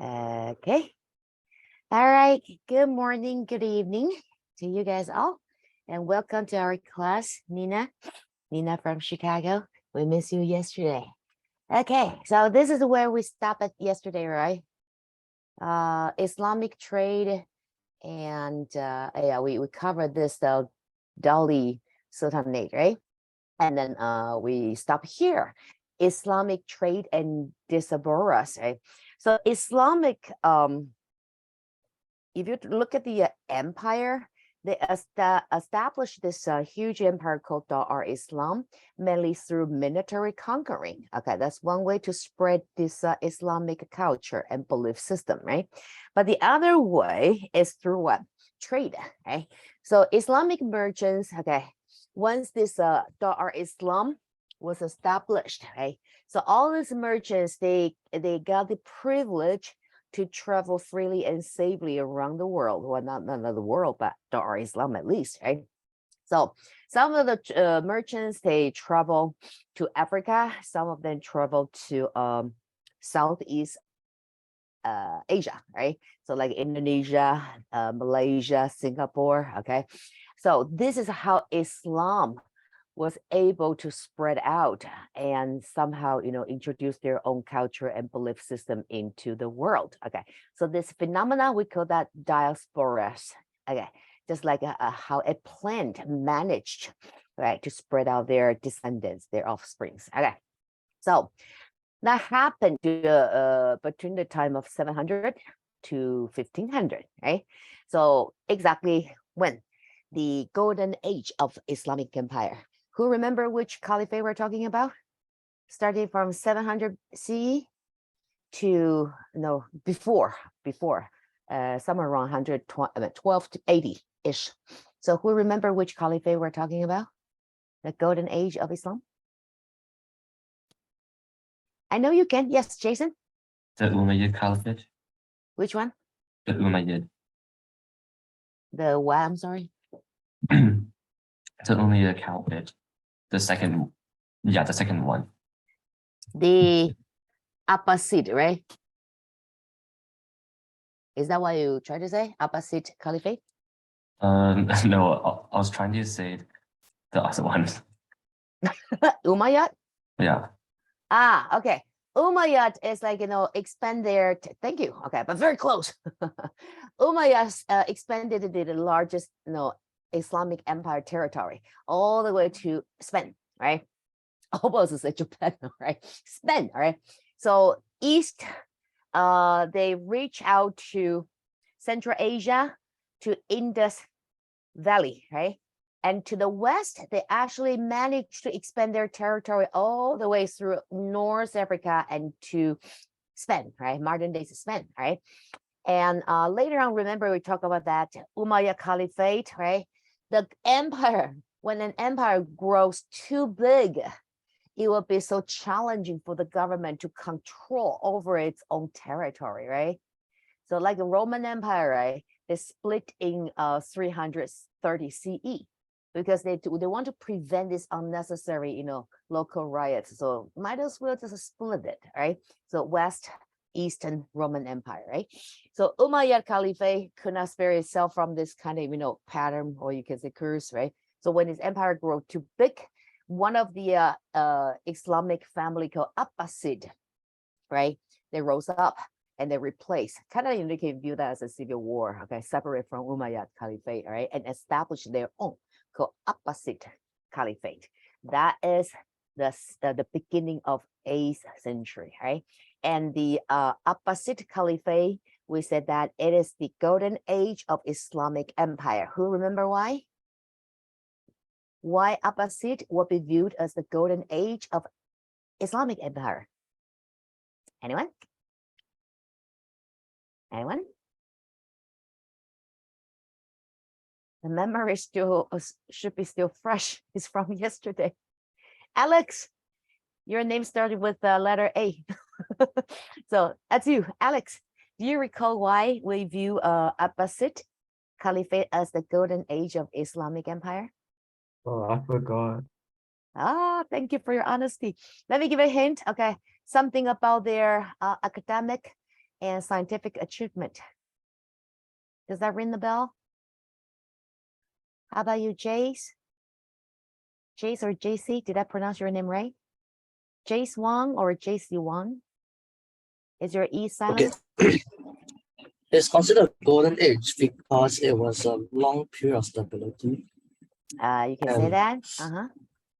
Okay. All right. Good morning, good evening to you guys all. And welcome to our class, Nina. Nina from Chicago. We missed you yesterday. Okay, so this is where we stopped at yesterday, right? Islamic trade, and yeah, we covered this Delhi Sultanate, right? And then we stop here. Islamic trade and diasporas, right? So Islamic, if you look at the empire, they established this huge empire called Dar Islam, mainly through military conquering. Okay, that's one way to spread this Islamic culture and belief system, right? But the other way is through what? Trade, right? So Islamic merchants, okay, once this Dar Islam was established, right? So all these merchants, they got the privilege to travel freely and safely around the world. Well, not the world, but Dar Islam at least, right? So some of the merchants, they travel to Africa. Some of them travel to Southeast Asia, right? So like Indonesia, Malaysia, Singapore, okay? So this is how Islam was able to spread out and somehow, introduce their own culture and belief system into the world. Okay, so this phenomena, we call that diasporas. Okay, just like how a plant managed, right, to spread out their descendants, their offsprings. Okay, so that happened between the time of 700 to 1500, right? So exactly when the golden age of Islamic empire. Who remember which caliphate we're talking about? Starting from 700 CE to before somewhere around 12 to 80-ish. So who remember which caliphate we're talking about? The golden age of Islam? I know you can. Yes, Jason? The Umayyad Caliphate. Which one? The Umayyad. The what? I'm sorry. The Umayyad Caliphate. The second one. The Abbasid, right? Is that what you try to say? Abbasid Caliphate? No, I was trying to say the other one. Umayyad? Yeah. Ah, okay. Umayyad is like, expand their, thank you. Okay, but very close. Umayyad expanded the largest, Islamic empire territory all the way to Spain, right? Almost to say Japan, right? Spain, right? So east, they reach out to Central Asia, to Indus Valley, right? And to the west, they actually managed to expand their territory all the way through North Africa and to Spain, right? Modern day Spain, right? And later on, remember we talked about that Umayyad Caliphate, right? The empire, when an empire grows too big, it will be so challenging for the government to control over its own territory, right? So like the Roman Empire, right? They split in 330 CE because they want to prevent this unnecessary, local riots. So might as well just split it, right? So West, Eastern Roman Empire, right? So Umayyad Caliphate could not spare itself from this kind of, pattern, or you can say curse, right? So when this empire grew too big, one of the Islamic family called Abbasid, right? They rose up and they replaced, kind of, you can view that as a civil war, okay, separate from Umayyad Caliphate, right? And established their own called Abbasid Caliphate. That is the beginning of 8th century, right? And the Abbasid Caliphate, we said that it is the golden age of Islamic empire. Who remember why? Why Abbasid will be viewed as the golden age of Islamic empire? Anyone? Anyone? The memory still should be still fresh. It's from yesterday. Alex, your name started with the letter A. So that's you, Alex. Do you recall why we view Abbasid Caliphate as the golden age of Islamic empire? Oh, I forgot. Ah, thank you for your honesty. Let me give a hint. Okay, something about their academic and scientific achievement. Does that ring the bell? How about you, Jace? Jace or JC? Did I pronounce your name right? Jace Wang or JC Wang? Is your E silent? Okay. It's considered a golden age because it was a long period of stability. You can say that.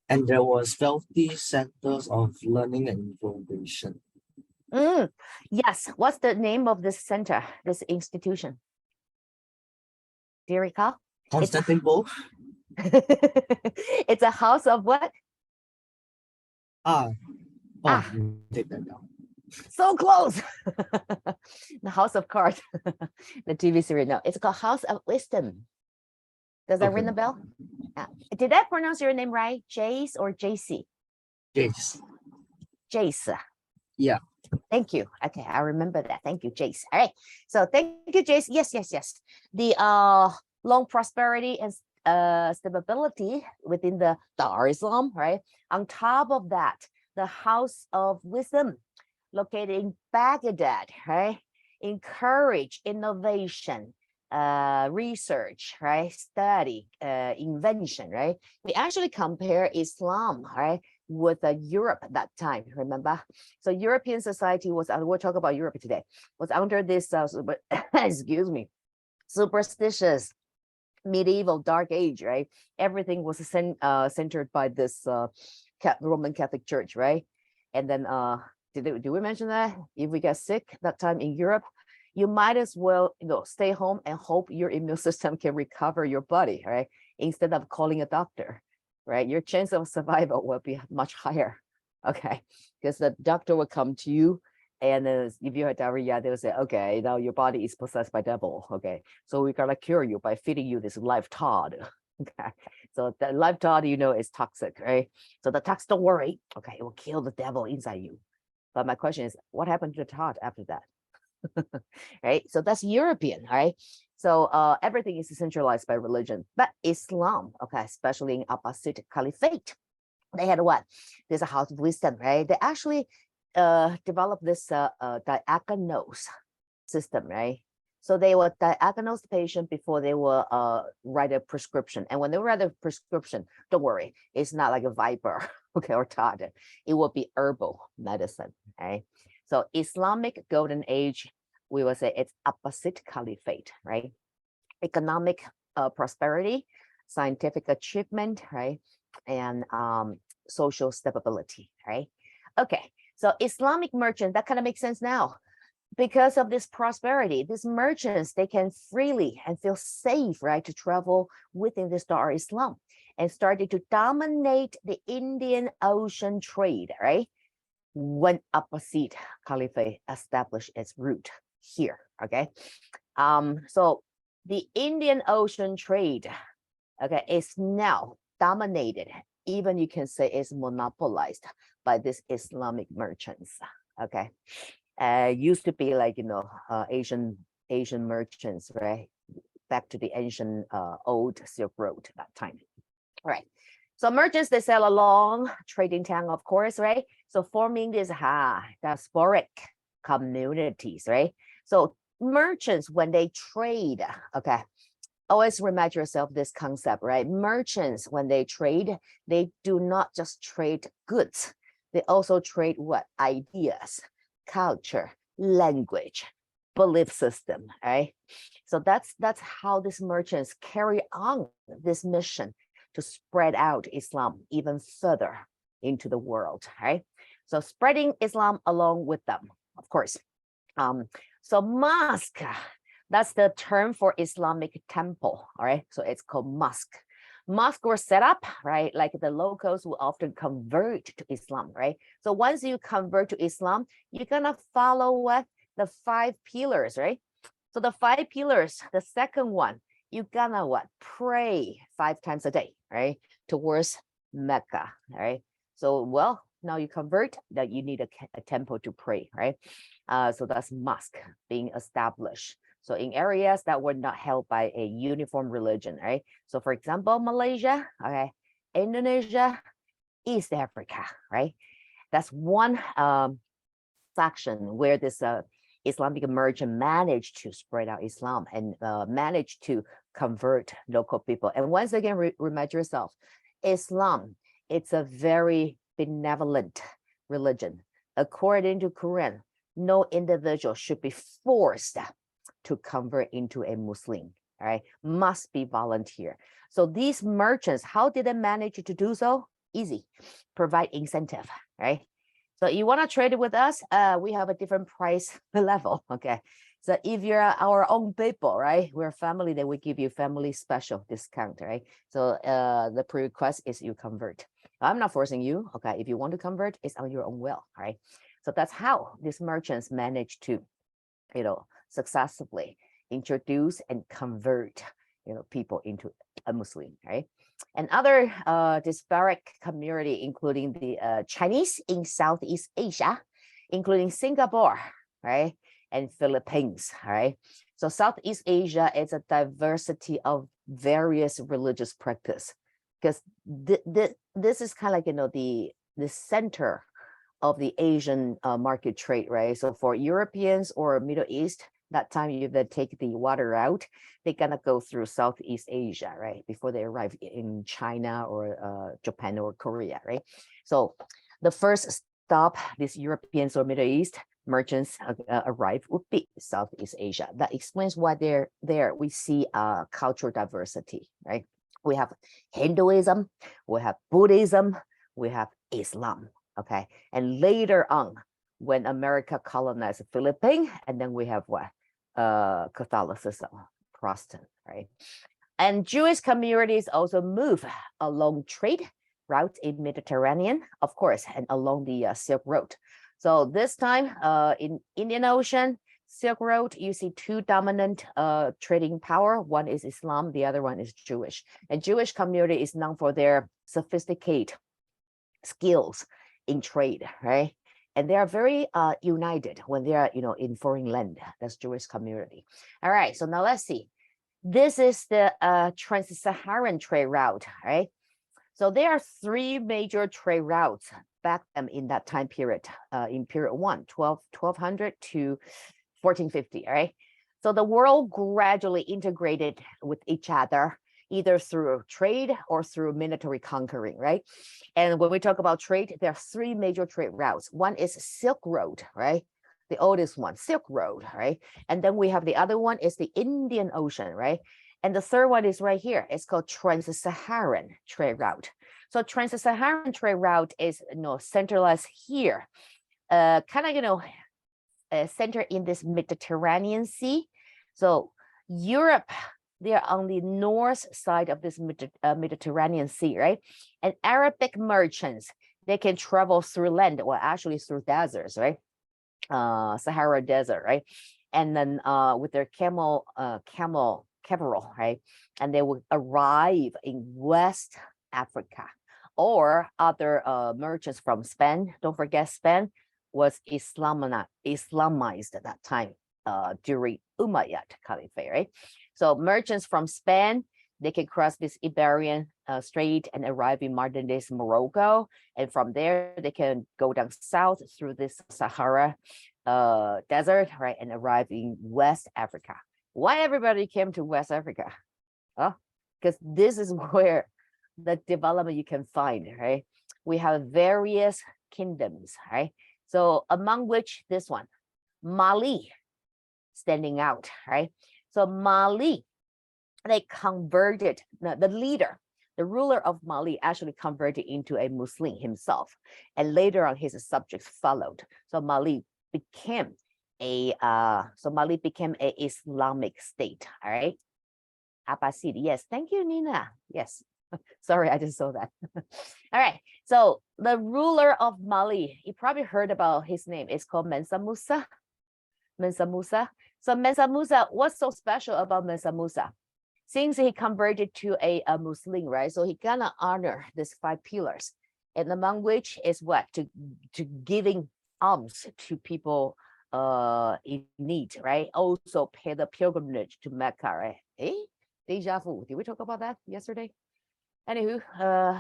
And there was wealthy centers of learning and innovation. Yes. What's the name of this center, this institution? Do you recall? Constantinople? It's a house of what? Take that down. So close. The House of Cards, the TV series. No, it's called House of Wisdom. Does that ring the bell? Did I pronounce your name right? Jace or JC? Jace. Jace. Yeah. Thank you. Okay, I remember that. Thank you, Jace. All right. So thank you, Jace. Yes. The long prosperity and stability within the Dar Islam, right? On top of that, the House of Wisdom located in Baghdad, right? Encourage innovation, research, right? Study, invention, right? We actually compare Islam, right, with Europe at that time, remember? So European society was, we'll talk about Europe today, was under this, excuse me, superstitious, medieval dark age, right? Everything was centered by this Roman Catholic Church, right? And then, did we mention that if we get sick that time in Europe, you might as well stay home and hope your immune system can recover your body, right? Instead of calling a doctor, right? Your chance of survival will be much higher, okay? Because the doctor will come to you, and if you had diarrhea, they will say, okay, now your body is possessed by devil, okay? So we gotta cure you by feeding you this live Todd, okay? So the live Todd, is toxic, right? So the tox, don't worry, okay, it will kill the devil inside you. But my question is, what happened to the Todd after that? Right? So that's European, right? So everything is centralized by religion. But Islam, okay, especially in Abbasid Caliphate, they had what? There's a house of wisdom, right? They actually developed this diagnose system, right? So they would diagnose the patient before they will write a prescription. And when they write a prescription, don't worry, it's not like a Viper, okay, or Todd. It will be herbal medicine, right? So Islamic Golden Age, we will say it's Abbasid Caliphate, right? Economic prosperity, scientific achievement, right? And social stability, right? Okay, so Islamic merchant, that kind of makes sense now. Because of this prosperity, these merchants, they can freely and feel safe, right, to travel within the Dar Islam and started to dominate the Indian Ocean trade, right? When Abbasid Caliphate established its root here, okay? So the Indian Ocean trade, okay, is now dominated, even you can say is monopolized by these Islamic merchants, okay? Used to be like, Asian merchants, right? Back to the ancient old Silk Road that time, right? So merchants, they sail along, trading town, of course, right? So forming these diasporic communities, right? So merchants, when they trade, okay, always remind yourself this concept, right? Merchants, when they trade, they do not just trade goods. They also trade what? Ideas, culture, language, belief system, right? So that's how these merchants carry on this mission to spread out Islam even further into the world, right? So spreading Islam along with them, of course. So mosque, that's the term for Islamic temple, all right? So it's called mosque. Mosques were set up, right? Like the locals will often convert to Islam, right? So once you convert to Islam, you're gonna follow what? The 5 pillars, right? So the 5 pillars, the second one, you're gonna what? Pray 5 times a day, right? Towards Mecca, right? So, well, now you convert, that you need a temple to pray, right? So that's mosque being established. So in areas that were not held by a uniform religion, right? So for example, Malaysia, okay, Indonesia, East Africa, right? That's one section where this Islamic merchant managed to spread out Islam and managed to convert local people. And once again, remind yourself, Islam, it's a very benevolent religion. According to Quran, no individual should be forced to convert into a Muslim, all right? Must be volunteer. So these merchants, how did they manage to do so? Easy, provide incentive, right? So you want to trade it with us? We have a different price level, okay? So if you're our own people, right? We're family, then we give you family special discount, right? So the pre-request is you convert. I'm not forcing you, okay? If you want to convert, it's on your own will, right? So that's how these merchants manage to, successfully introduce and convert, people into a Muslim, right? And other disparate community, including the Chinese in Southeast Asia, including Singapore, right? And Philippines, right? So Southeast Asia is a diversity of various religious practice, because this is kind of like, the center of the Asian market trade, right? So for Europeans or Middle East, that time you then take the water route, they're gonna go through Southeast Asia, right? Before they arrive in China or Japan or Korea, right? So the first stop, these Europeans or Middle East merchants arrive would be Southeast Asia. That explains why they're there. We see cultural diversity, right? We have Hinduism, we have Buddhism, we have Islam, okay? And later on, when America colonized the Philippines, and then we have what? Catholicism, Protestant, right? And Jewish communities also move along trade routes in Mediterranean, of course, and along the Silk Road. So this time in Indian Ocean, Silk Road, you see two dominant trading power. One is Islam, the other one is Jewish. And Jewish community is known for their sophisticated skills in trade, right? And they are very united when they are, in foreign land. That's Jewish community. All right, so now let's see. This is the Trans-Saharan trade route, right? So there are three major trade routes back in that time period, in period 1200 to 1450, all right? So the world gradually integrated with each other, either through trade or through military conquering, right? And when we talk about trade, there are three major trade routes. One is Silk Road, right? The oldest one, Silk Road, right? And then we have the other one is the Indian Ocean, right? And the third one is right here. It's called Trans-Saharan trade route. So Trans-Saharan trade route is, centralized here, kind of, centered in this Mediterranean Sea. So Europe, they're on the north side of this Mediterranean Sea, right? And Arabic merchants, they can travel through land, well, actually through deserts, right? Sahara Desert, right? And then with their camel, right? And they would arrive in West Africa, or other merchants from Spain. Don't forget, Spain was Islamized at that time during Umayyad Caliphate, right? So merchants from Spain, they can cross this Iberian Strait and arrive in modern day Morocco. And from there, they can go down south through this Sahara desert, right? And arrive in West Africa. Why everybody came to West Africa? Oh, because this is where the development you can find, right? We have various kingdoms, right? So among which this one, Mali, standing out, right? So Mali, they converted, the leader, the ruler of Mali actually converted into a Muslim himself. And later on, his subjects followed. So Mali became a Islamic state, all right? Abbasid, yes, thank you, Nina. Yes, sorry, I just saw that. All right, so the ruler of Mali, you probably heard about his name. It's called Mansa Musa. Mansa Musa. So Mansa Musa, what's so special about Mansa Musa? Since he converted to a Muslim, right? So he gonna honor these 5 pillars, and among which is what? To giving alms to people in need, right? Also pay the pilgrimage to Mecca, right? Deja vu. Did we talk about that yesterday? Anywho,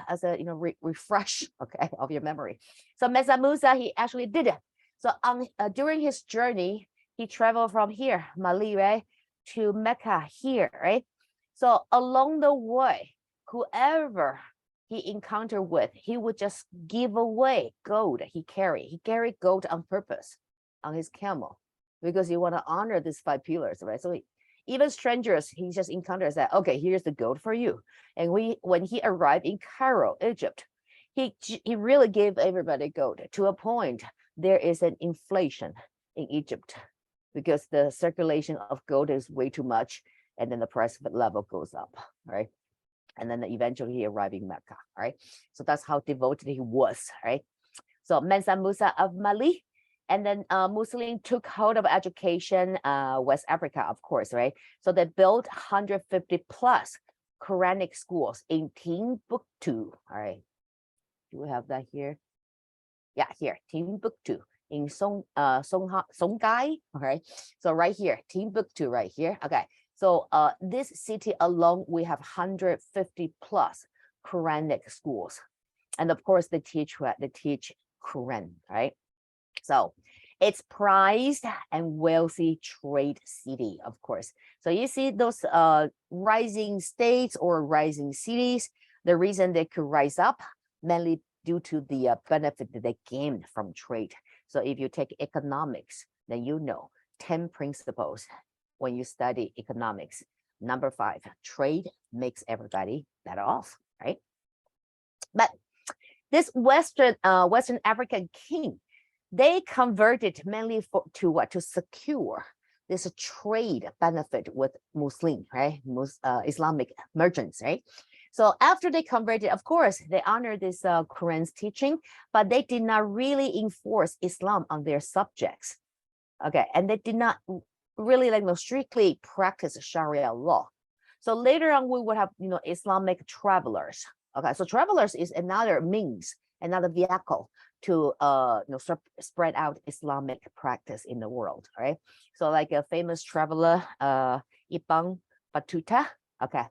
as a refresh, okay, of your memory. So Mansa Musa, he actually did it. So on during his journey, he traveled from here, Mali, right, to Mecca here, right? So along the way, whoever he encountered with, he would just give away gold he carried. He carried gold on purpose on his camel because he want to honor these 5 pillars, right? So even strangers, he just encounters that, okay, here's the gold for you. And when he arrived in Cairo, Egypt, he really gave everybody gold to a point there is an inflation in Egypt because the circulation of gold is way too much, and then the price level goes up, right? And then eventually he arrived in Mecca, right? So that's how devoted he was, right? So Mensa Musa of Mali, and then Muslim took hold of education, West Africa, of course, right? So they built 150 plus Quranic schools in Timbuktu, all right? Do we have that here? Yeah, here, Timbuktu in Songhai, all right? So right here, Timbuktu right here, okay. So this city alone, we have 150 plus Quranic schools. And of course, they teach Quran, right? So it's prized and wealthy trade city, of course. So you see those rising states or rising cities, the reason they could rise up, mainly due to the benefit that they gained from trade. So if you take economics, then you know 10 principles when you study economics. Number 5, trade makes everybody better off, right? But this Western African king, they converted mainly to secure this trade benefit with Muslim, right? Islamic merchants, right? So after they converted, of course, they honored this Quran's teaching, but they did not really enforce Islam on their subjects. Okay, and they did not really strictly practice Sharia law. So later on, we would have Islamic travelers. Okay, so travelers is another means, another vehicle to spread out Islamic practice in the world. Right. So like a famous traveler, Ibn Battuta. Okay,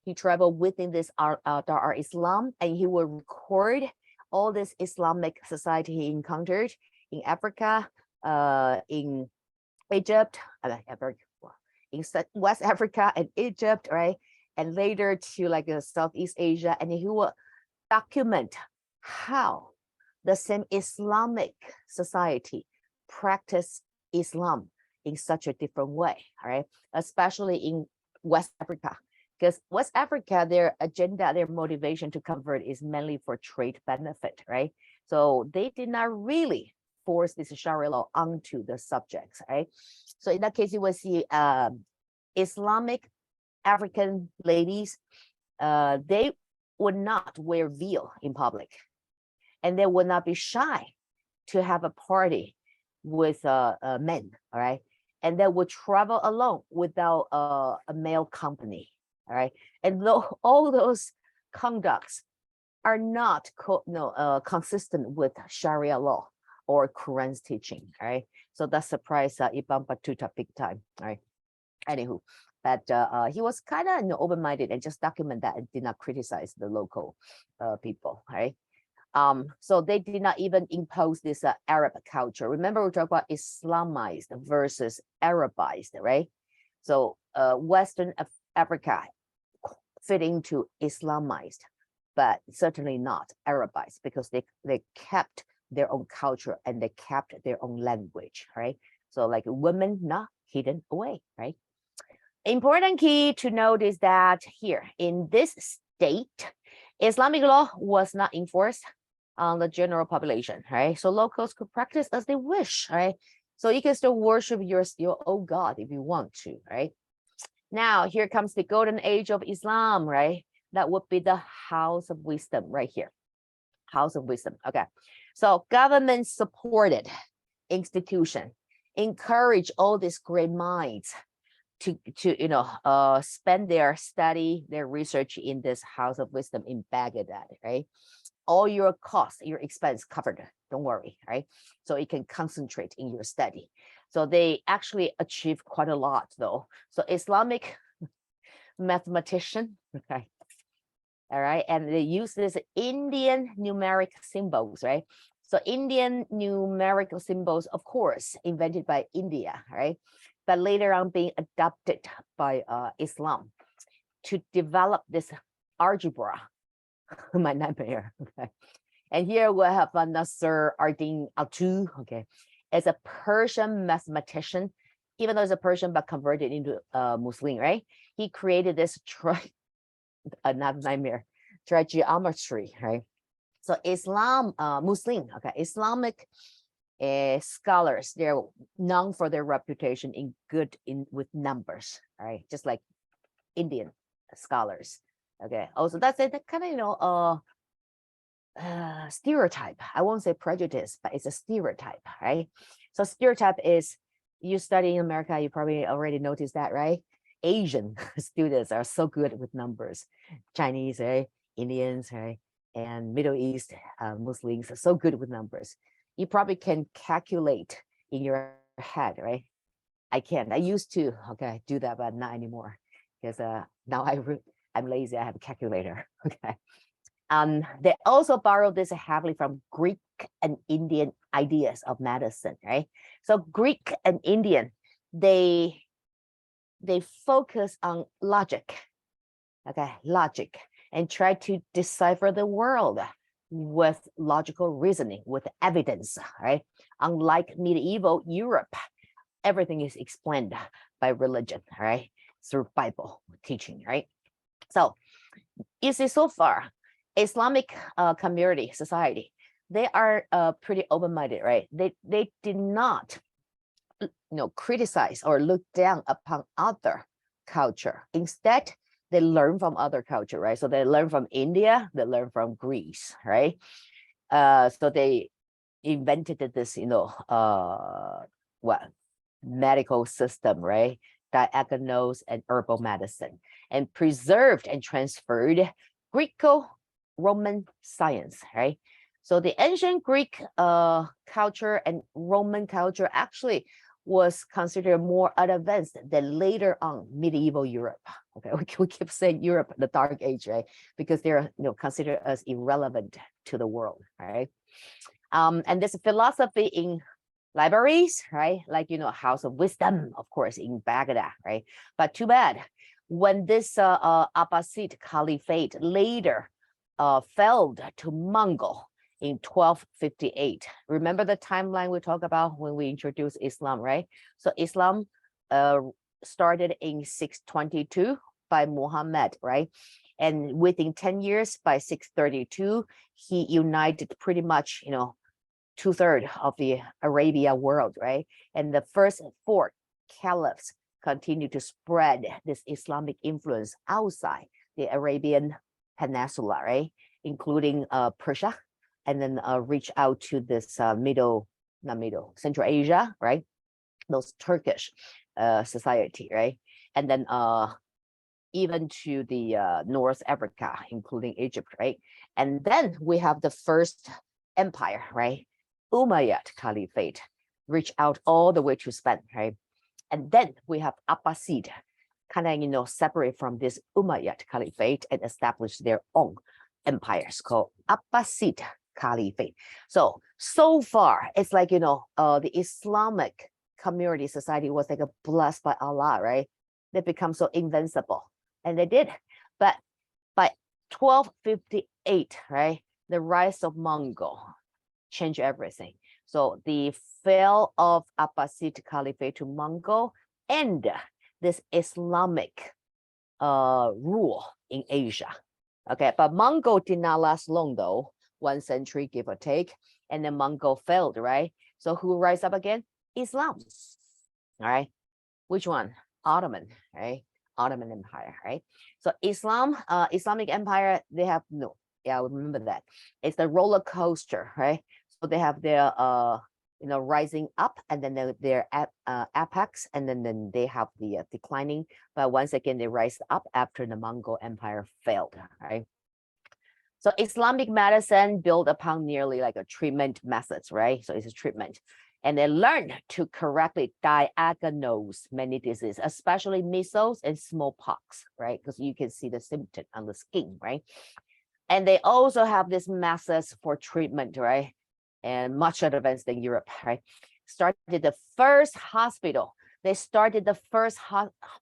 he traveled within this Dar Islam, and he will record all this Islamic society he encountered in Africa, in Egypt, in West Africa and Egypt, right? And later to Southeast Asia, and he will document how the same Islamic society practice Islam in such a different way, all right? Especially in West Africa, because West Africa, their agenda, their motivation to convert is mainly for trade benefit, right? So they did not really force this Sharia law onto the subjects, right? So in that case, you will see Islamic African ladies, they would not wear veil in public, and they would not be shy to have a party with men, all right? And they would travel alone without a male company, all right? And all those conducts are not consistent with Sharia law or Quran's teaching, all right? So that surprised Ibn Battuta big time, all right? Anywho, but he was kind of open-minded and just document that and did not criticize the local people, right? So they did not even impose this Arab culture. Remember, we talked about Islamized versus Arabized, right? So Western Africa fit into Islamized, but certainly not Arabized, because they kept their own culture and they kept their own language, right? So like women not hidden away, right? Important key to note is that here in this state, Islamic law was not enforced on the general population, right? So locals could practice as they wish, right? So you can still worship your own God if you want to, right? Now, here comes the golden age of Islam, right? That would be the House of Wisdom right here. House of Wisdom, okay. So government supported institution, encourage all these great minds to spend their study, their research in this House of Wisdom in Baghdad, right? All your costs, your expense covered, don't worry, right? So you can concentrate in your study. So they actually achieved quite a lot though. So Islamic mathematician, okay, all right, and they use this Indian numeric symbols, right? So Indian numerical symbols, of course, invented by India, right? But later on being adopted by Islam to develop this algebra. My nightmare. Okay. And here we have Nasser Ardin Altu. Okay. As a Persian mathematician, even though he's a Persian but converted into Muslim, right? He created this not nightmare, trigonometry, right? So Islam, Muslim, okay, Islamic scholars, they're known for their reputation in good with numbers, right? Just like Indian scholars. Okay. Also, that's it. That kind of stereotype. I won't say prejudice, but it's a stereotype, right? So stereotype is you study in America, you probably already noticed that, right? Asian students are so good with numbers. Chinese, right? Indians, right? And Middle East Muslims are so good with numbers. You probably can calculate in your head, right? I can't. I used to, okay, do that, but not anymore because now I'm lazy. I have a calculator. Okay. They also borrowed this heavily from Greek and Indian ideas of medicine, right? So Greek and Indian, they focus on logic, okay, logic, and try to decipher the world with logical reasoning, with evidence, right? Unlike medieval Europe, everything is explained by religion, right? Through Bible teaching, right? So you see, so far, Islamic community, society, they are pretty open-minded, right? They did not, criticize or look down upon other culture. Instead, they learn from other culture, right? So they learn from India, they learn from Greece, right? So they invented this, medical system, right? Diagnose and herbal medicine, and preserved and transferred Greco-Roman science, right? So the ancient Greek culture and Roman culture actually was considered more advanced than later on medieval Europe. Okay, we keep saying Europe, the Dark Age, right? Because they're considered as irrelevant to the world, right? And this philosophy in libraries, right? Like House of Wisdom, of course, in Baghdad, right? But too bad when this Abbasid Caliphate later failed to Mongol in 1258. Remember the timeline we talked about when we introduced Islam, right? So Islam started in 622 by Muhammad, right? And within 10 years, by 632, he united pretty much, 2/3 of the Arabia world, right? And the first 4 caliphs continued to spread this Islamic influence outside the Arabian Peninsula, right? Including Persia, and then reach out to this Central Asia, right? Those Turkish society, right? And then even to the North Africa, including Egypt, right? And then we have the first empire, right? Umayyad Caliphate, reach out all the way to Spain, right? And then we have Abbasid, kind of separate from this Umayyad Caliphate and establish their own empires called Abbasid Caliphate. So far, it's like, the Islamic community society was like a blessed by Allah, right? They become so invincible, and they did. But by 1258, right, the rise of Mongol changed everything. So the fall of Abbasid Caliphate to Mongol and this Islamic rule in Asia. Okay, but Mongol did not last long though, 1 century give or take, and then Mongol failed, right? So who rise up again? Islam. All right, which one? Ottoman, right? Ottoman Empire, right? So Islamic Empire, they have I remember that. It's the roller coaster, right? So they have their rising up, and then their apex, and then they have the declining. But once again, they rise up after the Mongol Empire failed, right? So Islamic medicine built upon nearly like a treatment methods, right? So it's a treatment. And they learned to correctly diagnose many diseases, especially measles and smallpox, right? Because you can see the symptom on the skin, right? And they also have these methods for treatment, right? and much advanced than Europe, right? Started the first hospital. They started the first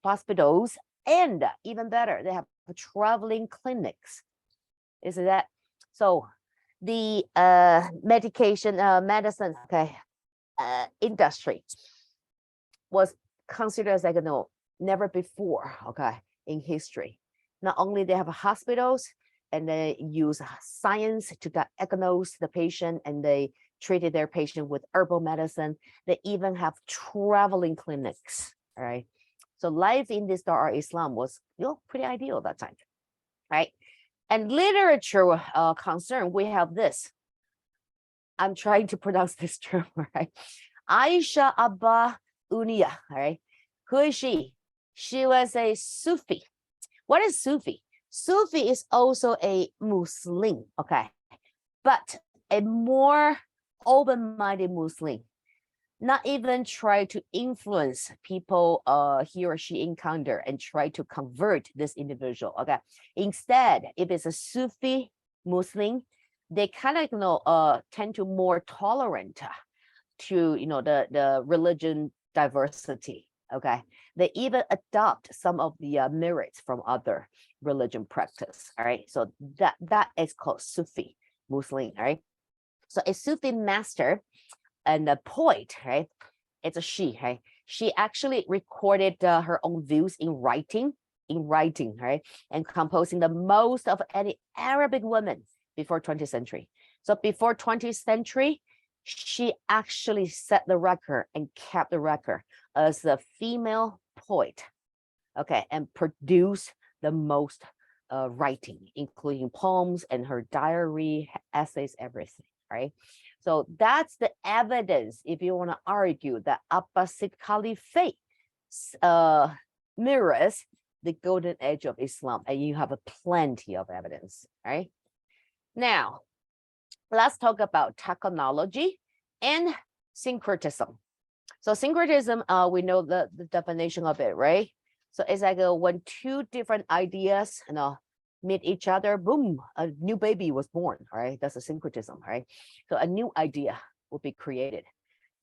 hospitals, and even better, they have traveling clinics. Is that so? The medicine, okay, industry was considered as like never before, okay, in history. Not only they have hospitals and they use science to diagnose the patient, and they treated their patient with herbal medicine. They even have traveling clinics, all right? So life in this Dar Islam was, pretty ideal at that time, right? And literature concern, we have this. I'm trying to pronounce this term, right? Aisha APWHM, all right? Who is she? She was a Sufi. What is Sufi? Sufi is also a Muslim, okay? But a more open-minded Muslim. Not even try to influence people he or she encounter and try to convert this individual, okay? Instead, if it's a Sufi Muslim, they kind of tend to more tolerant to the religion diversity, okay? They even adopt some of the merits from other religion practice, all right? So that is called Sufi Muslim, all right? So a Sufi master and a poet, right? It's a she, right? She actually recorded her own views in writing, right? And composing the most of any Arabic woman before 20th century. So before 20th century, she actually set the record and kept the record as the female poet, okay, and produced the most writing, including poems and her diary, essays, everything, right? So that's the evidence, if you want to argue that Abbasid Caliphate mirrors the golden age of Islam, and you have plenty of evidence, right? Now, let's talk about technology and syncretism. So syncretism, we know the definition of it, right? So it's like when two different ideas, meet each other, boom, a new baby was born, right? That's a syncretism, right? So a new idea will be created.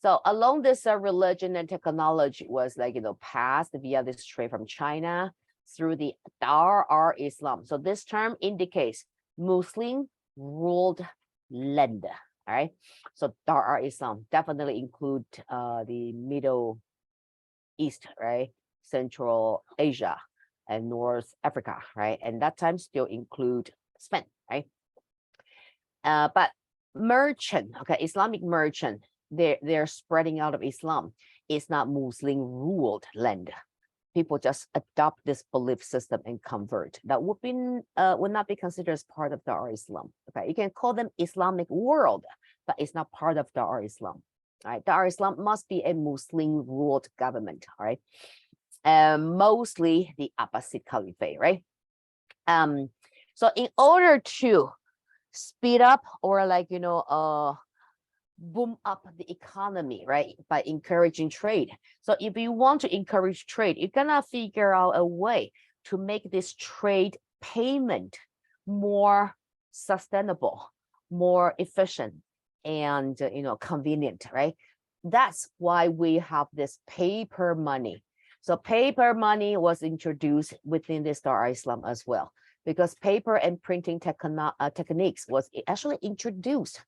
So along this religion and technology was passed via this trade from China through the Dar Islam. So this term indicates Muslim ruled land, all right? So Dar Islam definitely include the Middle East, right? Central Asia and North Africa, right? And that time still include Spain, right? But merchant, okay, Islamic merchant, they're spreading out of Islam. It's not Muslim ruled land. People just adopt this belief system and convert. That would not be considered as part of Dar Islam. Okay, you can call them Islamic world, but it's not part of Dar Islam. All right, Dar Islam must be a Muslim ruled government. All right. Mostly the Abbasid Caliphate, right? So in order to speed up or boom up the economy, right, by encouraging trade. So if you want to encourage trade, you're gonna figure out a way to make this trade payment more sustainable, more efficient, and convenient, right? That's why we have this paper money. So paper money was introduced within this Dar Islam as well, because paper and printing techniques was actually introduced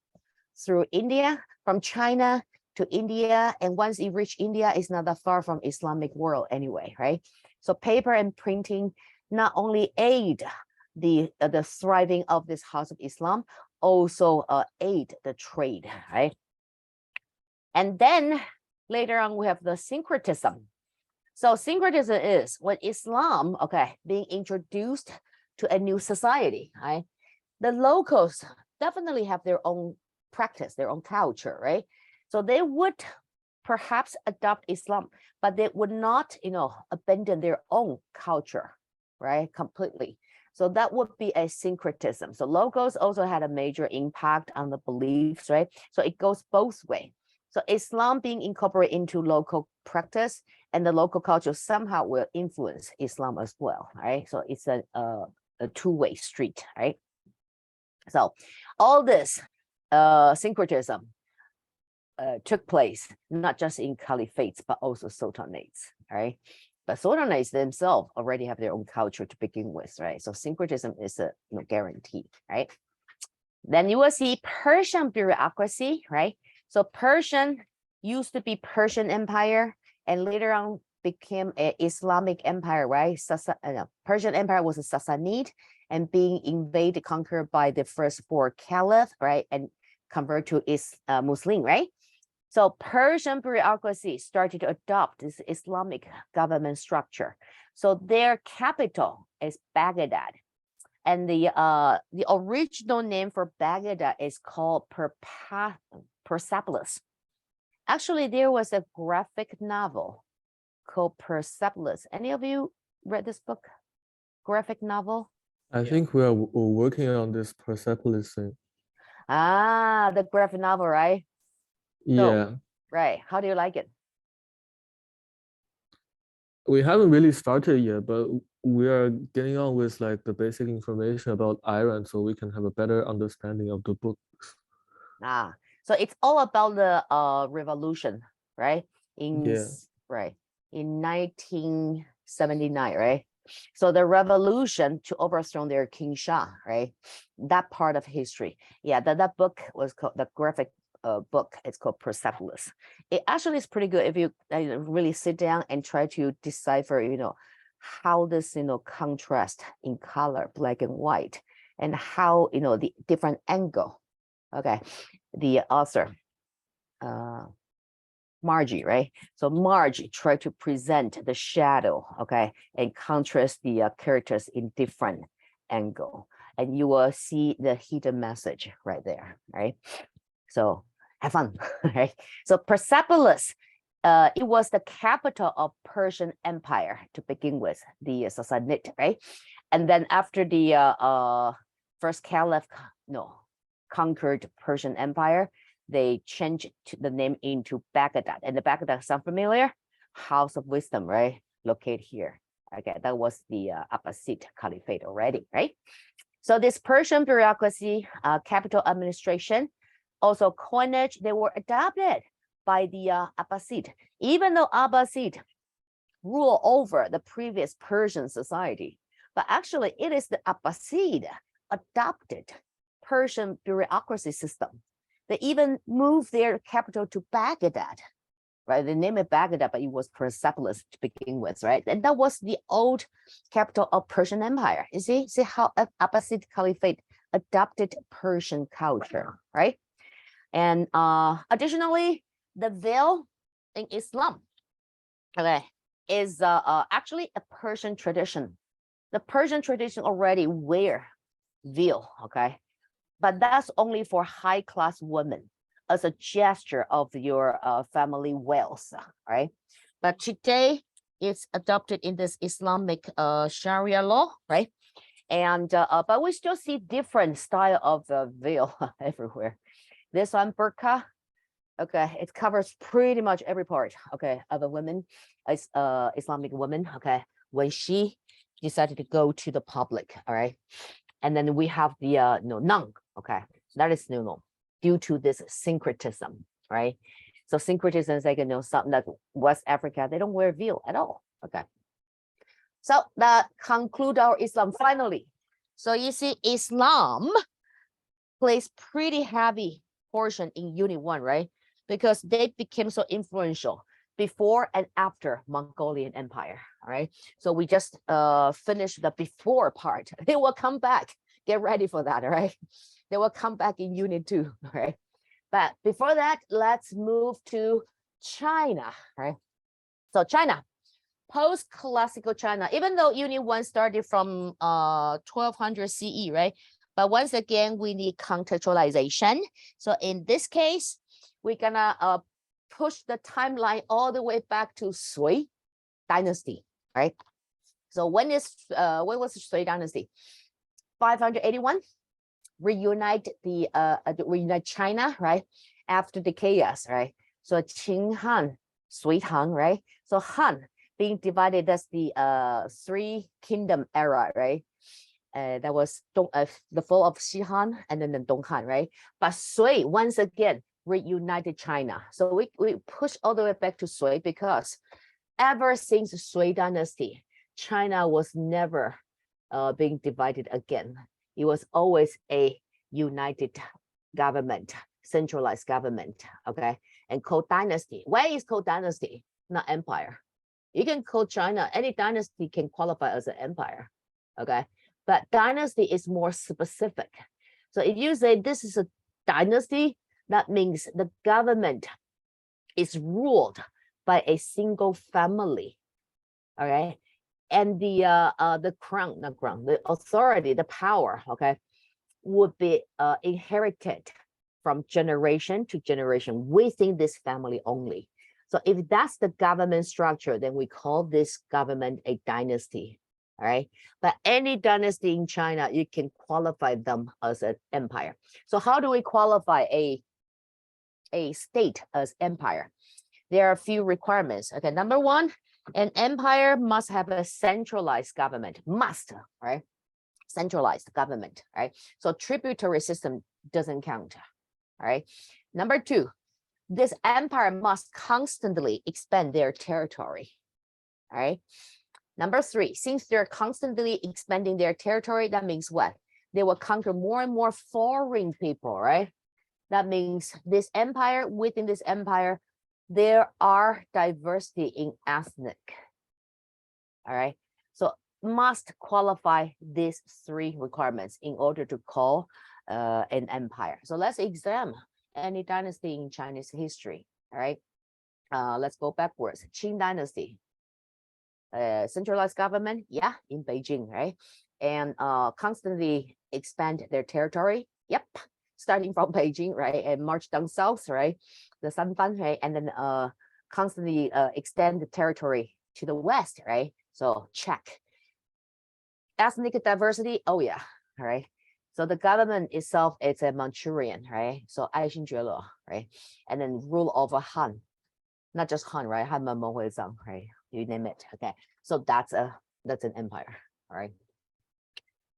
through India, from China to India. And once it reached India, it's not that far from Islamic world anyway, right? So paper and printing not only aid the thriving of this house of Islam, also aid the trade, right? And then later on, we have the syncretism. So syncretism is when Islam, okay, being introduced to a new society, right? The locals definitely have their own practice, their own culture, right? So they would perhaps adopt Islam, but they would not, abandon their own culture, right? Completely. So that would be a syncretism. So locals also had a major impact on the beliefs, right? So it goes both ways. So Islam being incorporated into local practice, and the local culture somehow will influence Islam as well, right? So it's a two-way street, right? So all this syncretism took place not just in caliphates but also sultanates, right? But sultanates themselves already have their own culture to begin with, right? So syncretism is a guarantee, right? Then you will see Persian bureaucracy, right? So Persian used to be Persian Empire and later on became an Islamic empire, right? Persian Empire was a Sassanid and being invaded, conquered by the first four caliphs, right? And convert to Muslim, right? So Persian bureaucracy started to adopt this Islamic government structure. So their capital is Baghdad. And the original name for Baghdad is called Persepolis. Actually, there was a graphic novel called Persepolis. Any of you read this book? Graphic novel? I think we are working on this Persepolis thing. Ah, the graphic novel, right? Yeah, Right. How do you like it? we haven't really started yet, but we are getting on with like the basic information about Iran so we can have a better understanding of the book. Ah, so it's all about the revolution, right? Yeah. Right, in 1979, right? So the revolution to overthrow their King Shah, right? That part of history. Yeah, that book was called the graphic book. It's called Persepolis. It actually is pretty good if you really sit down and try to decipher, how this, contrast in color, black and white, and how, the different angle. Okay, the author, Margie, right? So Margie tried to present the shadow, okay, and contrast the characters in different angle, and you will see the hidden message right there, right? So have fun, right? So Persepolis, it was the capital of Persian Empire to begin with, the Sassanid, right? And then after the first caliph, conquered Persian Empire, they changed the name into Baghdad. And the Baghdad sound familiar? House of Wisdom, right? Located here. Okay, that was the Abbasid Caliphate already, right? So this Persian bureaucracy, capital administration, also coinage, they were adopted by the Abbasid. Even though Abbasid ruled over the previous Persian society, but actually it is the Abbasid adopted Persian bureaucracy system. They even moved their capital to Baghdad, right? They named it Baghdad, but it was Persepolis to begin with, right? And that was the old capital of Persian Empire. You see how Abbasid Caliphate adopted Persian culture, right? And additionally, the veil in Islam, okay, is actually a Persian tradition. The Persian tradition already wear veil, okay? But that's only for high-class women as a gesture of your family wealth, right? But today, it's adopted in this Islamic Sharia law, right? And but we still see different style of veil everywhere. This one, burqa, okay, it covers pretty much every part, okay, of a woman, Islamic woman, okay, when she decided to go to the public, all right? And then we have the nun, okay, that is due to this syncretism, right? So syncretism is like, something like West Africa, they don't wear veil at all, okay? So that conclude our Islam finally. So you see, Islam plays pretty heavy portion in Unit 1, right? Because they became so influential before and after Mongolian Empire, all right? So we just finished the before part. They will come back. Get ready for that, all right? They will come back in Unit 2, all right? But before that, let's move to China, right? So China, post-classical China, even though Unit 1 started from 1200 CE, right? But once again, we need contextualization. So in this case, we're gonna push the timeline all the way back to Sui dynasty, right? So when was the Sui dynasty? 581, reunite China, right? After the chaos, right? So Qing Han, Sui Han, right? So Han being divided as the three kingdom era, right? That was the fall of Shihan and then the Donghan, right? But Sui once again reunited China. So we push all the way back to Sui because ever since Sui dynasty, China was never being divided again. It was always a united government, centralized government, okay? And called dynasty. Why is called dynasty, not empire? You can call China, any dynasty can qualify as an empire, okay? But dynasty is more specific. So if you say this is a dynasty, that means the government is ruled by a single family, all right? And the crown, not crown, the authority, the power, okay, would be inherited from generation to generation within this family only. So if that's the government structure, then we call this government a dynasty, all right? But any dynasty in China, you can qualify them as an empire. So how do we qualify a state as empire? There are a few requirements. Okay, number one, an empire must have a centralized government, must, right? Centralized government, right? So tributary system doesn't count, all right? Number two, this empire must constantly expand their territory, all right? Number three, since they're constantly expanding their territory, that means what? They will conquer more and more foreign people, right? That means this empire, within this empire, there are diversity in ethnic, all right? So must qualify these three requirements in order to call an empire. So let's examine any dynasty in Chinese history, all right? Let's go backwards. Qing dynasty, centralized government, yeah, in Beijing, right? And constantly expand their territory, yep, starting from Beijing, right? And march down south, right? The Sanfan, right? And then constantly extend the territory to the west, right? So check. Ethnic diversity, oh yeah, all right. So the government itself is a Manchurian, right? So 爱新觉罗, right? And then rule over Han, not just Han, right? Han Man Mo Hui Zhang, right? You name it, okay? So that's an empire, all right?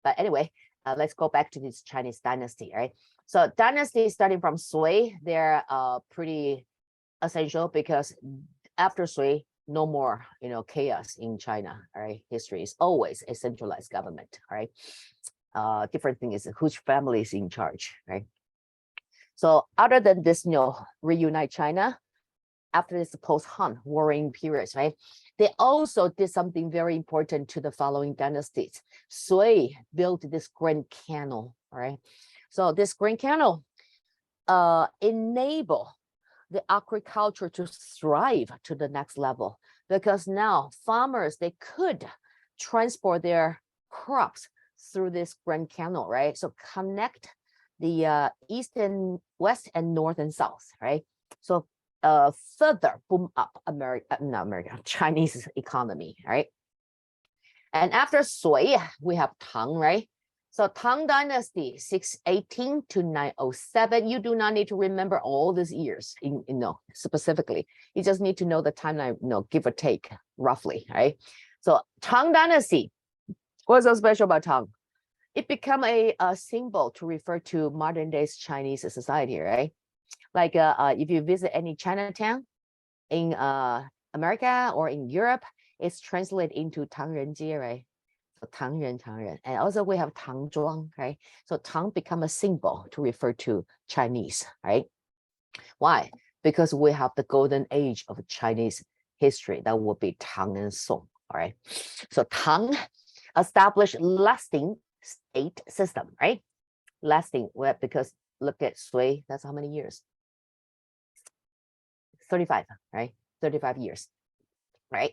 But anyway, let's go back to this Chinese dynasty, right? So dynasty starting from Sui, they're pretty essential because after Sui, no more, chaos in China, all right? History is always a centralized government, all right? Different thing is which family is in charge, right? So other than this, reunite China, after this post-Han warring periods, right? They also did something very important to the following dynasties. Sui built this Grand Canal, all right? So this Grand Canal enable the agriculture to thrive to the next level because now farmers, they could transport their crops through this Grand Canal, right? So connect the east and west and north and south, right? So further boom up Chinese economy, right? And after Sui, we have Tang, right? So Tang Dynasty, 618 to 907. You do not need to remember all these years, specifically. You just need to know the timeline, give or take, roughly, right? So Tang Dynasty, what's so special about Tang? It became a symbol to refer to modern days Chinese society, right? Like if you visit any Chinatown in America or in Europe, it's translated into Tangrenjie, right? So Tangren. And also we have Tangzhuang, right? So Tang become a symbol to refer to Chinese, right? Why? Because we have the golden age of Chinese history. That would be Tang and Song, all right? So Tang established lasting state system, right? Lasting, because look at Sui, that's how many years? 35, right? 35 years, right?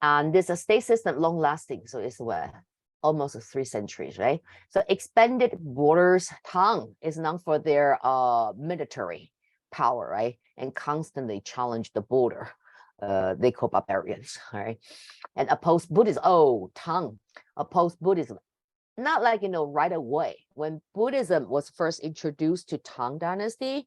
And this a state system long lasting, so it's almost 3 centuries, right? So expanded borders. Tang is known for their military power, right? And constantly challenge the border. They call barbarians, right? And opposed Buddhism. Oh, Tang opposed Buddhism. Not like, right away. When Buddhism was first introduced to Tang Dynasty,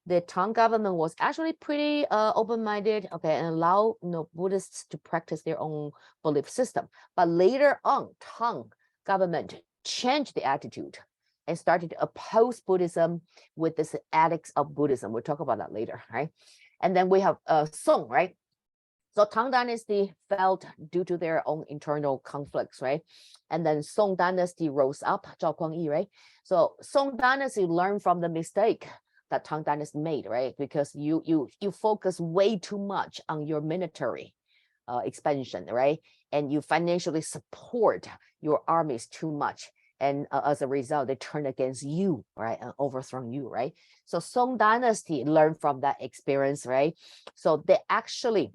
the Tang government was actually pretty open-minded, okay, and allow Buddhists to practice their own belief system. But later on, Tang government changed the attitude and started to oppose Buddhism with this ethics of Buddhism. We'll talk about that later, right? And then we have Song, right? So Tang Dynasty felt due to their own internal conflicts, right? And then Song Dynasty rose up, Zhao Guangyi, right? So Song Dynasty learned from the mistake that Tang Dynasty made, right? Because you focus way too much on your military expansion, right? And you financially support your armies too much. And as a result, they turn against you, right? And overthrow you, right? So Song Dynasty learned from that experience, right? So they actually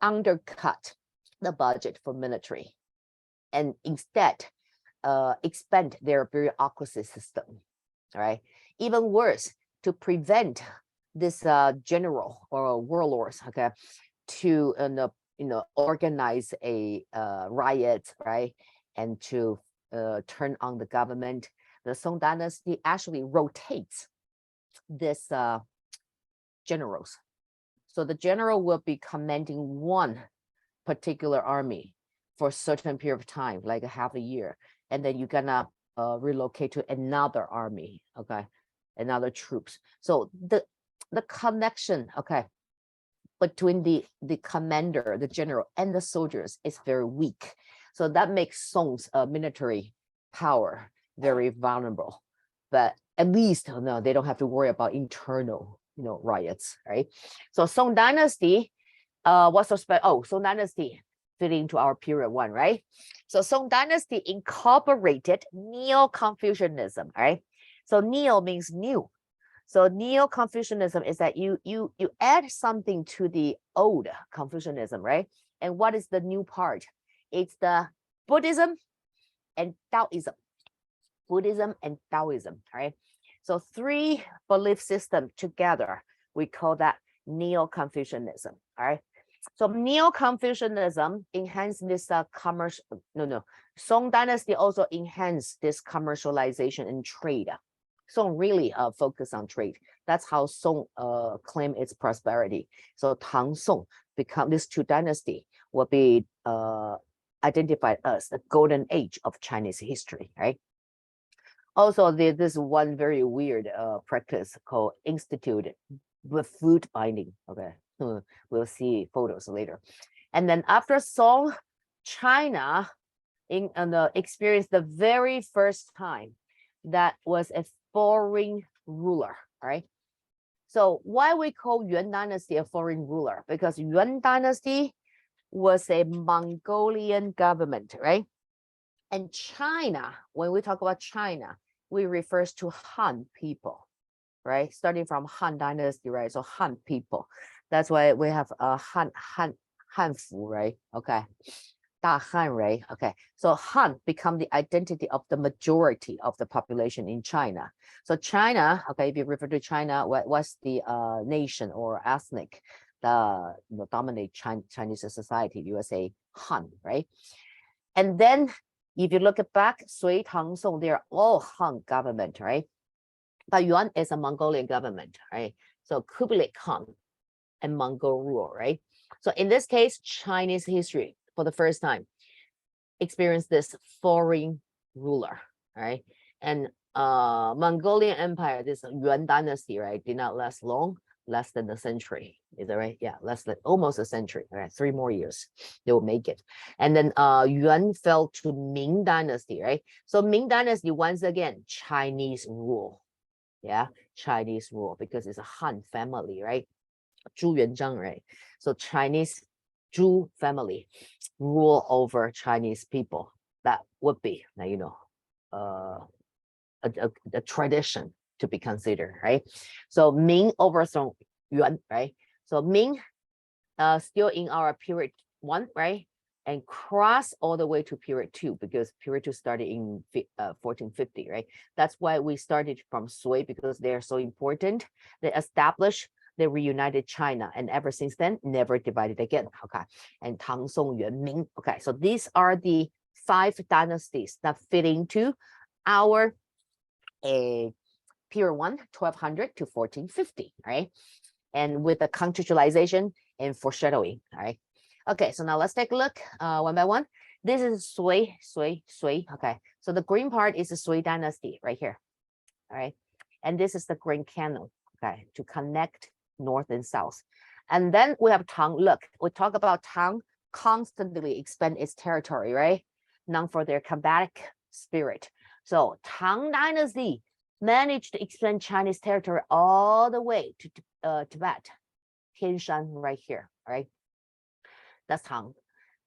undercut the budget for military and instead expand their bureaucracy system, right? Even worse, to prevent this general or warlords, okay, to organize a riot, right, and to turn on the government. The Song Dynasty actually rotates this generals. So the general will be commanding one particular army for a certain period of time, like a half a year, and then you're gonna relocate to another army, okay, another troops. So the connection, okay, between the commander, the general, and the soldiers is very weak. So that makes Song's military power very vulnerable. But at least no, they don't have to worry about internal, riots, right? So Song Dynasty, what's so special? Oh, Song Dynasty fit into our period one, right? So Song Dynasty incorporated Neo-Confucianism, right? So Neo means new. So Neo-Confucianism is that you add something to the old Confucianism, right? And what is the new part? It's the Buddhism and Taoism. Buddhism and Taoism, right? So three belief systems together, we call that Neo-Confucianism, all right? So Neo-Confucianism enhanced this Song Dynasty also enhanced this commercialization and trade. Song really focus on trade. That's how Song claim its prosperity. So Tang Song become these two dynasty will be identified as the golden age of Chinese history, right? Also, there's one very weird practice called institute with food binding. Okay, we'll see photos later. And then after Song, China experienced the very first time that was a foreign ruler, right? So why we call Yuan Dynasty a foreign ruler? Because Yuan Dynasty was a Mongolian government, right? And China, when we talk about China, we refers to Han people, right? Starting from Han Dynasty, right? So Han people. That's why we have a Hanfu, right? Okay. Da Han, right? Okay. So Han become the identity of the majority of the population in China. So China, okay, if you refer to China, what's the nation or ethnic that dominate Chinese society? You would say Han, right? And then if you look at back, Sui, Tang, Song, they're all Han government, right? But Yuan is a Mongolian government, right? So Kublai Khan and Mongol rule, right? So in this case, Chinese history for the first time experienced this foreign ruler, right? And Mongolian Empire, this Yuan Dynasty, right, did not last long, less than a century. Is that right? Yeah, less than almost a century. Right, 3 more years they will make it. And then Yuan fell to Ming Dynasty, right? So Ming Dynasty, once again, Chinese rule. Yeah, Chinese rule because it's a Han family, right? Zhu Yuanzhang, right? So Chinese Zhu family rule over Chinese people. That would be, a tradition to be considered, right? So Ming overthrown Yuan, right? So Ming still in our period 1, right? And cross all the way to period 2 because period 2 started in 1450, right? That's why we started from Sui because they are so important. They established, they reunited China, and ever since then, never divided again. Okay, and Tang, Song, Yuan, Ming. Okay, so these are the 5 dynasties that fit into our period 1, 1200 to 1450, right? And with the contextualization and foreshadowing, all right? Okay, so now let's take a look one by one. This is Sui. Okay, So the green part is the Sui dynasty right here. All right. And this is the Grand Canal, okay, to connect north and south. And then we have Tang. Look, we talk about Tang constantly expand its territory, right? Known for their combative spirit. So Tang dynasty managed to expand Chinese territory all the way to Tibet, Tian Shan right here, right? That's Tang.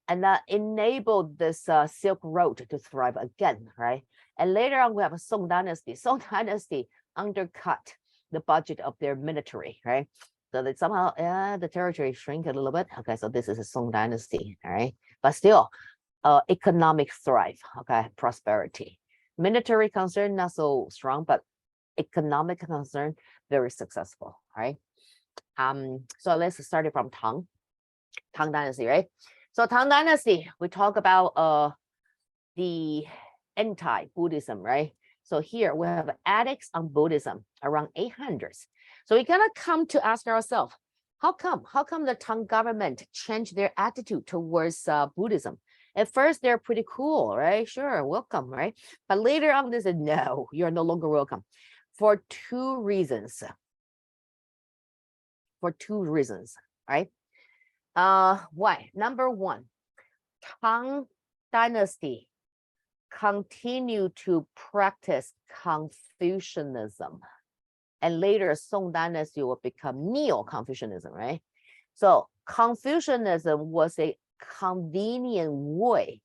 And that enabled this Silk Road to thrive again, right? And later on, we have a Song dynasty. Song dynasty undercut the budget of their military, right? So that somehow, the territory shrink a little bit. Okay, so this is a Song dynasty, all right? But still, economic thrive, okay, prosperity. Military concern, not so strong, but economic concern, very successful, right? So let's start it from Tang dynasty, right? So Tang dynasty, we talk about the anti-Buddhism, right? So here we have edicts on Buddhism around 800s. So we gotta come to ask ourselves, how come the Tang government changed their attitude towards Buddhism? At first, they're pretty cool, right? Sure, welcome, right? But later on, they said, no, you're no longer welcome for two reasons. Right? Why? Number one, Tang dynasty continue to practice Confucianism. And later Song dynasty will become Neo-Confucianism, right? So Confucianism was a convenient way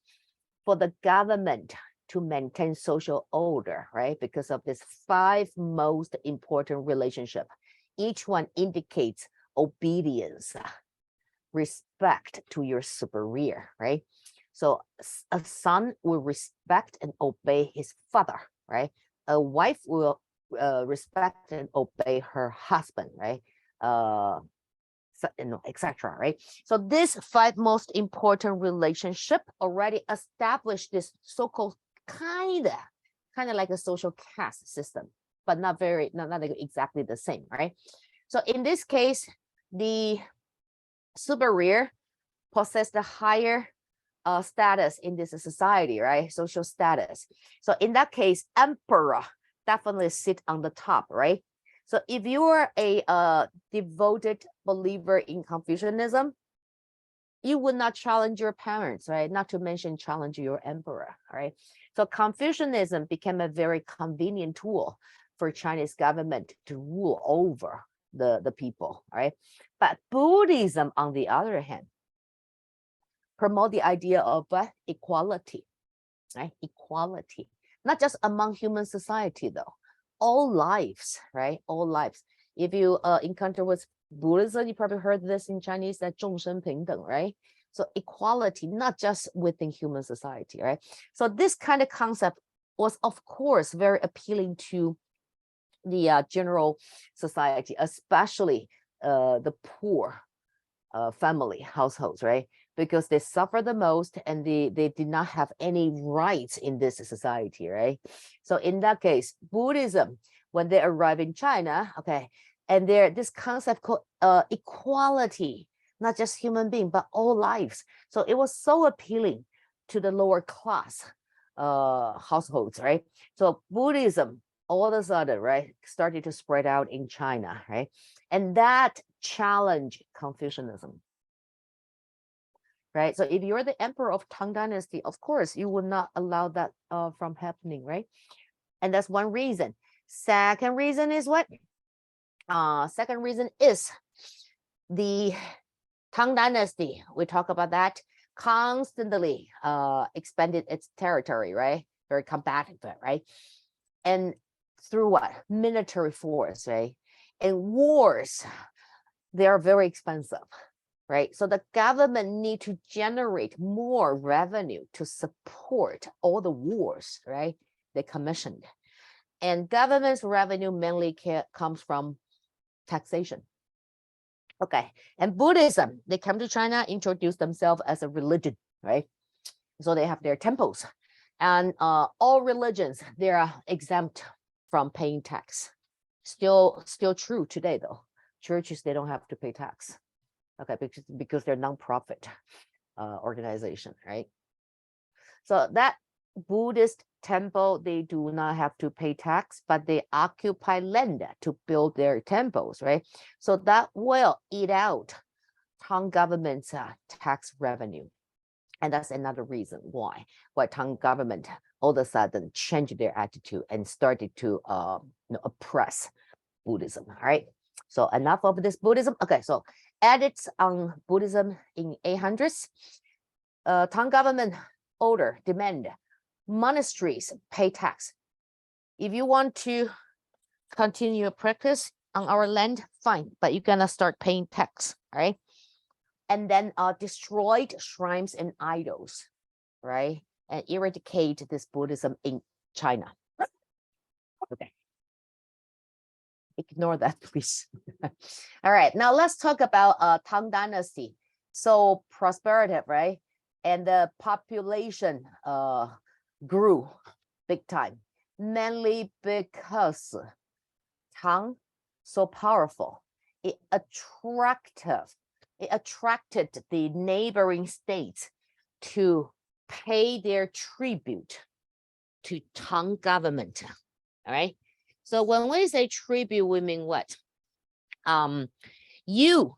for the government to maintain social order, right? Because of this 5 most important relationship. Each one indicates obedience, respect to your superior, right? So a son will respect and obey his father, right? A wife will respect and obey her husband, right? Etc. Right? So this 5 most important relationship already established this so-called kind of like a social caste system, but not exactly the same, right? So in this case, the superior possess the higher status in this society, right? Social status. So in that case, emperor definitely sit on the top, right? So if you are a devoted believer in Confucianism, you would not challenge your parents, right? Not to mention challenge your emperor, right? So Confucianism became a very convenient tool for Chinese government to rule over the people, right? But Buddhism, on the other hand, promote the idea of equality, right? Equality, not just among human society though, all lives, right? All lives. If you encounter with Buddhism, you probably heard this in Chinese, that 众生平等, right? So equality, not just within human society, right? So this kind of concept was, of course, very appealing to the general society, especially the poor family households, right? Because they suffer the most and they did not have any rights in this society, right? So in that case, Buddhism, when they arrive in China, okay, and this concept called equality, not just human being, but all lives. So it was so appealing to the lower class households, right? So Buddhism, all of a sudden, right, started to spread out in China, right? And that challenged Confucianism, right? So if you're the emperor of Tang Dynasty, of course, you would not allow that from happening, right? And that's one reason. Second reason is what? Second reason is the Tang Dynasty, we talk about that, constantly expanded its territory, right? Very combative, right? And through what? Military force, right? And wars, they are very expensive, right? So the government need to generate more revenue to support all the wars, right? They commissioned. And government's revenue mainly comes from taxation. Okay, and Buddhism, they come to China, introduce themselves as a religion, right? So they have their temples. And all religions, they are exempt from paying tax. Still true today though. Churches, they don't have to pay tax. Okay, because they're non-profit organization, right? So that Buddhist temple, they do not have to pay tax, but they occupy land to build their temples, right? So that will eat out Tang government's tax revenue. And that's another reason why Tang government all of a sudden changed their attitude and started to oppress Buddhism. All right. So enough of this Buddhism. Okay, so edits on Buddhism in 800s. Tang government order demand monasteries pay tax. If you want to continue your practice on our land, fine, but you're gonna start paying tax, right? And then destroyed shrines and idols, right? And eradicate this Buddhism in China. Okay. Ignore that, please. All right, now let's talk about Tang Dynasty. So prosperity, right? And the population grew big time, mainly because Tang so powerful. It attracted the neighboring states to pay their tribute to Tang government. All right. So when we say tribute, we mean what? You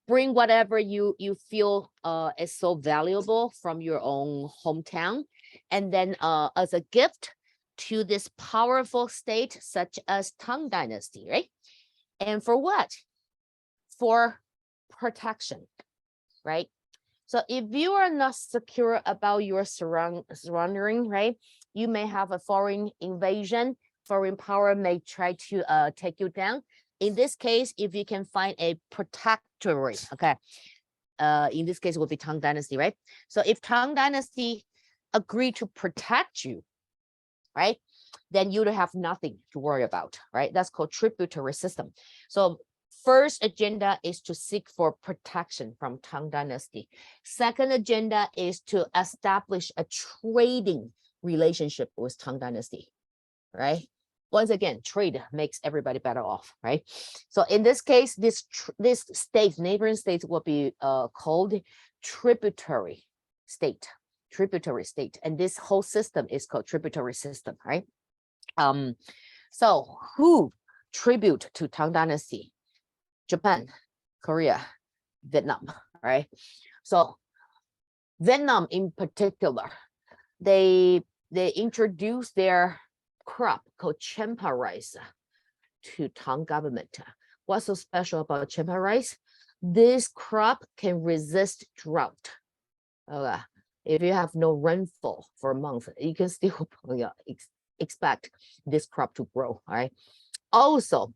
bring whatever you feel is so valuable from your own hometown, and then as a gift to this powerful state such as Tang Dynasty, right? And for what? For protection, right? So if you are not secure about your surrounding, right, you may have a foreign invasion. Foreign power may try to take you down. In this case, if you can find a protectorate, okay, in this case it will be Tang Dynasty, right? So if Tang Dynasty agree to protect you, right, then you don't have nothing to worry about, right? That's called tributary system. So first agenda is to seek for protection from Tang Dynasty. Second agenda is to establish a trading relationship with Tang Dynasty, right? Once again, trade makes everybody better off, right? So in this case, this state, neighboring states will be called tributary state, and this whole system is called tributary system, right? So who tribute to Tang Dynasty? Japan, Korea, Vietnam, right? So Vietnam in particular, they introduced their crop called champa rice to Tang government. What's so special about champa rice? This crop can resist drought. If you have no rainfall for a month, you can still expect this crop to grow, all right? Also,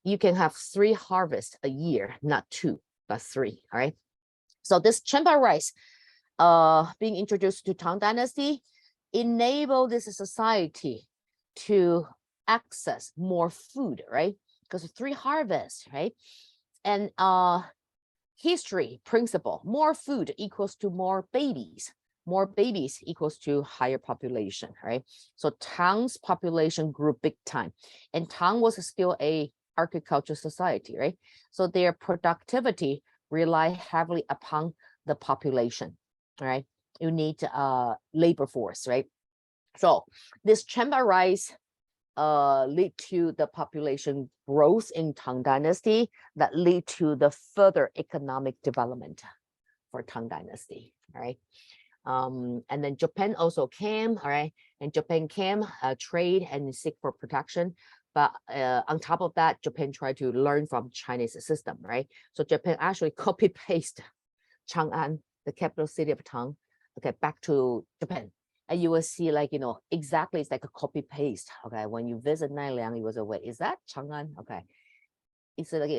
you can have 3 harvests a year, not 2, but 3, all right? So this champa rice being introduced to Tang Dynasty enable this society to access more food, right? Because 3 harvests, right? And history principle, more food equals to more babies. More babies equals to higher population, right? So Tang's population grew big time. And Tang was still a agricultural society, right? So their productivity rely heavily upon the population, right? You need labor force, right? So this champa rice lead to the population growth in Tang Dynasty that lead to the further economic development for Tang Dynasty, all right? And then Japan also came, all right? And Japan came, trade and seek for protection. But on top of that, Japan tried to learn from Chinese system, right? So Japan actually copy paste Chang'an, the capital city of Tang, okay, back to Japan. And you will see, like, exactly, it's like a copy paste. Okay, when you visit Nanyang, you will say, wait, is that Chang'an? Okay, it's like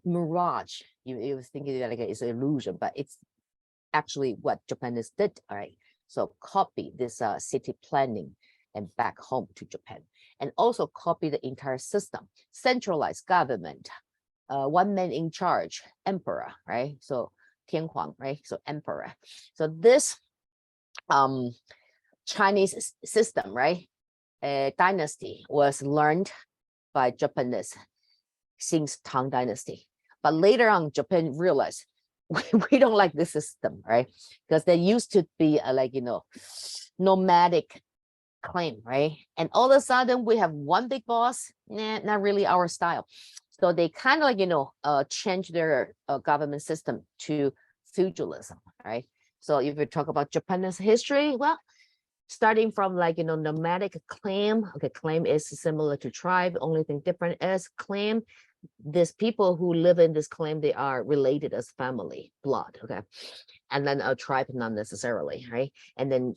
mirage. You was thinking that like it's an illusion, but it's actually what Japanese did. All right, so copy this city planning and back home to Japan, and also copy the entire system, centralized government, one man in charge, emperor, right? So Tian Huang, right? So emperor. So this Chinese system, right? Dynasty was learned by Japanese since Tang Dynasty. But later on, Japan realized we don't like this system, right? Because there used to be a, like, nomadic claim, right? And all of a sudden we have one big boss, not really our style. So they kind of like, change their government system to feudalism, right? So if you talk about Japan's history, well, starting from like, nomadic claim. Okay, claim is similar to tribe. Only thing different is claim. These people who live in this claim, they are related as family, blood, okay? And then a tribe, not necessarily, right? And then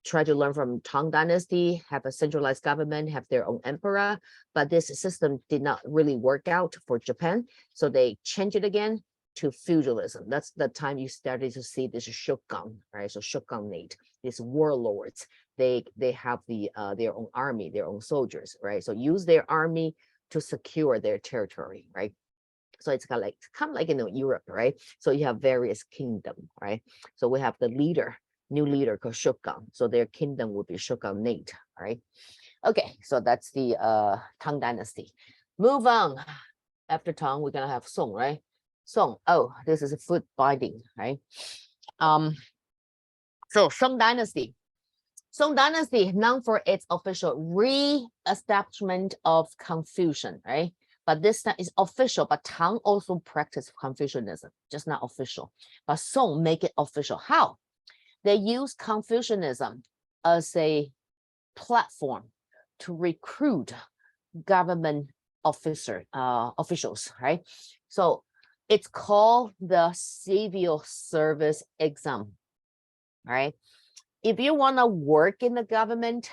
try to learn from Tang Dynasty, have a centralized government, have their own emperor. But this system did not really work out for Japan. So they changed it again to feudalism. That's the time you started to see this shogun, right? So shogunate, these warlords, they have their own army, their own soldiers, right? So use their army to secure their territory, right? So it's kind of like Europe, right? So you have various kingdoms, right? So we have the leader, new leader called shogun. So their kingdom would be shogunate, right? Okay, so that's the Tang Dynasty. Move on. After Tang, we're gonna have Song, right? Song. Oh, this is a foot binding, right? So Song Dynasty. Song Dynasty known for its official re-establishment of Confucian, right? But this time is official, but Tang also practiced Confucianism, just not official. But Song make it official. How? They use Confucianism as a platform to recruit government officials, right? So it's called the civil service exam, right? If you want to work in the government,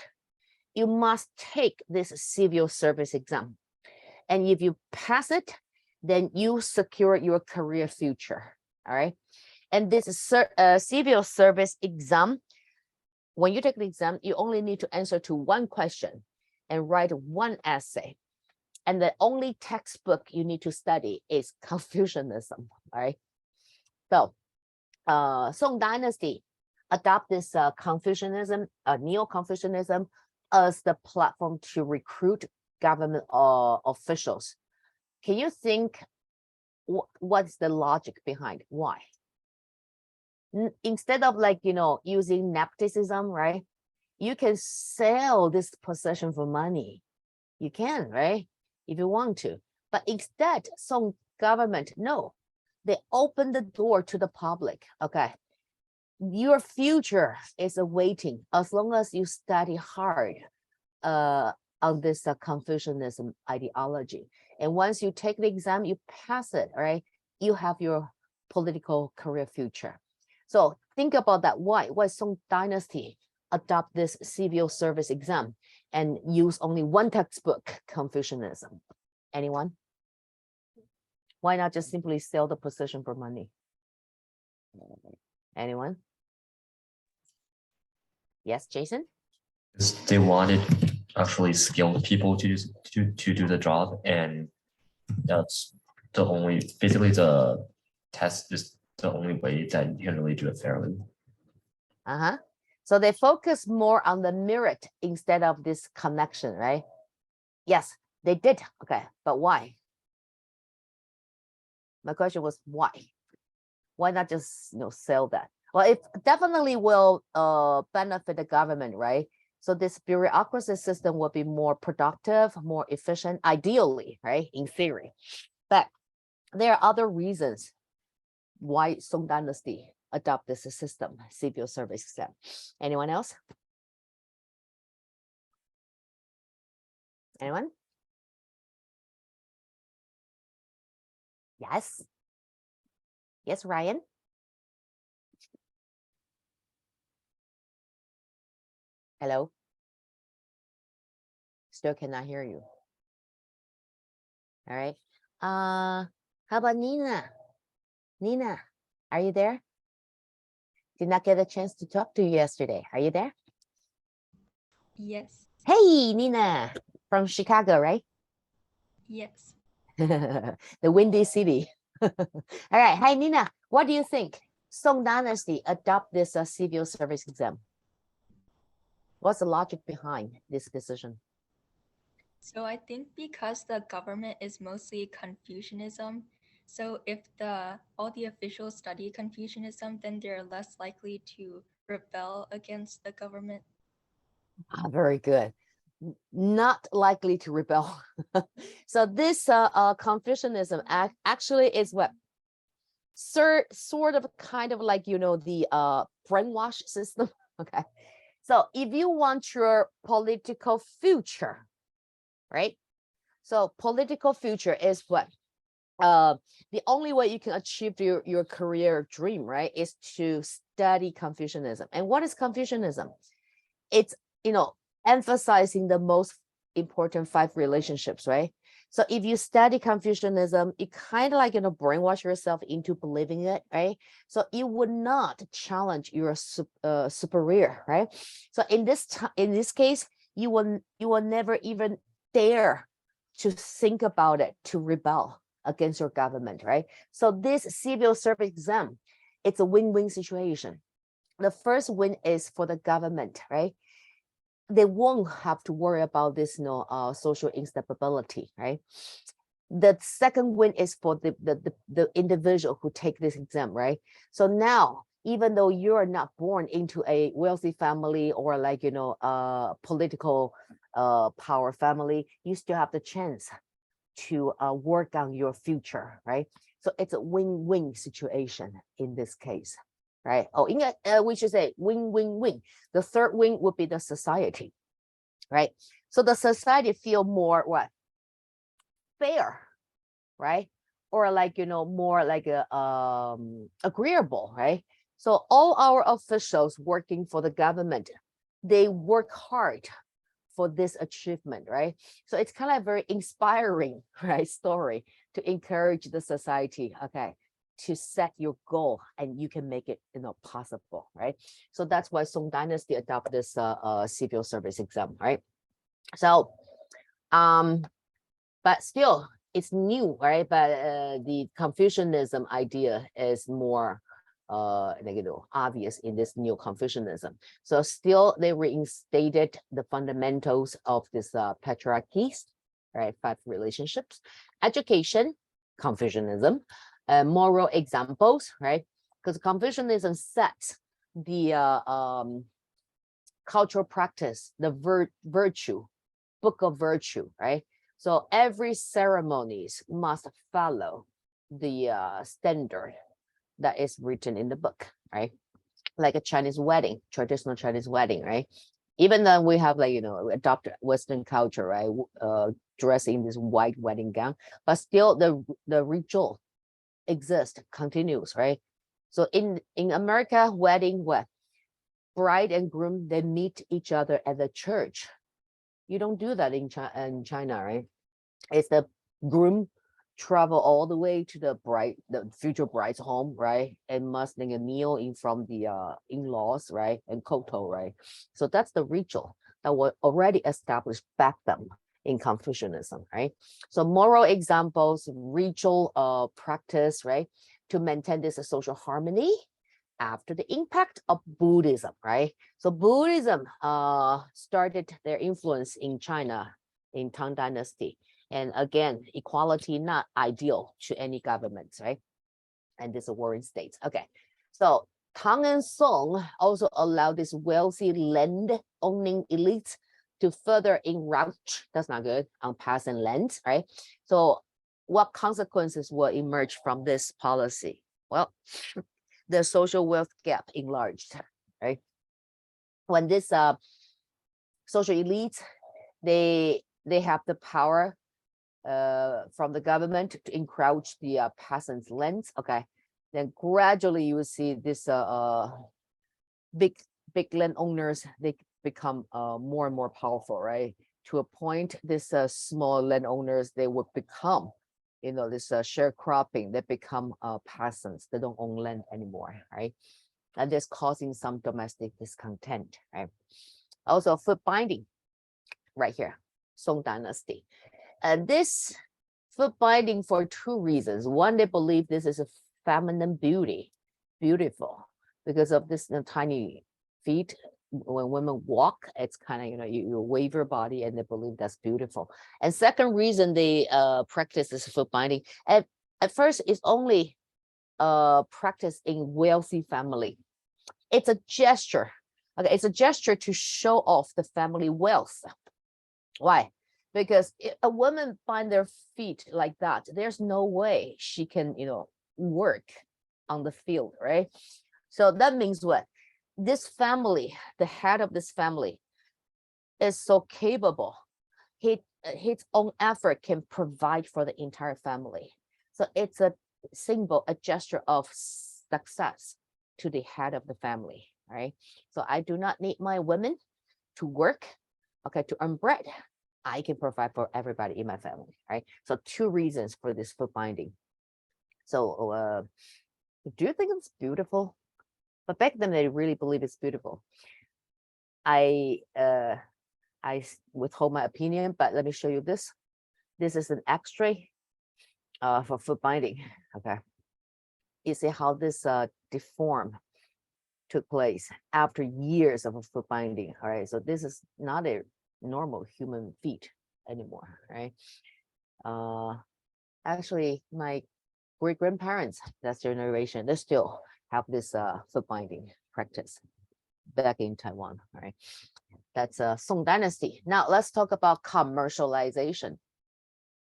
you must take this civil service exam. And if you pass it, then you secure your career future, all right? And this civil service exam, when you take the exam, you only need to answer to one question and write one essay. And the only textbook you need to study is Confucianism, all right? So Song Dynasty adopt this Confucianism, Neo-Confucianism as the platform to recruit government officials. Can you think what's the logic behind why? Instead of like, using nepotism, right? You can sell this possession for money. You can, right? If you want to. But instead, some government, no, they open the door to the public, okay? Your future is awaiting as long as you study hard on this Confucianism ideology. And once you take the exam, you pass it, right? You have your political career future. So think about that. Why Song Dynasty adopt this civil service exam and use only one textbook, Confucianism? Anyone? Why not just simply sell the position for money? Anyone? Yes, Jason? They wanted actually skilled people to do the job, and that's the only, basically the test is the only way that you can really do it fairly. So they focus more on the merit instead of this connection, right? Yes, they did. Okay, but why? My question was why? Why not just sell that? Well, it definitely will benefit the government, right? So this bureaucracy system will be more productive, more efficient, ideally, right? In theory. But there are other reasons why Song Dynasty adopt this system, civil service exam. Anyone else? Anyone? Yes. Yes, Ryan? Hello? Still cannot hear you. All right. How about Nina? Nina, are you there? Did not get a chance to talk to you yesterday. Are you there? Yes. Hey, Nina, from Chicago, right? Yes. The Windy City. All right. Hi, Nina. What do you think? Song Dynasty adopt this civil service exam. What's the logic behind this decision? So I think because the government is mostly Confucianism, So if all the officials study Confucianism, then they're less likely to rebel against the government. Very good. Not likely to rebel. So this Confucianism actually is what sort of kind of like, you know, the brainwash system. Okay. So if you want your political future, right? So political future is what? The only way you can achieve your career dream, right, is to study Confucianism. And what is Confucianism? It's, you know, emphasizing the most important 5 relationships, right? So if you study Confucianism, it kind of like, you know, brainwash yourself into believing it, right? So you would not challenge your superior, right? So in this case, you will never even dare to think about it, to rebel against your government, right? So this civil service exam, it's a win-win situation. The first win is for the government, right? They won't have to worry about this, you know, social instability, right? The second win is for the individual who take this exam, right? So now, even though you're not born into a wealthy family or like, you know, political power family, you still have the chance to work on your future, right? So it's a win-win situation in this case, right? Oh, we should say win-win-win. The third win would be the society, right? So the society feel more what? Fair, right? Or like, you know, more like a agreeable, right? So all our officials working for the government, they work hard for this achievement, right? So it's kind of a very inspiring, right, story to encourage the society, okay, to set your goal and you can make it, you know, possible, right? So that's why Song Dynasty adopted this civil service exam, right? So, but still it's new, right? But the Confucianism idea is more like, you know, obvious in this new Confucianism. So still they reinstated the fundamentals of this patriarchies, right? 5 relationships, education, Confucianism, moral examples, right? Because Confucianism sets the cultural practice, the virtue, book of virtue, right? So every ceremonies must follow the standard that is written in the book, right? Like a Chinese wedding, traditional Chinese wedding, right? Even though we have like, you know, adopted Western culture, right? Dressing this white wedding gown, but still the ritual exists, continues, right? So in America, wedding, what? Bride and groom, they meet each other at the church. You don't do that in China, right? It's the groom travel all the way to the future bride's home, right? And must make a meal in from the in-laws, right? And koto, right? So that's the ritual that was already established back then in Confucianism, right? So moral examples, ritual practice, right? To maintain this social harmony after the impact of Buddhism, right? So Buddhism started their influence in China in Tang Dynasty. And again, equality not ideal to any governments, right? And this is warring states. Okay, so Tang and Song also allowed this wealthy land-owning elites to further enroach, that's not good, on peasant lands, right? So what consequences will emerge from this policy? Well, the social wealth gap enlarged, right? When this social elites, they have the power from the government to encroach the peasants' lands, okay, then gradually you will see this big landowners, they become more and more powerful, right? To a point, this small landowners, they would become, you know, this sharecropping, they become peasants, they don't own land anymore, right? And this causing some domestic discontent, right? Also foot binding, right here, Song Dynasty. And this foot binding for 2 reasons. One, they believe this is a feminine beauty, beautiful, because of this tiny feet. When women walk, it's kind of, you know, you wave your body and they believe that's beautiful. And second reason they practice this foot binding, and at first it's only practiced in wealthy family. It's a gesture. Okay, it's a gesture to show off the family wealth. Why? Because if a woman find their feet like that, there's no way she can, work on the field, right? So that means what? This family, the head of this family, is so capable. His own effort can provide for the entire family. So it's a symbol, a gesture of success to the head of the family, right? So I do not need my women to work, okay, to earn bread. I can provide for everybody in my family, right? So 2 reasons for this foot binding. So do you think it's beautiful? But back then they really believe it's beautiful. I withhold my opinion, but let me show you this. This is an X-ray for foot binding. Okay, you see how this deform took place after years of a foot binding. All right, so this is not a normal human feet anymore, right? Actually, my great grandparents, that's their generation, they still have this foot binding practice back in Taiwan. All right, that's Song Dynasty. Now let's talk about commercialization.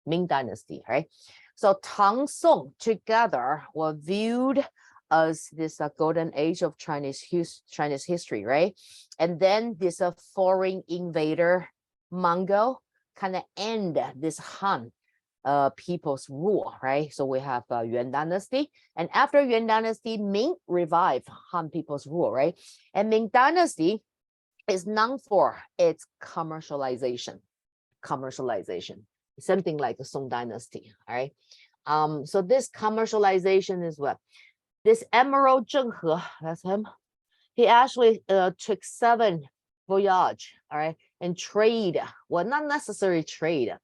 Ming Dynasty, right? So Tang Song together were viewed as this golden age of Chinese history, right? And then this foreign invader Mongol kind of end this Han people's rule, right? So we have Yuan Dynasty, and after Yuan Dynasty, Ming revived Han people's rule, right? And Ming Dynasty is known for its commercialization. Something like the Song Dynasty, all right? So this commercialization is what? This Admiral Zheng He, that's him. He actually took 7 voyages, all right, and trade. Well, not necessarily trade.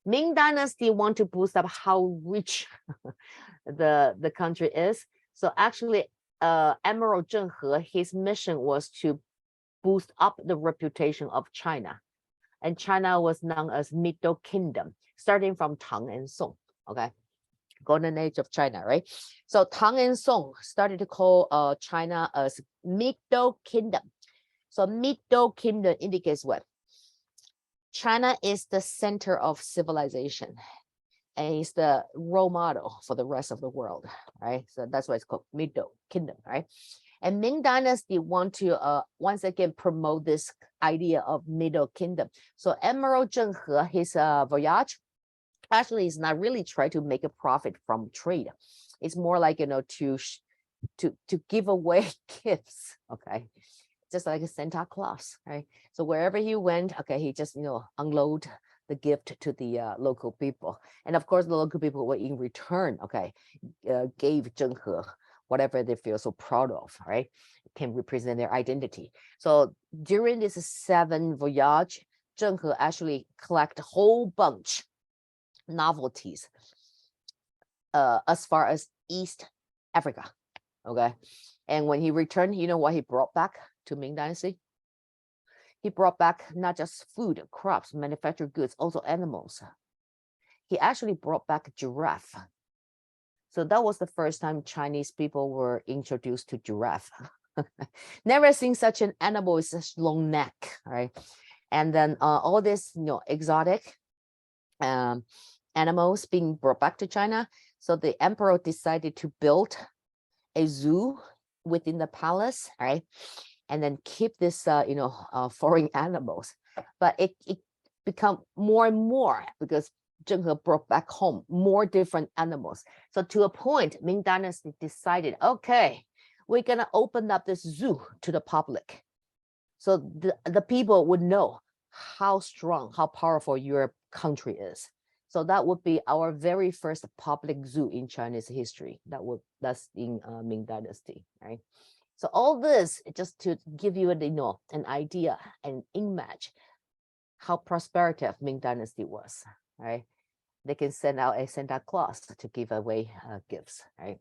Ming Dynasty want to boost up how rich the country is. So actually, Admiral Zheng He, his mission was to boost up the reputation of China. And China was known as Middle Kingdom, starting from Tang and Song, okay? Golden age of China, right? So Tang and Song started to call China as Middle Kingdom. So Middle Kingdom indicates what? China is the center of civilization and it's the role model for the rest of the world, right? So that's why it's called Middle Kingdom, right? And Ming Dynasty want to once again promote this idea of Middle Kingdom. So Admiral Zheng He, his voyage, actually is not really trying to make a profit from trade. It's more like, to give away gifts, okay? Just like a Santa Claus, right? So wherever he went, okay, he just, unload the gift to the local people. And of course, the local people were in return, okay, gave Zheng He whatever they feel so proud of, right? Can represent their identity. So during this 7 voyage, Zheng He actually collect a whole bunch novelties as far as East Africa, okay? And when he returned, you know what he brought back to Ming Dynasty? He brought back not just food, crops, manufactured goods, also animals. He actually brought back a giraffe. So that was the first time Chinese people were introduced to giraffe. Never seen such an animal with such long neck, right? And then all this, exotic animals being brought back to China. So the emperor decided to build a zoo within the palace, right? And then keep this, foreign animals. But it become more and more because Zheng He brought back home more different animals. So to a point, Ming Dynasty decided, okay, we're gonna open up this zoo to the public. So the people would know how strong, how powerful your country is. So that would be our very first public zoo in Chinese history. That's in Ming Dynasty, right? So all this just to give you an idea, an image, how prosperative Ming Dynasty was, right? They can send out a Santa Claus to give away gifts, right?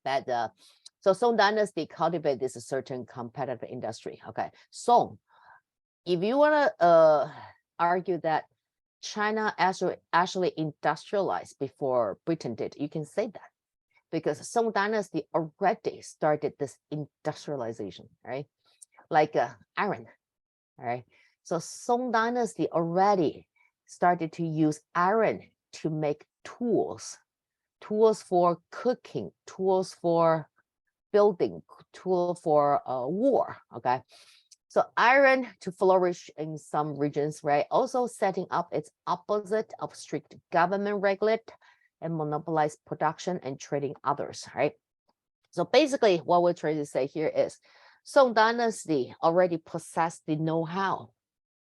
That so Song Dynasty cultivate this certain competitive industry. Okay, Song, if you wanna argue that China actually industrialized before Britain did. You can say that because Song Dynasty already started this industrialization, right? Like iron, right? So Song Dynasty already started to use iron to make tools for cooking, tools for building, tool for war, okay? So iron to flourish in some regions, right? Also setting up its opposite of strict government regulate and monopolized production and trading others, right? So basically what we're trying to say here is Song Dynasty already possessed the know-how,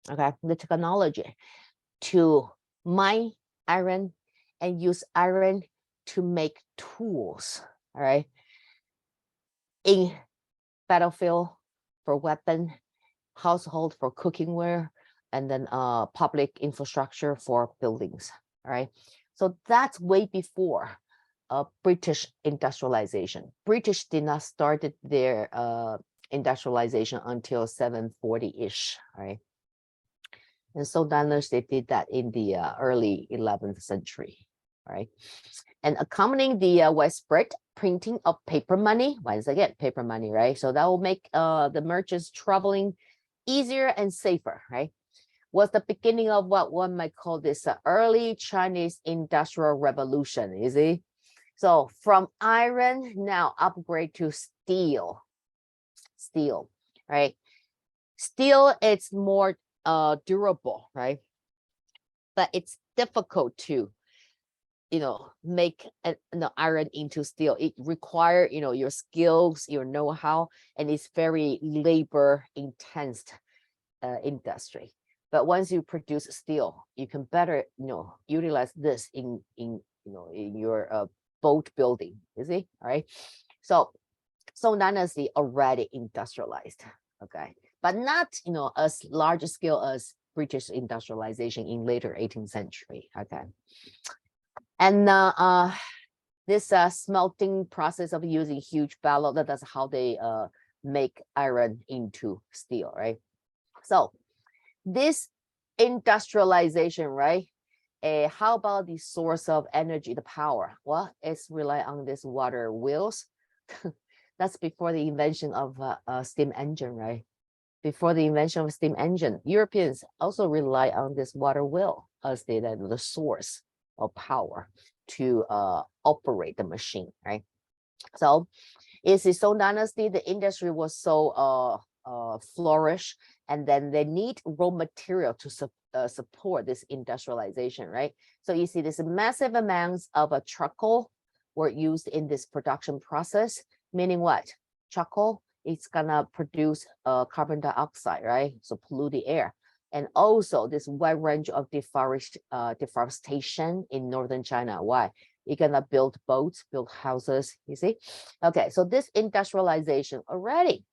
okay, the technology to mine iron and use iron to make tools, all right, in battlefield for weapon, household for cookingware, and then public infrastructure for buildings, all right? So that's way before British industrialization. British did not start their industrialization until 740-ish, right? And so Dynasty did that in the early 11th century, right? And accompanying the widespread printing of paper money, once again, paper money, right? So that will make the merchants traveling easier and safer, right? Was the beginning of what one might call this early Chinese Industrial Revolution, you see? So from iron, now upgrade to steel, right? Steel, it's more durable, right? But it's difficult to, make iron into steel. It requires, your skills, your know-how, and it's very labor intense industry. But once you produce steel, you can better, utilize this in your boat building, you see, all right? So Song Dynasty already industrialized, okay, but not, as large scale as British industrialization in later 18th century, okay. And this smelting process of using huge bellows, that's how they make iron into steel, right? So this industrialization, right? How about the source of energy, the power? Well, it's rely on this water wheels. That's before the invention of a steam engine, right? Before the invention of steam engine, Europeans also rely on this water wheel as the source of power to operate the machine, right? So it's the Song Dynasty, the industry was so flourish, and then they need raw material to support this industrialization, right? So you see this massive amounts of charcoal were used in this production process, meaning what? Charcoal, it's gonna produce carbon dioxide, right? So pollute the air. And also this wide range of deforestation in northern China. Why? You're gonna build boats, build houses, you see? Okay, so this industrialization already,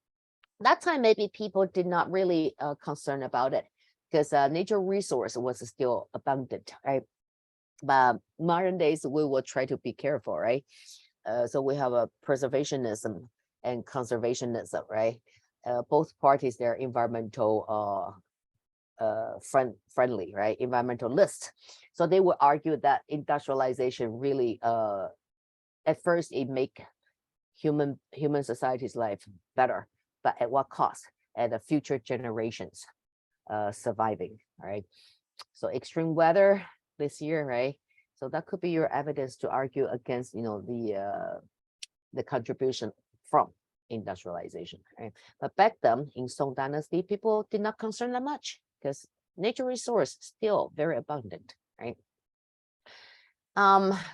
that time maybe people did not really concern about it because natural resource was still abundant, right? But modern days, we will try to be careful, right? So we have a preservationism and conservationism, right? Both parties, they're environmental friendly, right? Environmentalists. So they would argue that industrialization really, at first, it make human society's life better, but at what cost? At the future generations surviving, right? So extreme weather this year, right? So that could be your evidence to argue against, the contribution from industrialization, right? But back then in Song Dynasty, people did not concern that much because nature resource still very abundant, right?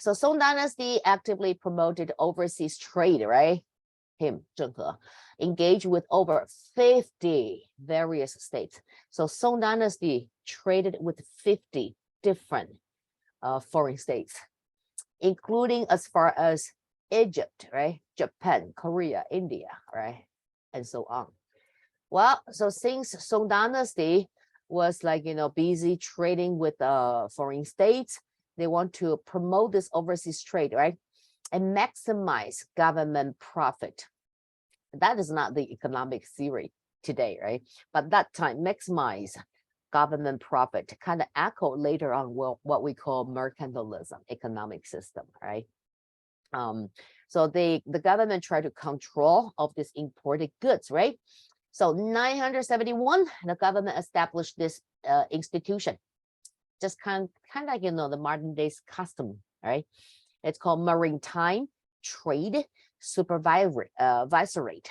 So Song Dynasty actively promoted overseas trade, right? Zheng He engaged with over 50 various states. So Song Dynasty traded with 50 different foreign states, including as far as Egypt, right? Japan, Korea, India, right? And so on. Well, so since Song Dynasty was busy trading with foreign states, they want to promote this overseas trade, right? And maximize government profit. That is not the economic theory today, right? But that time, maximize government profit, kind of echo later on what we call mercantilism, economic system, right? So the government tried to control of this imported goods, right? So 971, the government established this institution, just kind of like, the modern days custom, right? It's called Maritime Trade Supervisorate.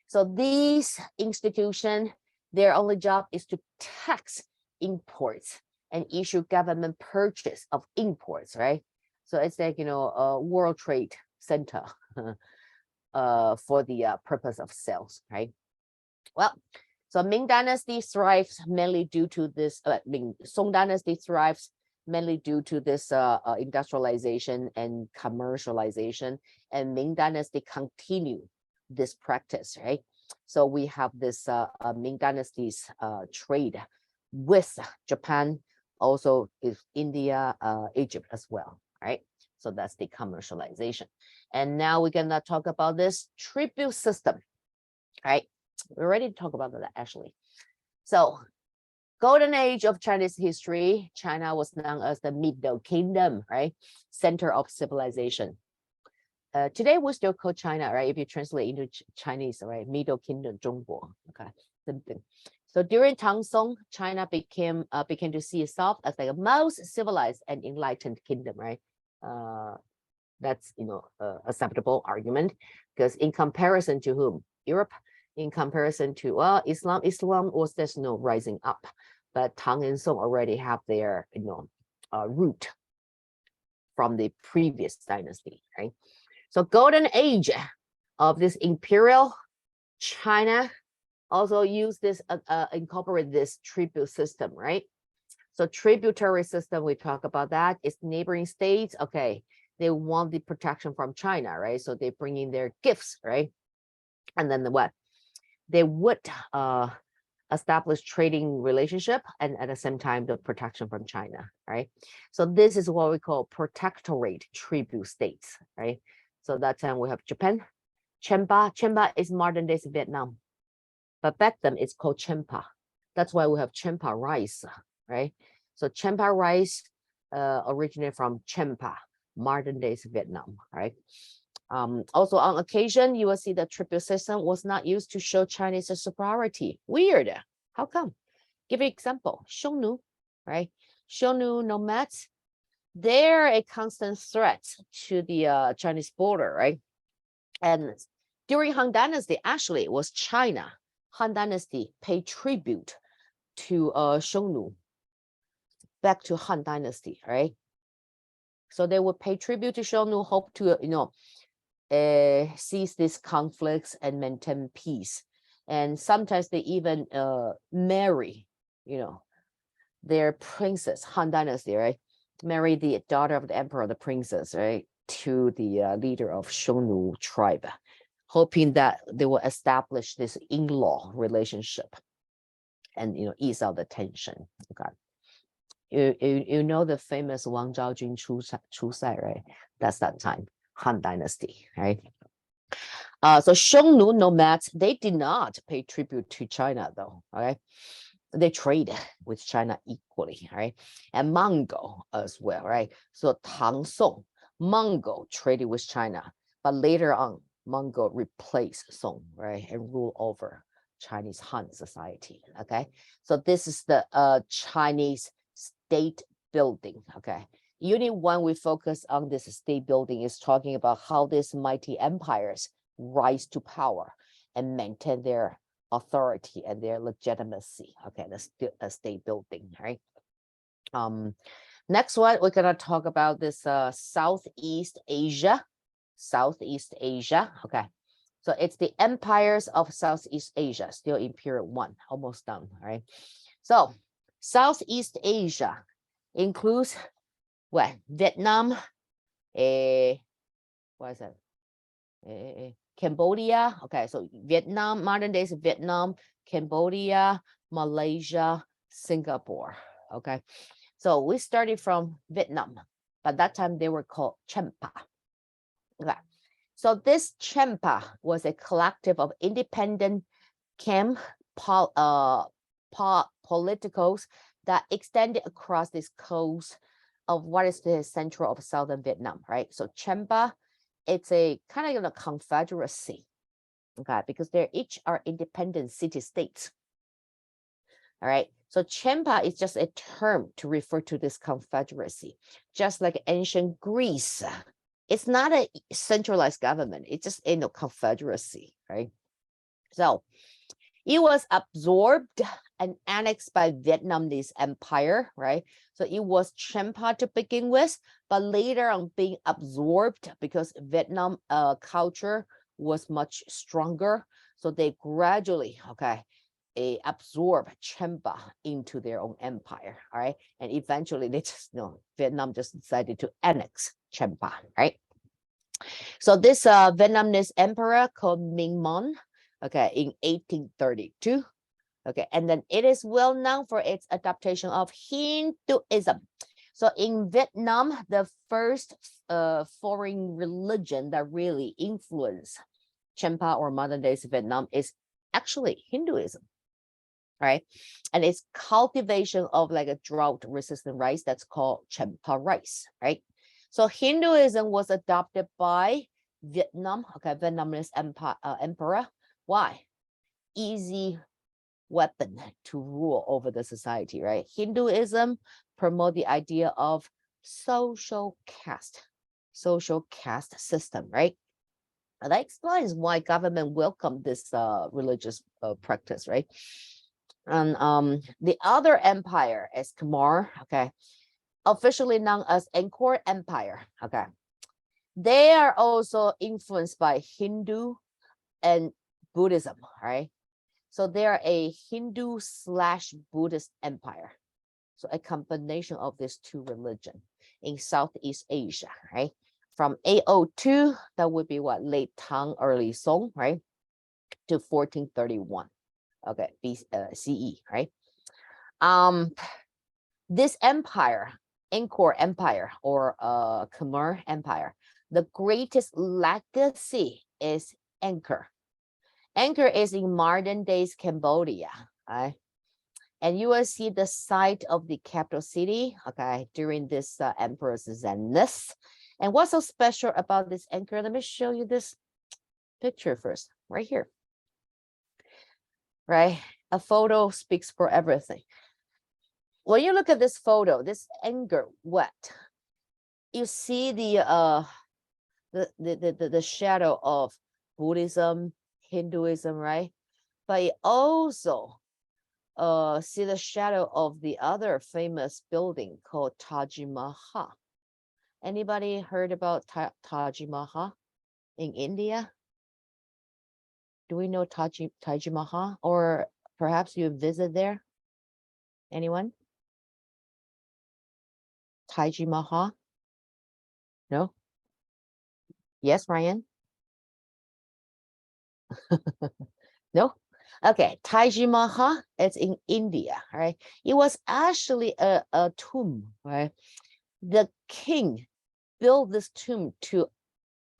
So these institutions, their only job is to tax imports and issue government purchase of imports, right? So it's like, a World Trade Center for the purpose of sales, right? Well, so Ming Dynasty thrives mainly due to this, Song Dynasty thrives mainly due to this industrialization and commercialization, and Ming Dynasty continue this practice, right? So we have this Ming Dynasty's trade with Japan, also is India, Egypt as well, right? So that's the commercialization. And now we're gonna talk about this tribute system, right? We already talked about that actually. So golden age of Chinese history, China was known as the Middle Kingdom, right? Center of civilization. Today we still call China, right? If you translate into Chinese, right? Middle Kingdom, 中国, okay, same thing. So during Tang Song, China began to see itself as like a most civilized and enlightened kingdom, right? That's acceptable argument, because in comparison to whom? Europe. In comparison to Islam was just rising up, but Tang and Song already have their root from the previous dynasty, right? So golden age of this imperial China also use this incorporate this tribute system, right? So tributary system, we talk about that. It's neighboring states. Okay, they want the protection from China, right? So they bring in their gifts, right? And then what? They would establish trading relationship and at the same time the protection from China, right? So this is what we call protectorate tribute states, right? So that time we have Japan, Chemba. Chemba is modern day Vietnam, but back then it's called Chempa. That's why we have Chempa rice, right? So Chempa rice originated from Chempa, modern day Vietnam, right? Also on occasion, you will see the tribute system was not used to show Chinese superiority. Weird. How come? Give an example. Xiongnu, right? Xiongnu nomads, they're a constant threat to the Chinese border, right? And during Han Dynasty, actually, it was China. Han Dynasty paid tribute to Xiongnu back to Han Dynasty, right? So they would pay tribute to Xiongnu, hope to, cease these conflicts and maintain peace. And sometimes they even marry, their princess, Han Dynasty, right? Marry the daughter of the emperor, the princess, right? To the leader of Xiongnu tribe, hoping that they will establish this in-law relationship and, ease out the tension. Okay. You know the famous Wang Zhaojun Chu Sai, right? That's that time. Han Dynasty, right? So Xiongnu nomads, they did not pay tribute to China though, okay? They trade with China equally, right? And Mongol as well, right? So Tang Song, Mongol traded with China, but later on, Mongol replaced Song, right? And rule over Chinese Han society, okay? So this is the Chinese state building, okay? Unit 1, we focus on this state building, is talking about how these mighty empires rise to power and maintain their authority and their legitimacy. Okay, the state building, right? Next one, we're gonna talk about this Southeast Asia. Southeast Asia, okay. So it's the empires of Southeast Asia, still in period 1, almost done, right? So Southeast Asia includes what? Vietnam, what is that? Cambodia. Okay, so Vietnam, modern days Vietnam, Cambodia, Malaysia, Singapore. Okay, so we started from Vietnam, but that time they were called Chempa. Okay, so this Chempa was a collective of independent politicals that extended across this coast of what is the central of southern Vietnam, right? So Champa, it's a kind of a confederacy, okay, because they're each are independent city-states. All right, so Champa is just a term to refer to this confederacy, just like ancient Greece. It's not a centralized government, it's just a confederacy, right? So it was absorbed and annexed by Vietnamese empire, right? So it was Champa to begin with, but later on being absorbed because Vietnam culture was much stronger. So they gradually, okay, absorb Champa into their own empire, all right? And eventually they just, Vietnam just decided to annex Champa, right? So this Vietnamese emperor called Minh Mon, okay, in 1832. Okay, and then it is well known for its adaptation of Hinduism. So in Vietnam, the first foreign religion that really influenced Champa or modern day Vietnam is actually Hinduism, right? And it's cultivation of like a drought-resistant rice that's called Champa rice, right? So Hinduism was adopted by Vietnam, okay, Vietnamese emperor. Why? Easy weapon to rule over the society, right? Hinduism promote the idea of social caste system, right? And that explains why government welcomed this religious practice, right? And the other empire is Khmer, okay, officially known as Angkor Empire, okay. They are also influenced by Hindu and Buddhism, right? So they are a Hindu/Buddhist empire. So a combination of these two religions in Southeast Asia, right? From 802, that would be what, late Tang, early Song, right? To 1431, okay, CE, right? This empire, Angkor Empire or Khmer Empire, the greatest legacy is Angkor. Angkor is in modern days Cambodia, right? And you will see the site of the capital city, okay, during this emperor's zenith. And what's so special about this Angkor? Let me show you this picture first, right here, right? A photo speaks for everything. When you look at this photo, this Angkor Wat, you see the shadow of Buddhism, Hinduism, right? But you also see the shadow of the other famous building called Taj Mahal. Anybody heard about Taj Mahal in India? Do we know Taj Mahal, or perhaps you visit there? Anyone? Taj Mahal? No? Yes, Ryan? No? Okay, Taj Mahal, it's in India, right? It was actually a tomb, right? The king built this tomb to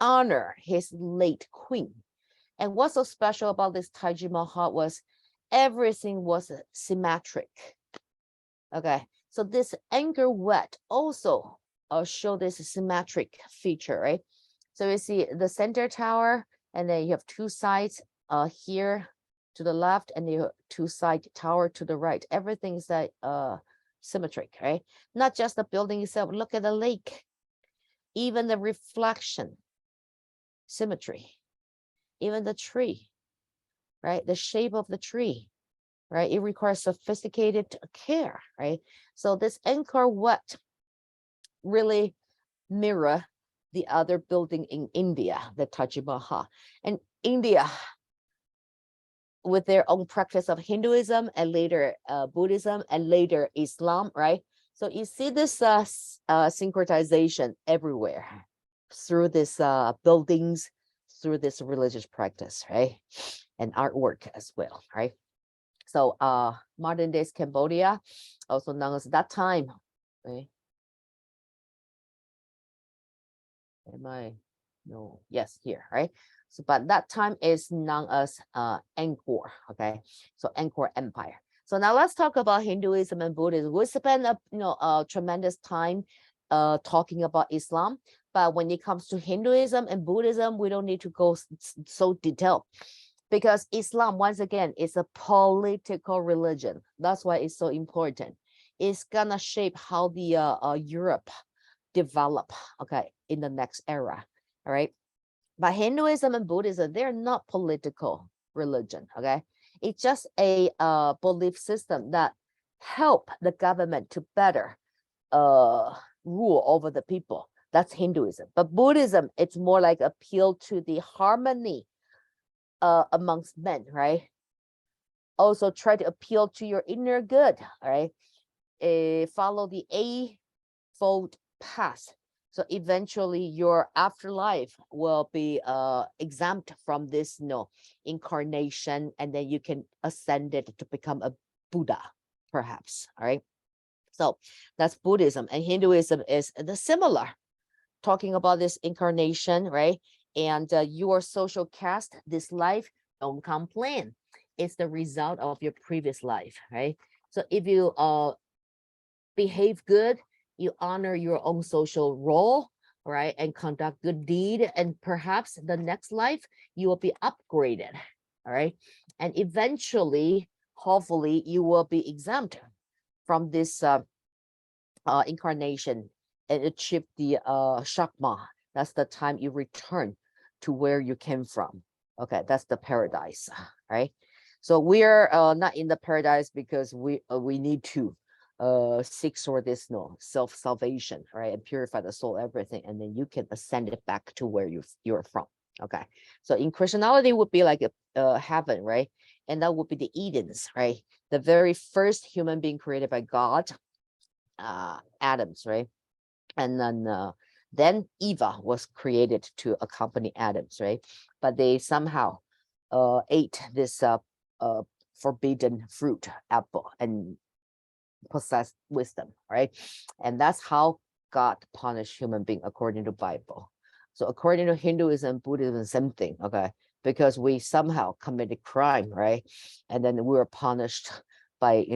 honor his late queen. And what's so special about this Taj Mahal was everything was symmetric. Okay, so this Angkor Wat also show this symmetric feature, right? So you see the center tower, and then you have two sides here to the left, and you have two side tower to the right. Everything is symmetric, right? Not just the building itself. Look at the lake, even the reflection, symmetry. Even the tree, right? The shape of the tree, right? It requires sophisticated care, right? So this Angkor Wat really mirror the other building in India, the Taj Mahal. And India, with their own practice of Hinduism and later Buddhism and later Islam, right? So you see this syncretization everywhere through these buildings, through this religious practice, right? And artwork as well, right? So modern days Cambodia, also known as that time, right? No, yes, here, right? So, but that time is known as Angkor, okay? So Angkor Empire. So now let's talk about Hinduism and Buddhism. We spend a tremendous time talking about Islam, but when it comes to Hinduism and Buddhism, we don't need to go so detailed, because Islam, once again, is a political religion. That's why it's so important. It's gonna shape how the Europe develop, okay, in the next era. All right. But Hinduism and Buddhism, they're not political religion, okay? It's just a belief system that help the government to better rule over the people. That's Hinduism. But Buddhism, it's more like appeal to the harmony amongst men, right? Also try to appeal to your inner good, all right? Follow the eightfold path. So eventually your afterlife will be exempt from this incarnation, and then you can ascend it to become a Buddha, perhaps. All right. So that's Buddhism, and Hinduism is the similar, talking about this incarnation, right? And your social caste, this life, don't complain. It's the result of your previous life, right? So if you behave good, you honor your own social role, right, and conduct good deed, and perhaps the next life you will be upgraded, all right, and eventually, hopefully, you will be exempt from this incarnation and achieve the shakma. That's the time you return to where you came from. Okay, that's the paradise, right? So we are not in the paradise because we need to seek for this self-salvation, right, and purify the soul, everything, and then you can ascend it back to where you're from. Okay, so in Christianity would be like a heaven, right, and that would be the Edens, right, the very first human being created by God, Adam's, right, and then Eva was created to accompany Adam's, right, but they somehow ate this forbidden fruit, apple, and possess wisdom, right? And that's how God punished human being according to Bible. So according to Hinduism, Buddhism, same thing, okay? Because we somehow committed crime, right? And then we were punished by,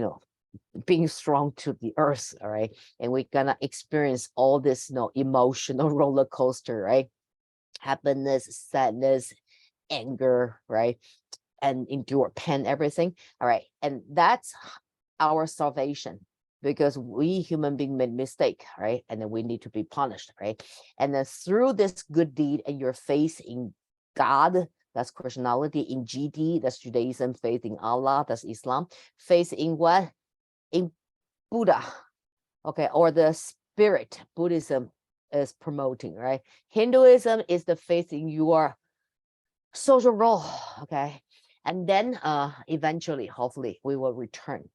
being thrown to the earth, all right? And we're gonna experience all this, emotional roller coaster, right? Happiness, sadness, anger, right? And endure pain, everything, all right? And that's our salvation, because we human beings made mistake, right? And then we need to be punished, right? And then through this good deed and your faith in God, that's Christianity, in GD, that's Judaism, faith in Allah, that's Islam, faith in what? In Buddha, okay, or the spirit Buddhism is promoting, right? Hinduism is the faith in your social role, okay? And then eventually, hopefully, we will return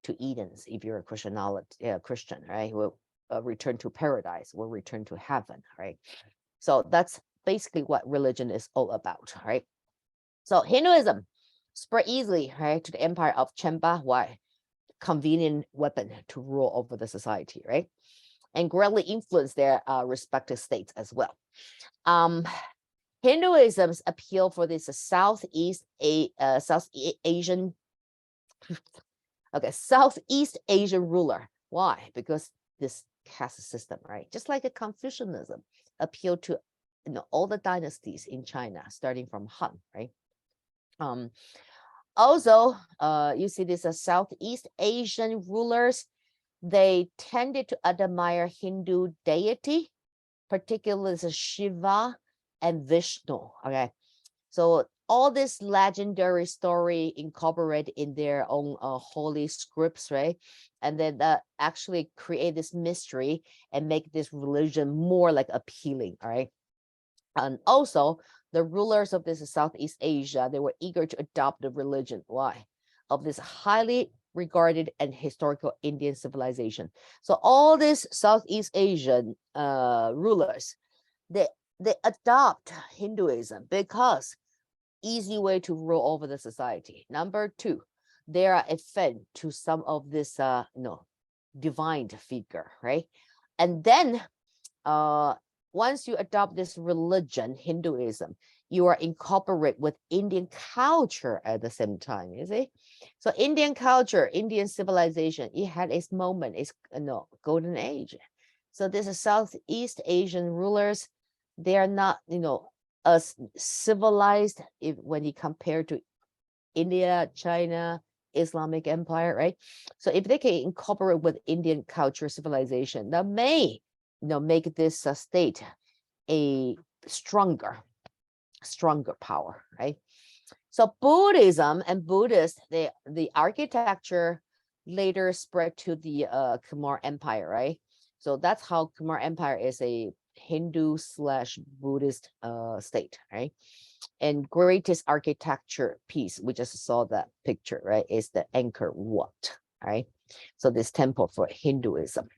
to Edens. If you're a Christian, right? We'll return to paradise. We'll return to heaven, right? So that's basically what religion is all about, right? So Hinduism spread easily, right, to the empire of Champa. Why? Convenient weapon to rule over the society, right? And greatly influence their respective states as well. Hinduism's appeal for this Southeast Asian Southeast Asian ruler. Why? Because this caste system, right? Just like a Confucianism appealed to all the dynasties in China, starting from Han, right? Also, you see this Southeast Asian rulers, they tended to admire Hindu deity, particularly Shiva and Vishnu. Okay, so all this legendary story incorporated in their own holy scripts, right? And then actually create this mystery and make this religion more like appealing, all right? And also the rulers of this Southeast Asia, they were eager to adopt the religion. Why? Of this highly regarded and historical Indian civilization. So all these Southeast Asian rulers, they adopt Hinduism because easy way to rule over the society. Number two, they are a fan to some of this divine figure, right? And then once you adopt this religion, Hinduism, you are incorporate with Indian culture at the same time, you see? So Indian culture, Indian civilization, it had its moment, its golden age. So this is Southeast Asian rulers, they are not, as civilized when you compare to India, China, Islamic Empire, right? So if they can incorporate with Indian culture civilization, that may, make this state a stronger power, right? So Buddhism and Buddhist, the architecture later spread to the Khmer Empire, right? So that's how Khmer Empire is a Hindu/Buddhist state, right? And greatest architecture piece, we just saw that picture, right, is the Angkor Wat, right? So this temple for Hinduism.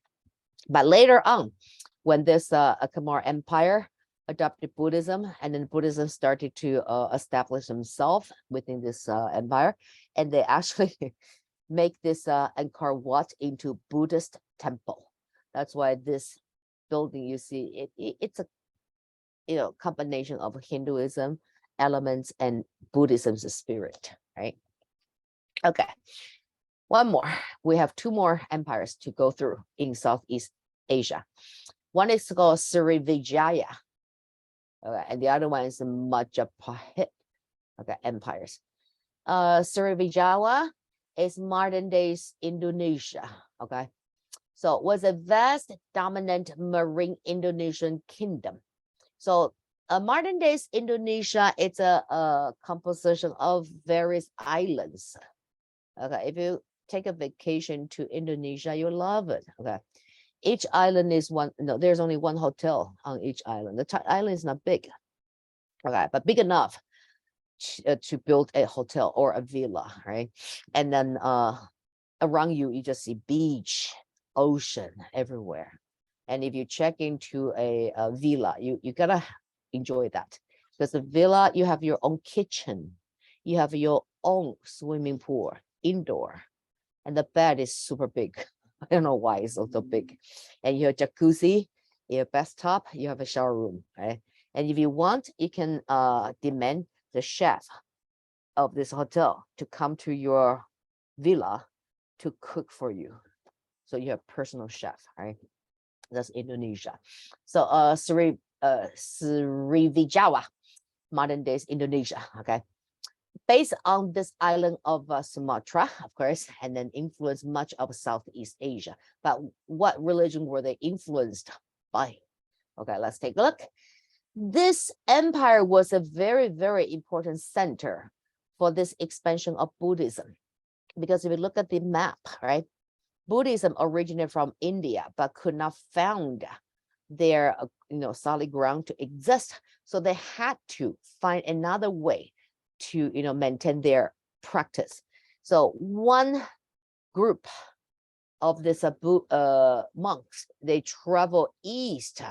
But later on, when this Khmer Empire adopted Buddhism, and then Buddhism started to establish themselves within this empire, and they actually make this Angkor Wat into Buddhist temple. That's why this building, you see, it's a combination of Hinduism elements and Buddhism's spirit, right? Okay, one more. We have two more empires to go through in Southeast Asia. One is called Srivijaya, okay, and the other one is the Majapahit, okay, empires. Srivijaya is modern days Indonesia, okay? So it was a vast, dominant marine Indonesian kingdom. So modern days Indonesia, it's a composition of various islands. Okay, if you take a vacation to Indonesia, you'll love it. Okay, each island is one. No, there's only one hotel on each island. The island is not big. Okay, but big enough to build a hotel or a villa, right? And then around you, you just see beach, ocean everywhere. And if you check into a villa, you gotta enjoy that, because the villa, you have your own kitchen, you have your own swimming pool indoor, and the bed is super big. I don't know why it's so big. And you have jacuzzi, your bathtub, you have a shower room, right? And if you want, you can demand the chef of this hotel to come to your villa to cook for you. So you have personal chef, right? That's Indonesia. So Srivijaya, modern days Indonesia, okay? Based on this island of Sumatra, of course, and then influenced much of Southeast Asia. But what religion were they influenced by? Okay, let's take a look. This empire was a very, very important center for this expansion of Buddhism. Because if you look at the map, right, Buddhism originated from India, but could not found their solid ground to exist. So they had to find another way to maintain their practice. So one group of this monks, they travel east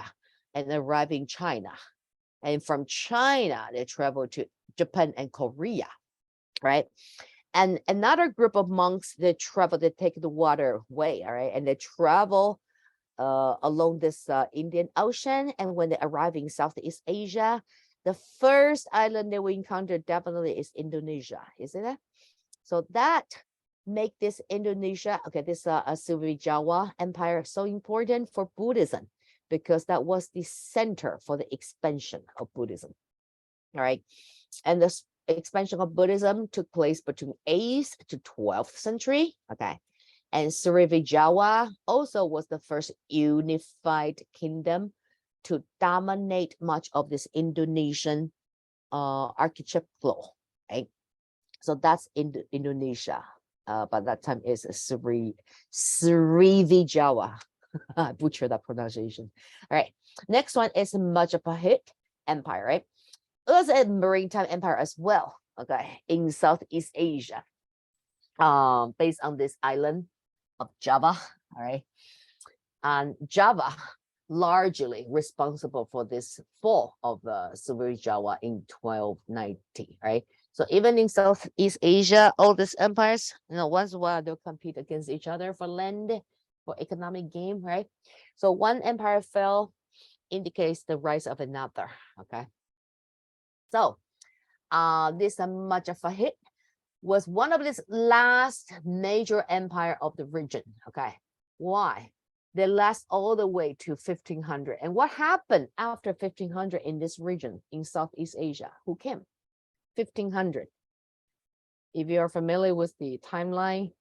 and arrive in China. And from China, they travel to Japan and Korea, right? And another group of monks, they take the waterway, all right? And they travel along this Indian Ocean. And when they arrive in Southeast Asia, the first island that we encounter definitely is Indonesia, isn't it? So that make this Indonesia, okay, this Srivijaya Empire so important for Buddhism, because that was the center for the expansion of Buddhism, all right? And this expansion of Buddhism took place between 8th to 12th century, okay? And Srivijaya also was the first unified kingdom to dominate much of this Indonesian archipelago, right? So that's Indonesia. By that time is Srivijaya. I butchered that pronunciation. All right, next one is Majapahit Empire, right? It was a maritime empire as well, okay, in Southeast Asia, based on this island of Java, all right? And Java largely responsible for this fall of Srivijaya in 1290, right? So even in Southeast Asia, all these empires, once in a while they'll compete against each other for land, for economic gain, right? So one empire fell indicates the rise of another, okay? So this much of a hit was one of this last major empire of the region. Okay, why? They last all the way to 1500. And what happened after 1500 in this region in Southeast Asia? Who came? 1500. If you're familiar with the timeline,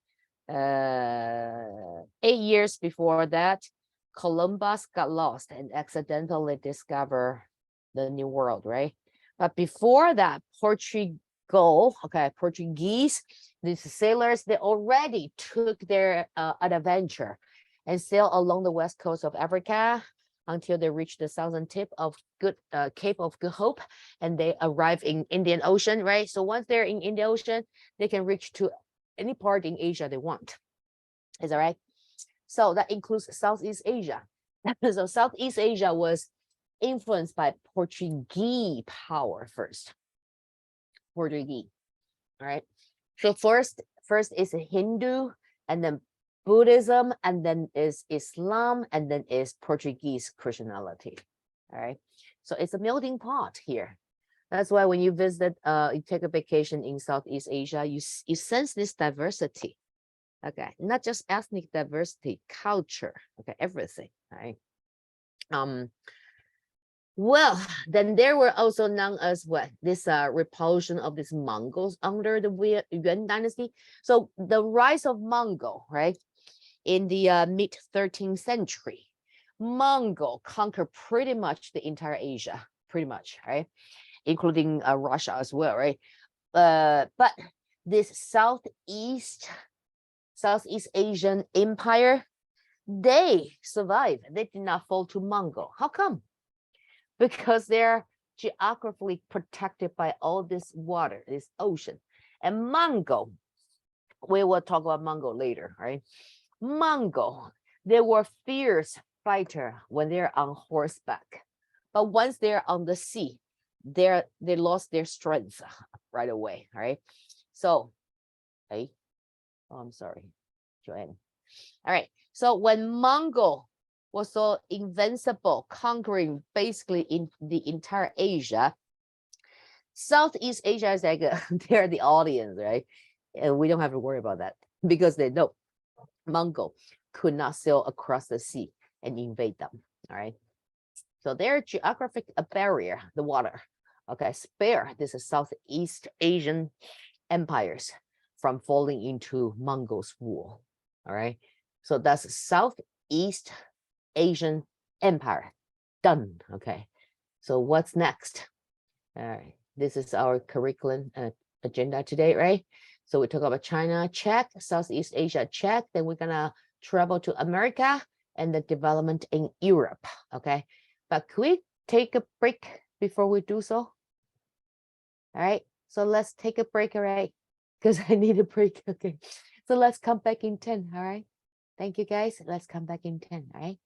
8 years before that, Columbus got lost and accidentally discovered the New World, right? But before that, Portuguese, these sailors, they already took their adventure and sailed along the west coast of Africa until they reached the southern tip of Cape of Good Hope, and they arrive in Indian Ocean, right? So once they're in Indian Ocean, they can reach to any part in Asia they want. Is that right? So that includes Southeast Asia. So Southeast Asia was influenced by Portuguese power first. Portuguese, all right? So first is Hindu, and then Buddhism, and then is Islam, and then is Portuguese Christianity, all right? So it's a melting pot here. That's why when you visit, you take a vacation in Southeast Asia, you sense this diversity. Okay, not just ethnic diversity, culture, okay, everything, right? Well, then there were also known as what? This repulsion of these Mongols under the Yuan dynasty. So the rise of Mongol, right? In the mid 13th century, Mongol conquered pretty much the entire Asia, pretty much, right? Including Russia as well, right? But this Southeast Asian empire, they survived. They did not fall to Mongol. How come? Because they're geographically protected by all this water, this ocean. And Mongol, we will talk about Mongol later, right? Mongol, they were fierce fighter when they're on horseback. But once they're on the sea, they lost their strength right away, right? So, hey, oh, I'm sorry, Joanne. All right, so when Mongol was so invincible, conquering basically in the entire Asia, Southeast Asia is like they're the audience, right? And we don't have to worry about that because they know Mongol could not sail across the sea and invade them, all right? So their geographic barrier, the water, okay, spare this is Southeast Asian empires from falling into Mongols' rule, all right? So that's Southeast Asian empire, done, okay? So what's next? All right, this is our curriculum agenda today, right? So we talk about China, check, Southeast Asia, check, then we're gonna travel to America and the development in Europe, okay? But could we take a break before we do so? All right, so let's take a break, all right? Because I need a break, okay? So let's come back in 10, all right? Thank you, guys. Let's come back in 10, all right?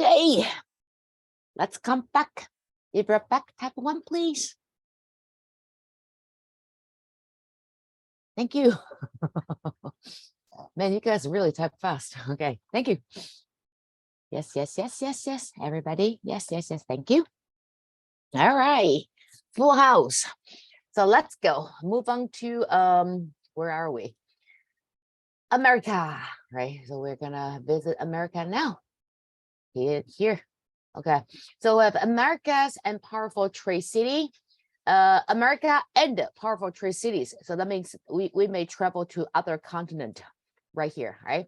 Okay, let's come back. If you're back, type 1, please. Thank you. Man, you guys really type fast. Okay, thank you. Yes, yes, yes, yes, yes. Everybody. Yes, yes, yes. Thank you. All right. Full house. So let's go. Move on to where are we? America, right? So we're gonna visit America now. Here. Okay. So we have Americas and powerful trade city. America and powerful trade cities. So that means we may travel to other continent right here, right?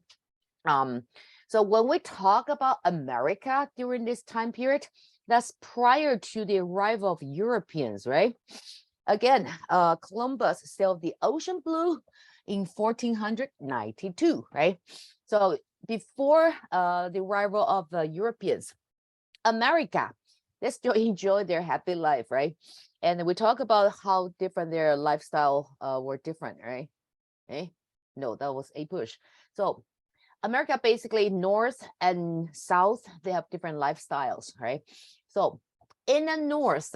So when we talk about America during this time period, that's prior to the arrival of Europeans, right? Again, Columbus sailed the ocean blue in 1492, right? So before the arrival of the Europeans, America, they still enjoy their happy life, right? And we talk about how different their lifestyle were different, right? Okay. No, that was a push. So America, basically north and south, they have different lifestyles, right? So in the north,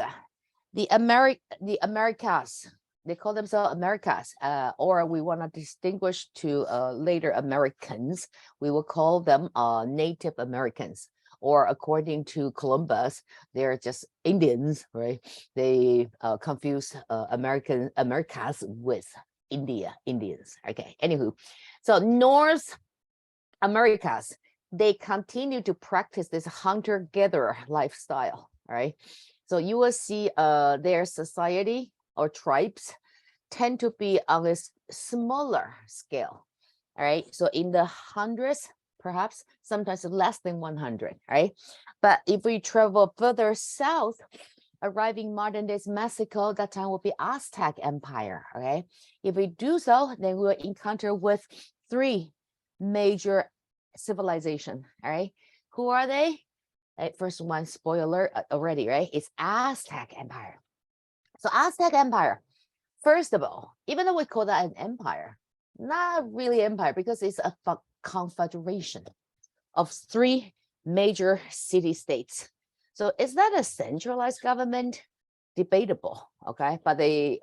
the Americas, they call themselves Americas, or we want to distinguish to later Americans, we will call them Native Americans, or according to Columbus, they're just Indians, right? They confuse Americas with Indians. Okay, anywho, so North Americas, they continue to practice this hunter-gatherer lifestyle, right? So you will see their society or tribes tend to be on a smaller scale, all right? So in the hundreds, perhaps sometimes less than 100, right? But if we travel further south, arriving modern day Mexico, that time will be Aztec Empire, okay? If we do so, then we'll encounter with 3 major civilization, all right? Who are they? First one, spoiler already, right? It's Aztec Empire. So Aztec Empire, first of all, even though we call that an empire, not really empire because it's a confederation of 3 major city-states. So is that a centralized government? Debatable, okay? But they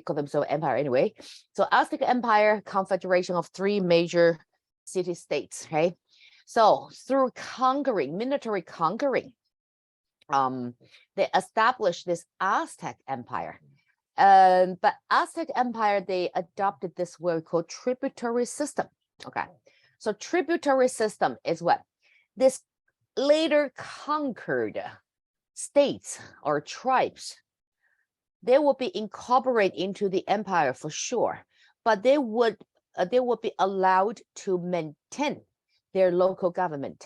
call themselves empire anyway. So Aztec Empire, confederation of 3 major city-states, right? So through military conquering, they established this Aztec Empire. But Aztec Empire, they adopted this what we call tributary system. Okay, so tributary system is what? This later conquered states or tribes, they will be incorporated into the empire for sure, but they would be allowed to maintain their local government.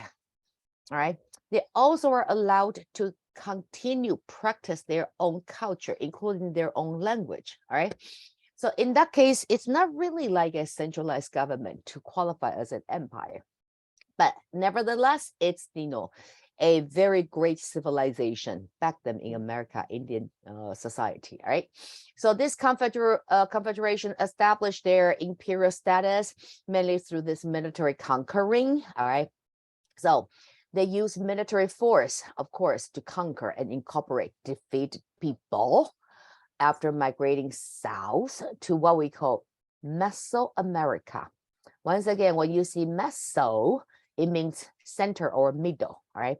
All right. They also are allowed to continue practice their own culture, including their own language. All right. So in that case, it's not really like a centralized government to qualify as an empire. But nevertheless, it's a very great civilization back then in America, Indian society. All right. So this confederation established their imperial status mainly through this military conquering. All right. So they use military force, of course, to conquer and incorporate defeated people after migrating south to what we call Mesoamerica. Once again, when you see Meso, it means center or middle, all right?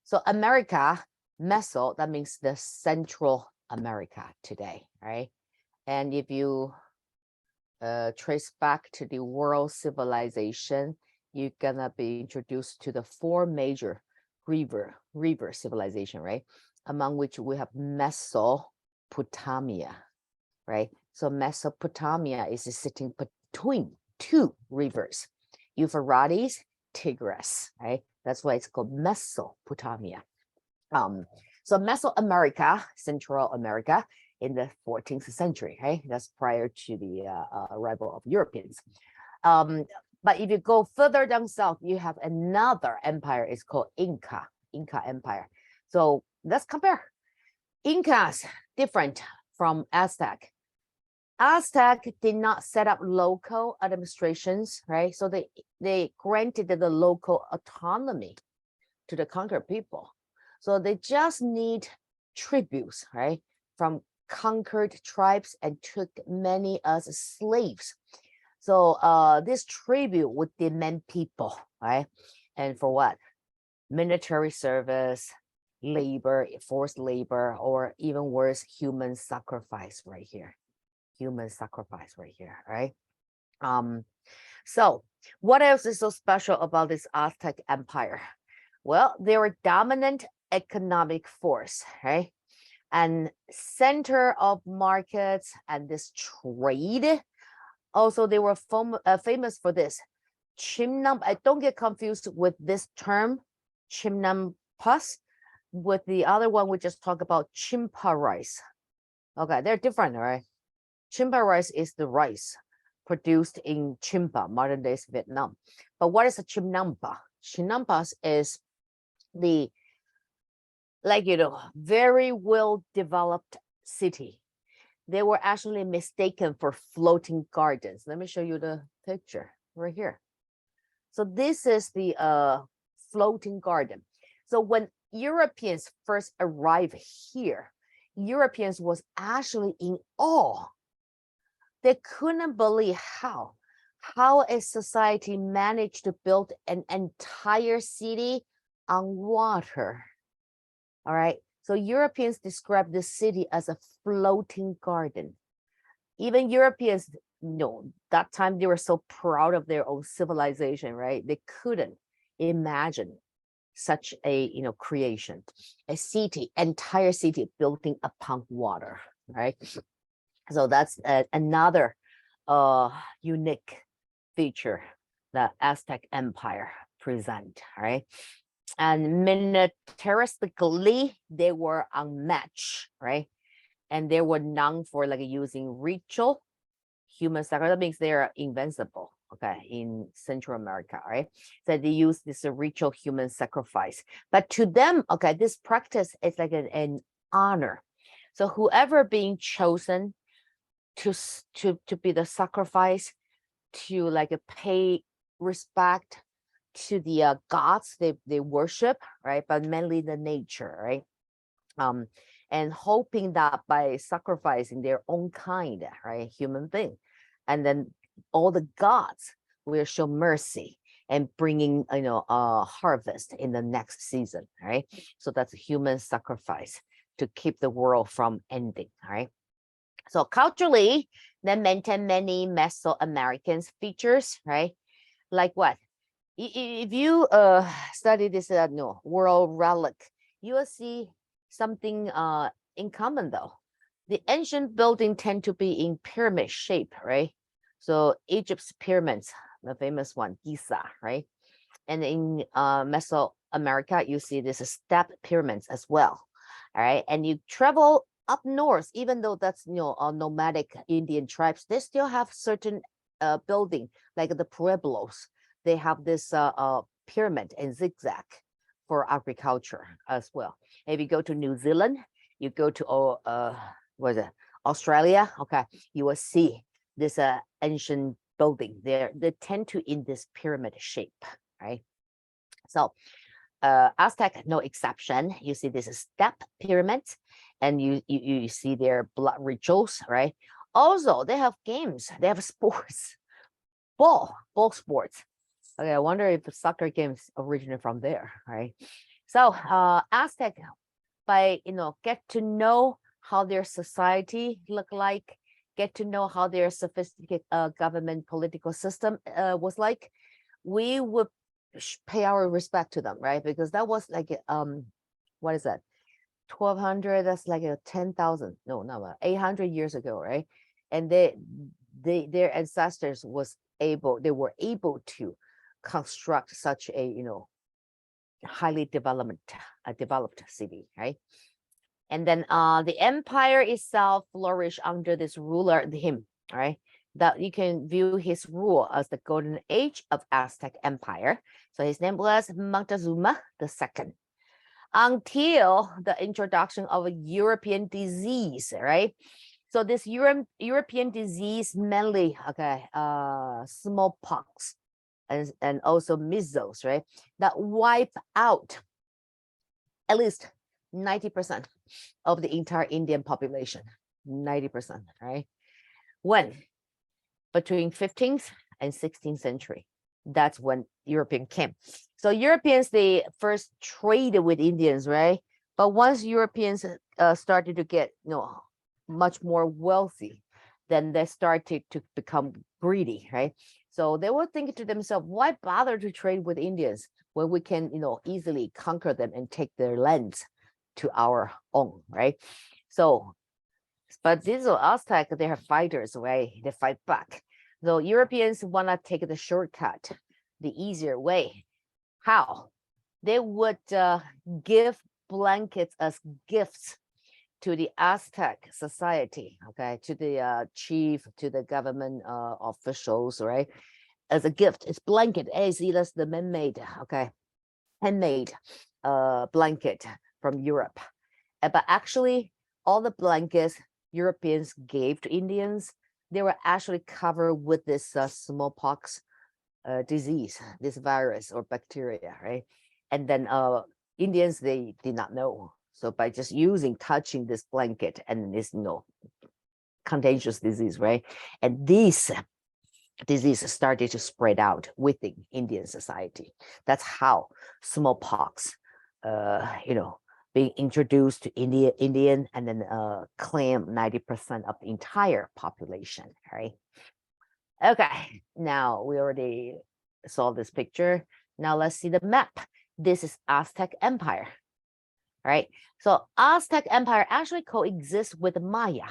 So America, Meso, that means the Central America today, right? And if you trace back to the world civilization, you're gonna be introduced to the 4 major river civilization, right? Among which we have Mesopotamia, right? So Mesopotamia is sitting between 2 rivers, Euphrates, Tigris, right? That's why it's called Mesopotamia. So Mesoamerica, Central America, in the 14th century, right? That's prior to the arrival of Europeans. But if you go further down south, you have another empire. It's called Inca Empire. So let's compare. Incas, different from Aztec. Aztec did not set up local administrations, right? So they granted the local autonomy to the conquered people. So they just need tributes, right, from conquered tribes and took many as slaves. So this tribute would demand people, right? And for what? Military service, labor, forced labor, or even worse, human sacrifice right here. Human sacrifice right here, right? So what else is so special about this Aztec Empire? Well, they were dominant economic force, right? And center of markets and this trade. Also, they were famous for this. Chimnam, I don't get confused with this term, chimnampas, with the other one we just talked about, chimpa rice. Okay, they're different, right? Chimpa rice is the rice produced in Chimpa, modern day Vietnam. But what is a chimnampa? Chimnampas is the, like, very well developed city. They were actually mistaken for floating gardens. Let me show you the picture right here. So this is the floating garden. So when Europeans first arrived here, Europeans was actually in awe. They couldn't believe how a society managed to build an entire city on water. All right. So Europeans describe the city as a floating garden. Even Europeans, that time they were so proud of their own civilization, right? They couldn't imagine such a creation, a city, entire city building upon water, right? So that's another unique feature that Aztec Empire present, right? And militaristically, they were unmatched, right? And they were known for like using ritual human sacrifice. That means they are invincible, okay, in Central America, right? So they use this ritual human sacrifice. But to them, okay, this practice is like an honor. So whoever being chosen to be the sacrifice, to like pay respect to the gods they worship, right? But mainly the nature, right? And hoping that by sacrificing their own kind, right, human being, and then all the gods will show mercy and bringing a harvest in the next season, right? So that's a human sacrifice to keep the world from ending, right? So culturally, they maintain many Mesoamerican features, right? Like what? If you study this world relic, you will see something in common though. The ancient building tend to be in pyramid shape, right? So Egypt's pyramids, the famous one, Giza, right? And in Mesoamerica, you see this step pyramids as well, all right? And you travel up north, even though that's nomadic Indian tribes, they still have certain building like the Pueblos. They have this pyramid and zigzag for agriculture as well. If you go to New Zealand, you go to what is it, Australia, okay, you will see this ancient building there. They tend to in this pyramid shape, right? So Aztec, no exception. You see this step pyramid, and you see their blood rituals, right? Also, they have games, they have sports, ball sports. Okay, I wonder if the soccer games originate from there, right? So Aztec, by get to know how their society look like, get to know how their sophisticated government political system was like, we would pay our respect to them, right? Because that was like what is that, 1200, that's like 10,000, no, 800 years ago, right? And their ancestors they were able to construct such a highly developed city, right? And then the empire itself flourished under this ruler, him, right? That you can view his rule as the golden age of Aztec Empire. So his name was Moctezuma II, until the introduction of a European disease, right? So this European disease mainly, okay, smallpox and also measles, right? That wipe out at least 90% of the entire Indian population, 90%, right? When? Between 15th and 16th century. That's when European came. So Europeans, they first traded with Indians, right? But once Europeans started to get, much more wealthy, then they started to become greedy, right? So they were thinking to themselves, why bother to trade with Indians when we can, easily conquer them and take their lands to our own, right? So, but these are Aztec, they are fighters, right? They fight back. So Europeans want to take the shortcut, the easier way. How? They would give blankets as gifts to the Aztec society, okay, to the chief, to the government officials, right? As a gift, it's blanket. See, that's the man-made, okay, handmade blanket from Europe. But actually, all the blankets Europeans gave to Indians, they were actually covered with this smallpox disease, this virus or bacteria, right? And then Indians, they did not know. So by just touching this blanket and this, contagious disease, right? And this disease started to spread out within Indian society. That's how smallpox, being introduced to Indian and then claim 90% of the entire population, right? Okay, now we already saw this picture. Now let's see the map. This is Aztec Empire, right? So Aztec Empire actually coexists with Maya.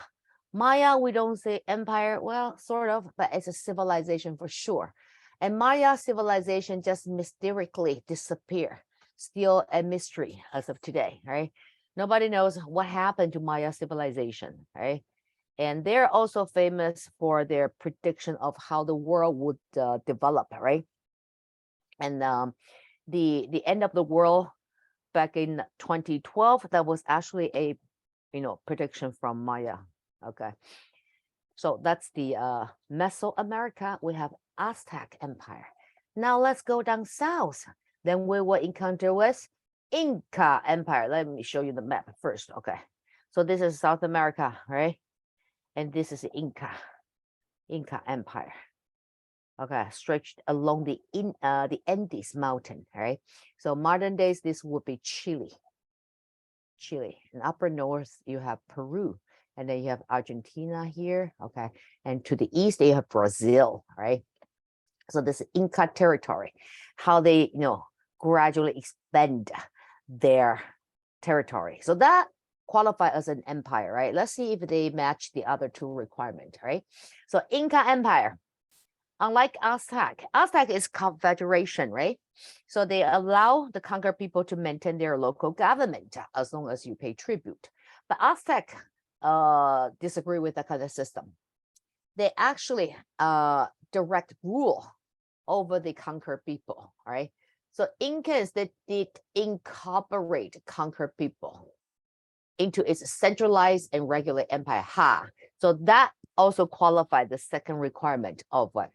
Maya, we don't say empire, well, sort of, but it's a civilization for sure. And Maya civilization just mysteriously disappear, still a mystery as of today, right? Nobody knows what happened to Maya civilization, right? And they're also famous for their prediction of how the world would develop, right? And the end of the world back in 2012, that was actually a prediction from Maya. Okay, so that's the Mesoamerica. We have Aztec Empire. Now let's go down south. Then we will encounter with Inca Empire. Let me show you the map first. Okay, so this is South America, right? And this is Inca Empire. Okay, stretched along the Andes mountain, right? So modern days, this would be Chile. In upper north, you have Peru, and then you have Argentina here, okay? And to the east, you have Brazil, right? So this is Inca territory, how they, gradually expand their territory. So that qualify as an empire, right? Let's see if they match the other two requirements, right? So Inca Empire, unlike Aztec is confederation, right? So they allow the conquered people to maintain their local government as long as you pay tribute. But Aztec disagree with that kind of system. They actually direct rule over the conquered people, right? So Incans, they did incorporate conquered people into its centralized and regular empire. So that also qualified the second requirement of what?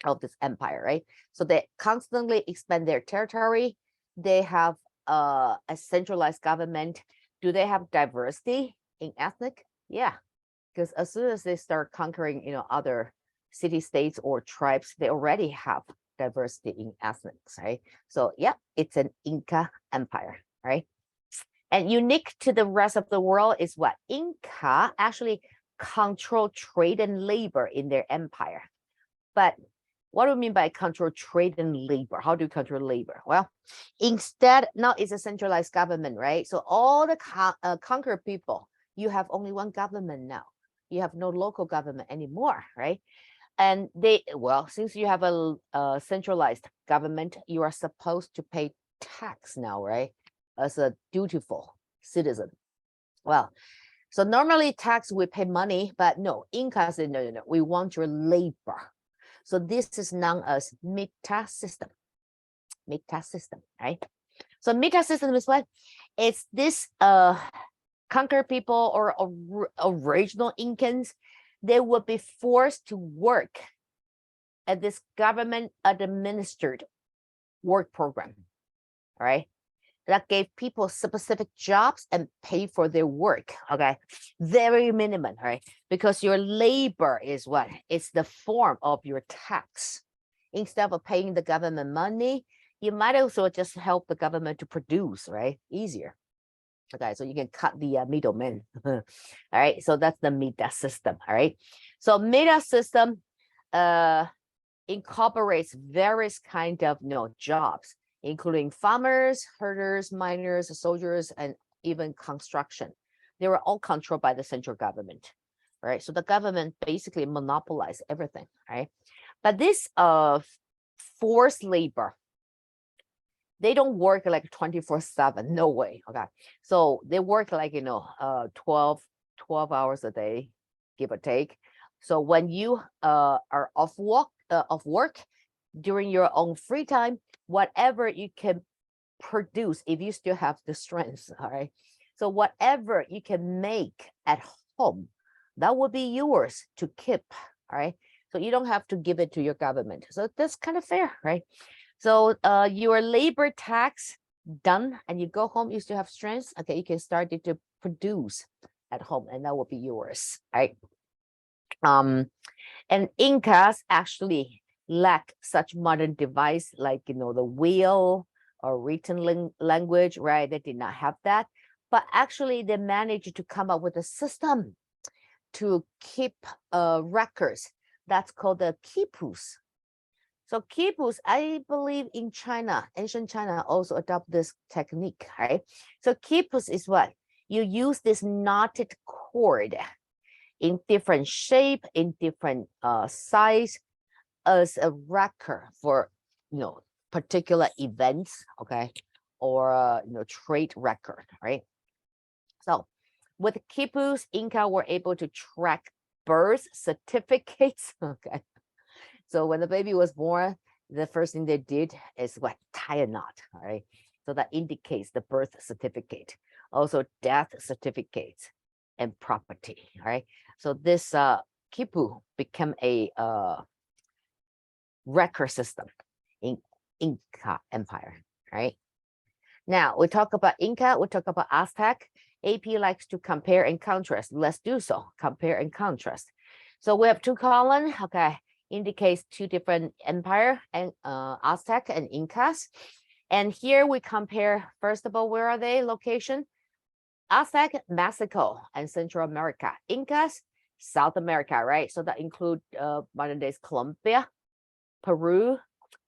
Of this empire, right? So they constantly expand their territory. They have a centralized government. Do they have diversity in ethnic? Yeah, because as soon as they start conquering, other city-states or tribes, they already have diversity in ethnics, right? So yeah, it's an Inca empire, right? And unique to the rest of the world is what? Inca actually control trade and labor in their empire. But what do we mean by control trade and labor? How do you control labor? Well, instead, now it's a centralized government, right? So all the conquered people, you have only one government now. You have no local government anymore, right? And since you have a centralized government, you are supposed to pay tax now, right? As a dutiful citizen. Well, so normally tax, we pay money, but no, Inca said, no, we want your labor. So this is known as mita system, right? So mita system is what? It's this conquered people or original Incans, they would be forced to work at this government administered work program, right? that gave people specific jobs and pay for their work. Okay, very minimum, right? Because your labor is what? It's the form of your tax. Instead of paying the government money, you might also just help the government to produce, right? Easier. Okay, so you can cut the middleman. All right, so that's the META system. All right, so META system incorporates various kind of jobs, including farmers, herders, miners, soldiers, and even construction. They were all controlled by the central government. Right, so the government basically monopolized everything. Right, but this forced labor, they don't work like 24/7, no way. Okay, so they work like 12 hours a day, give or take. So when you are off work during your own free time, whatever you can produce, if you still have the strength, all right, so whatever you can make at home, that will be yours to keep. All right, so you don't have to give it to your government. So that's kind of fair, right? So your labor tax done, and you go home, you still have strength. Okay, you can start to produce at home, and that will be yours, right? And Incas actually lack such modern device like the wheel or written language, right? They did not have that, but actually they managed to come up with a system to keep records. That's called the quipus. So quipus, I believe in China, ancient China also adopt this technique, right? So quipus is what? You use this knotted cord in different shape, in different size as a record for, particular events, okay? Or, trade record, right? So with quipus, Inca were able to track birth certificates, okay? So when the baby was born, the first thing they did is what? Tie a knot, all right? So that indicates the birth certificate, also death certificates and property, all right? So this quipu became a record system in Inca Empire, right? Now we talk about Inca, we talk about Aztec. AP likes to compare and contrast. Let's do so, compare and contrast. So we have two columns, okay? Indicates two different empire, and Aztec and Incas. And here we compare, first of all, where are they location? Aztec, Mexico and Central America. Incas, South America, right? So that include modern days Colombia, Peru,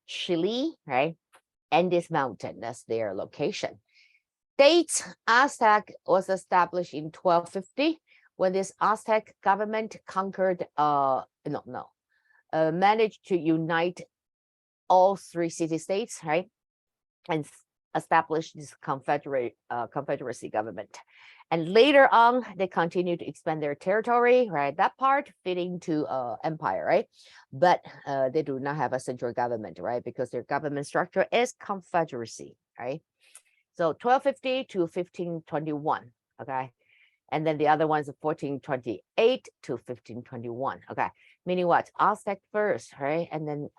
Chile, right? Andes Mountain, that's their location. Dates, Aztec was established in 1250 when this Aztec government conquered, managed to unite all three city-states, right? And establish this confederacy government. And later on, they continued to expand their territory, right? That part fitting to empire, right? But they do not have a central government, right? Because their government structure is confederacy, right? So 1250 to 1521, okay? And then the other one's 1428 to 1521, okay? Meaning what? Aztec first, right? And then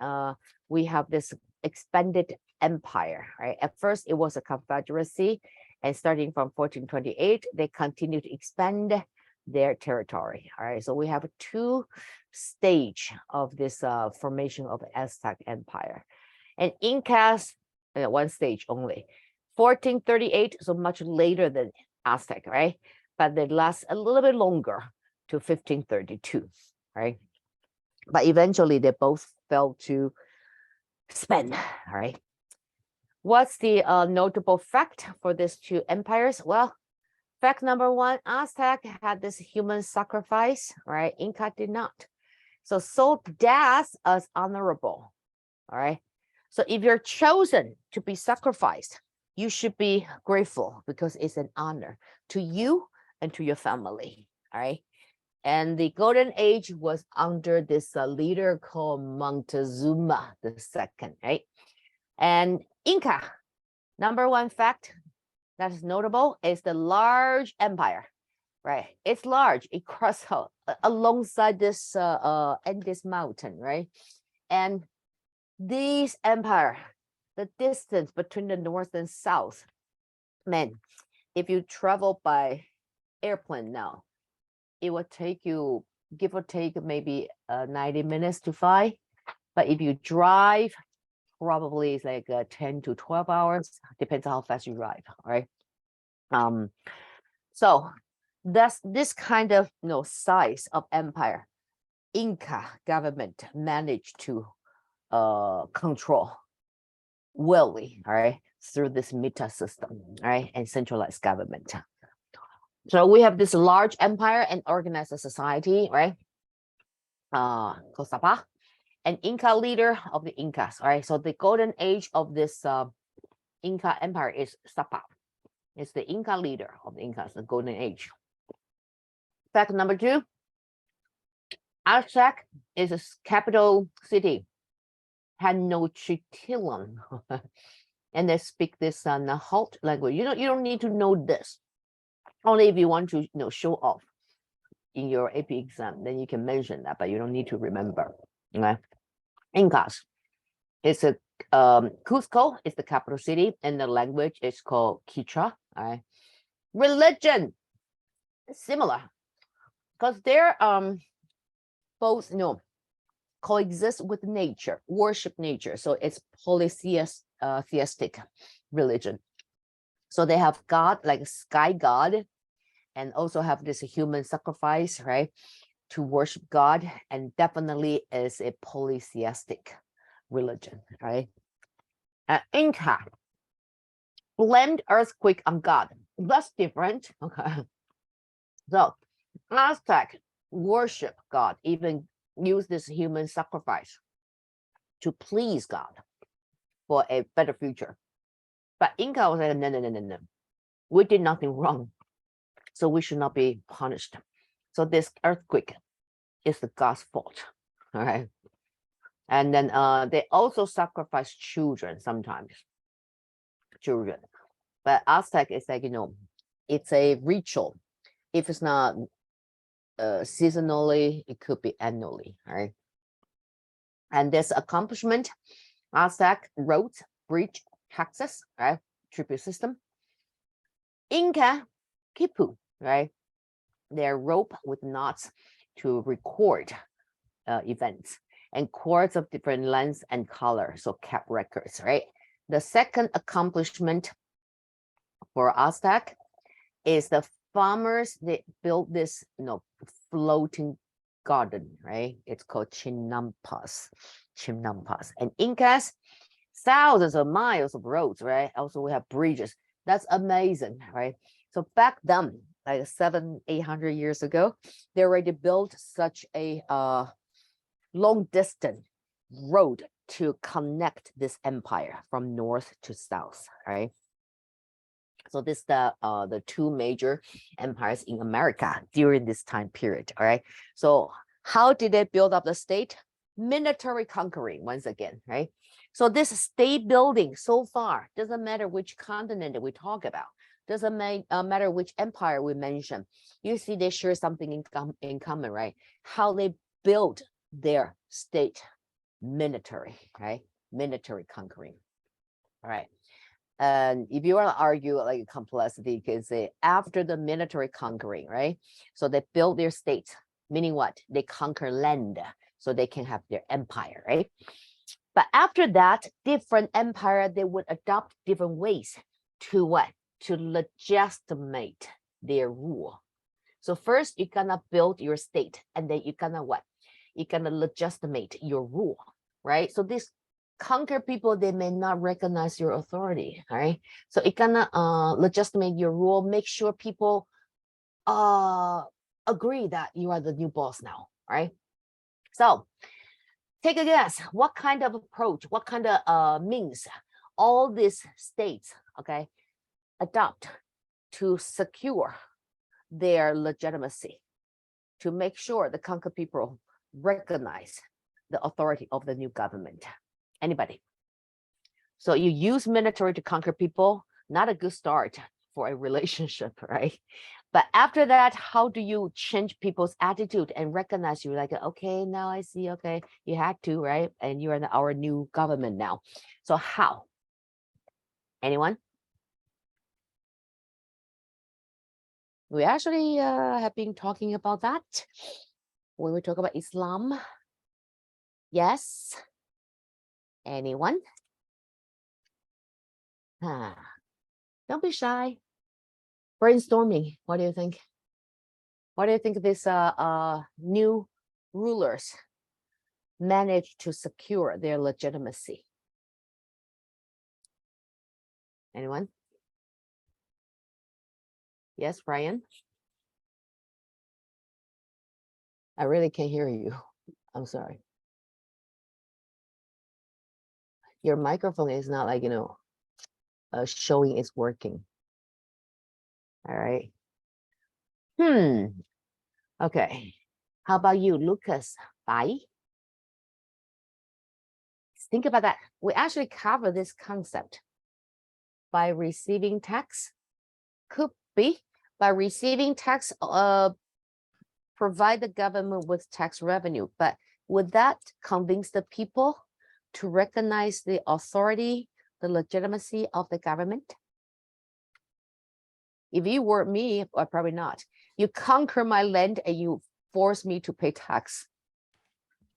we have this expanded empire, right? At first, it was a confederacy, and starting from 1428, they continued to expand their territory, all right? So we have two stage of this formation of Aztec empire. And Incas, one stage only. 1438, so much later than Aztec, right? But they last a little bit longer to 1532, right? But eventually they both fell to spend, all right? What's the notable fact for these two empires? Well, fact number one, Aztec had this human sacrifice, right? Inca did not. So death as honorable, all right? So if you're chosen to be sacrificed, you should be grateful because it's an honor to you and to your family, all right? And the golden age was under this leader called Montezuma II, right? And Inca, number one fact that is notable is the large empire, right? It's large, it crosses alongside this Andes mountain, right? And this empire, the distance between the north and south Man, if you travel by airplane now, it will take you, give or take, maybe 90 minutes to fly. But if you drive, probably it's like 10 to 12 hours, depends on how fast you drive, right? So that's this kind of size of empire Inca government managed to control willingly, all right, through this meta system, all right, and centralized government. So we have this large empire and organized society, right? Called Sapa, an Inca leader of the Incas, all right. So the golden age of this Inca empire is Sapa. It's the Inca leader of the Incas, the golden age. Fact number 2, Aztec is a capital city, had no Chitilan, and they speak this Nahuatl language. You don't need to know this. Only if you want to show off in your AP exam, then you can mention that, but you don't need to remember. Okay. Incas. It's a Cusco is the capital city, and the language is called Quichua. All right. Religion, similar, because they're both coexist with nature, worship nature. So it's polytheistic religion. So they have God, like a sky god, and also have this human sacrifice, right, to worship God, and definitely is a polytheistic religion, right? Inca blamed earthquake on God. That's different. Okay. So Aztec worship God, even use this human sacrifice to please God for a better future. But Inca was like, no. We did nothing wrong, so we should not be punished. So this earthquake is the God's fault. All right. And then they also sacrifice children sometimes. Children. But Aztec is like, it's a ritual. If it's not seasonally, it could be annually, right? And this accomplishment, Aztec roads, bridge, taxes, right? Tribute system. Inca, quipu, right? Their rope with knots to record events, and cords of different lengths and color, so kept records, right? The second accomplishment for Aztec is the farmers, they built this floating garden, right? It's called chinampas. And Incas, thousands of miles of roads, right? Also we have bridges. That's amazing, right? So back then, like 700-800 years ago, they already built such a long distance road to connect this empire from north to south, right? So this is the two major empires in America during this time period, all right? So how did they build up the state? Military conquering, once again, right? So this state building so far, doesn't matter which continent that we talk about, doesn't matter which empire we mention, you see they share something in common, right? How they built their state, military, right? Military conquering, all right? And if you want to argue like complexity, you can say after the military conquering, right? So they build their state, meaning what? They conquer land so they can have their empire, right? But after that, different empire, they would adopt different ways to what? To legitimate their rule. So first, you're gonna build your state, and then you're gonna what? You're gonna legitimate your rule, right? So this conquer people, they may not recognize your authority, right? So it gonna legitimate your rule, make sure people agree that you are the new boss now, right? So take a guess, what kind of approach, what kind of means all these states, okay, adopt to secure their legitimacy, to make sure the conquered people recognize the authority of the new government. Anybody? So you use military to conquer people, not a good start for a relationship, right? But after that, how do you change people's attitude and recognize you like, okay, now I see, okay, you had to, right? And you're in our new government now. So how? Anyone? We actually have been talking about that when we talk about Islam. Yes. Anyone? Don't be shy. Brainstorming. What do you think? What do you think this new rulers managed to secure their legitimacy? Anyone? Yes, Brian? I really can't hear you. I'm sorry. Your microphone is not like, showing it's working. All right. Okay. How about you, Lucas? Bye. Think about that. We actually cover this concept by receiving tax. Could be by receiving tax, provide the government with tax revenue. But would that convince the people to recognize the authority, the legitimacy of the government? If you were me, or probably not. You conquer my land and you force me to pay tax.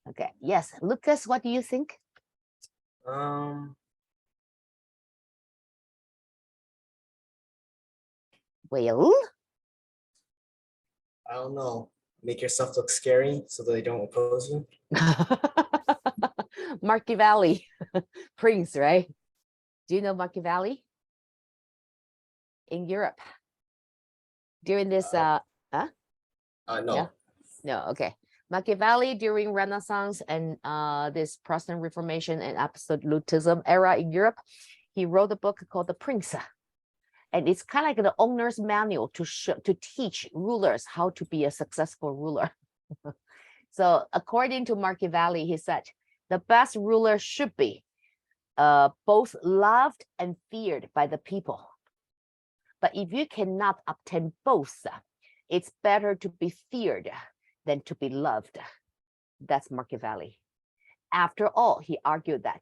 Okay. Yes, Lucas, what do you think? Well, I don't know. Make yourself look scary so that they don't oppose you. Machiavelli, Prince, right? Do you know Machiavelli? In Europe, during this, No. Yeah. No, okay. Machiavelli during Renaissance and this Protestant Reformation and absolutism era in Europe, he wrote a book called The Prince. And it's kind of like the owner's manual to teach rulers how to be a successful ruler. So according to Machiavelli, he said, the best ruler should be both loved and feared by the people. But if you cannot obtain both, it's better to be feared than to be loved. That's Machiavelli. After all, he argued that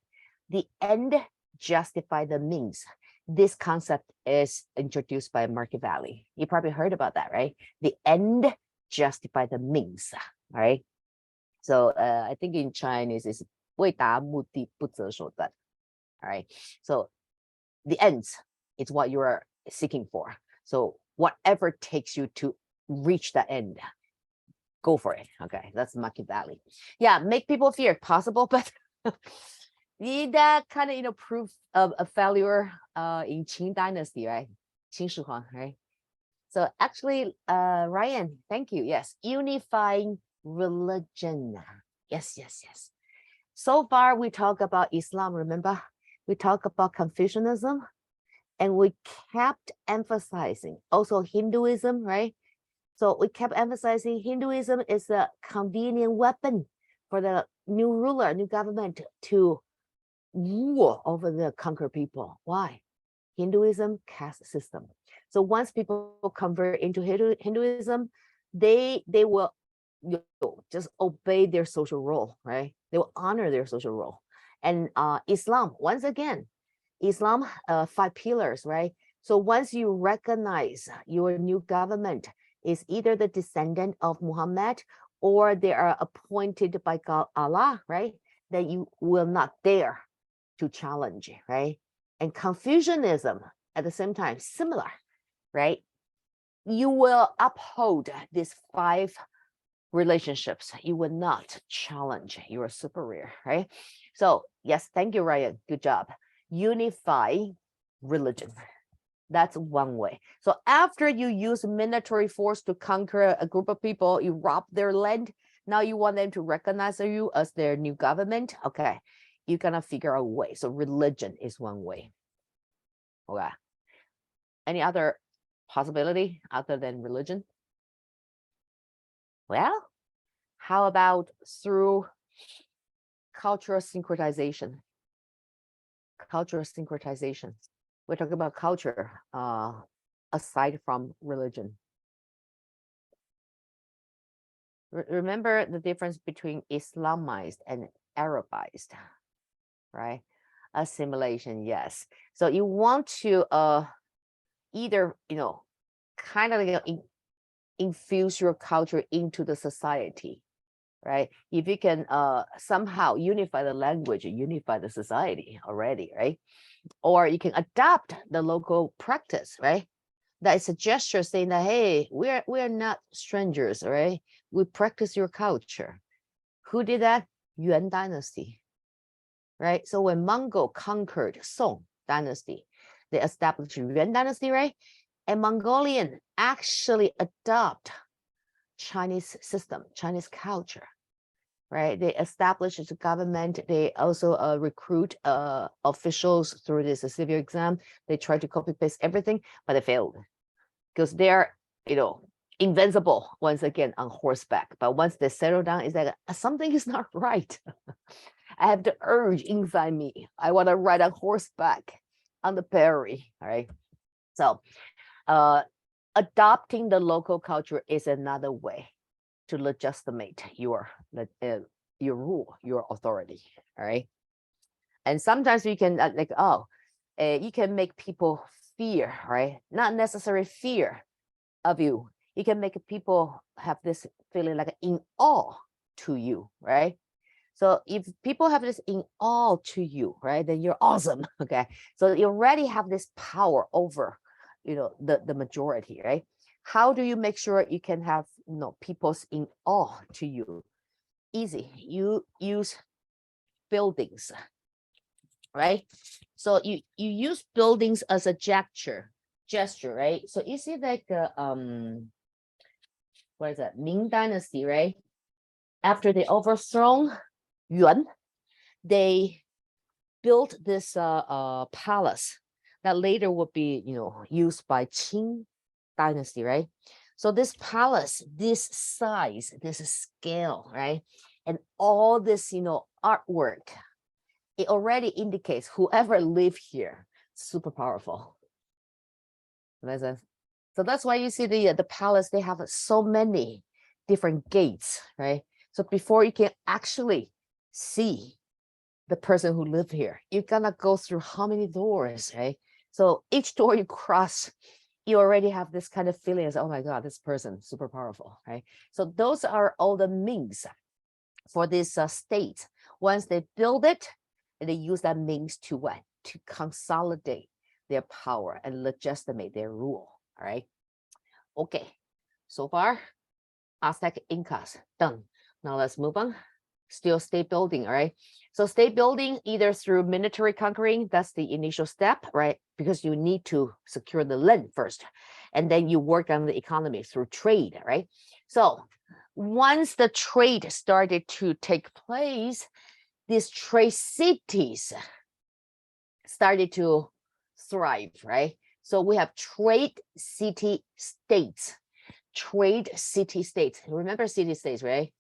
the end justifies the means. This concept is introduced by Machiavelli. You probably heard about that, right? The end justifies the means, right? So I think in Chinese is 为达目的不择手段. All right. So the ends is what you are seeking for. So whatever takes you to reach the end, go for it. Okay, that's Machiavelli. Yeah, make people fear possible, but need that kind of proof of a failure in Qing Dynasty, right? Qing Shi Huang, right? So actually, Ryan, thank you. Yes, unifying religion. Yes. So far, we talk about Islam. Remember, we talk about Confucianism, and we kept emphasizing also Hinduism, right? So we kept emphasizing Hinduism is a convenient weapon for the new ruler, new government to rule over the conquered people. Why? Hinduism caste system. So once people convert into Hinduism, they will just obey their social role, right? They will honor their social role. And Islam, once again, Islam, 5 pillars, right? So once you recognize your new government is either the descendant of Muhammad or they are appointed by God, Allah, right? Then you will not dare to challenge, right? And Confucianism at the same time, similar, right? You will uphold these 5 relationships. You will not challenge your superior, right? So yes, thank you, Ryan. Good job. Unify religion. That's one way. So after you use military force to conquer a group of people, you rob their land. Now you want them to recognize you as their new government. Okay, you're gonna figure out a way. So religion is one way. Okay. Any other possibility other than religion? Well, how about through cultural syncretization? Cultural syncretization. We're talking about culture aside from religion. Remember the difference between Islamized and Arabized, right? Assimilation, yes. So you want to either kind of infuse your culture into the society, right? If you can somehow unify the language, unify the society already, right? Or you can adopt the local practice, right? That is a gesture saying that, hey, we're not strangers, right? We practice your culture. Who did that? Yuan dynasty, right? So when Mongol conquered Song dynasty, they established Yuan dynasty, right? And Mongolian actually adopt Chinese system, Chinese culture, right? They established a government. They also recruit officials through this civil exam. They try to copy paste everything, but they failed because they're, invincible once again on horseback. But once they settle down, it's like something is not right. I have the urge inside me. I want to ride on horseback on the prairie. All right. So adopting the local culture is another way to legitimate your rule, your authority. All right. And sometimes you can you can make people fear, right? Not necessarily fear of you. You can make people have this feeling like in awe to you, right? So if people have this in awe to you, right, then you're awesome. Okay. So you already have this power over, the majority, right? How do you make sure you can have, people's in awe to you? Easy. You use buildings, right? So you use buildings as a gesture, right? So you see like what is that? Ming Dynasty, right? After they overthrown Yuan, they built this palace that later would be, used by Qing Dynasty, right? So this palace, this size, this scale, right? And all this, artwork, it already indicates whoever lived here, super powerful. So that's why you see the palace, they have so many different gates, right? So before you can actually see the person who lived here, you're gonna go through how many doors, right? So each door you cross, you already have this kind of feeling as, oh my God, this person, super powerful, right? So those are all the means for this state. Once they build it, they use that means to what? To consolidate their power and legitimate their rule. All right. Okay. So far, Aztec Incas done. Now let's move on. Still state building. All right. So state building either through military conquering, that's the initial step, right? Because you need to secure the land first, and then you work on the economy through trade, right? So once the trade started to take place, these trade cities started to thrive, right? So we have trade city states, Remember city states, right?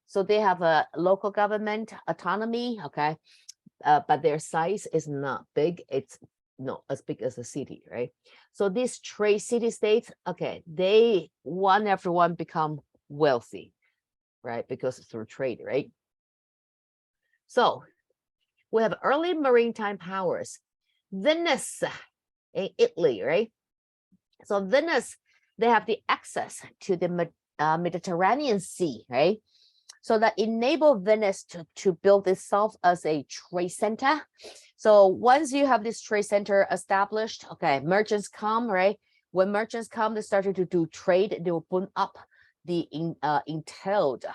So they have a local government autonomy, okay? But their size is not big. It's not as big as a city, right? So these trade city states, okay, they one after one become wealthy, right? Because through trade, right? So we have early maritime powers. Venice in Italy, right? So Venice, they have the access to the Mediterranean Sea, right? So that enabled Venice to build itself as a trade center. So once you have this trade center established, okay, merchants come, right? When merchants come, they started to do trade. They will boom up the entailed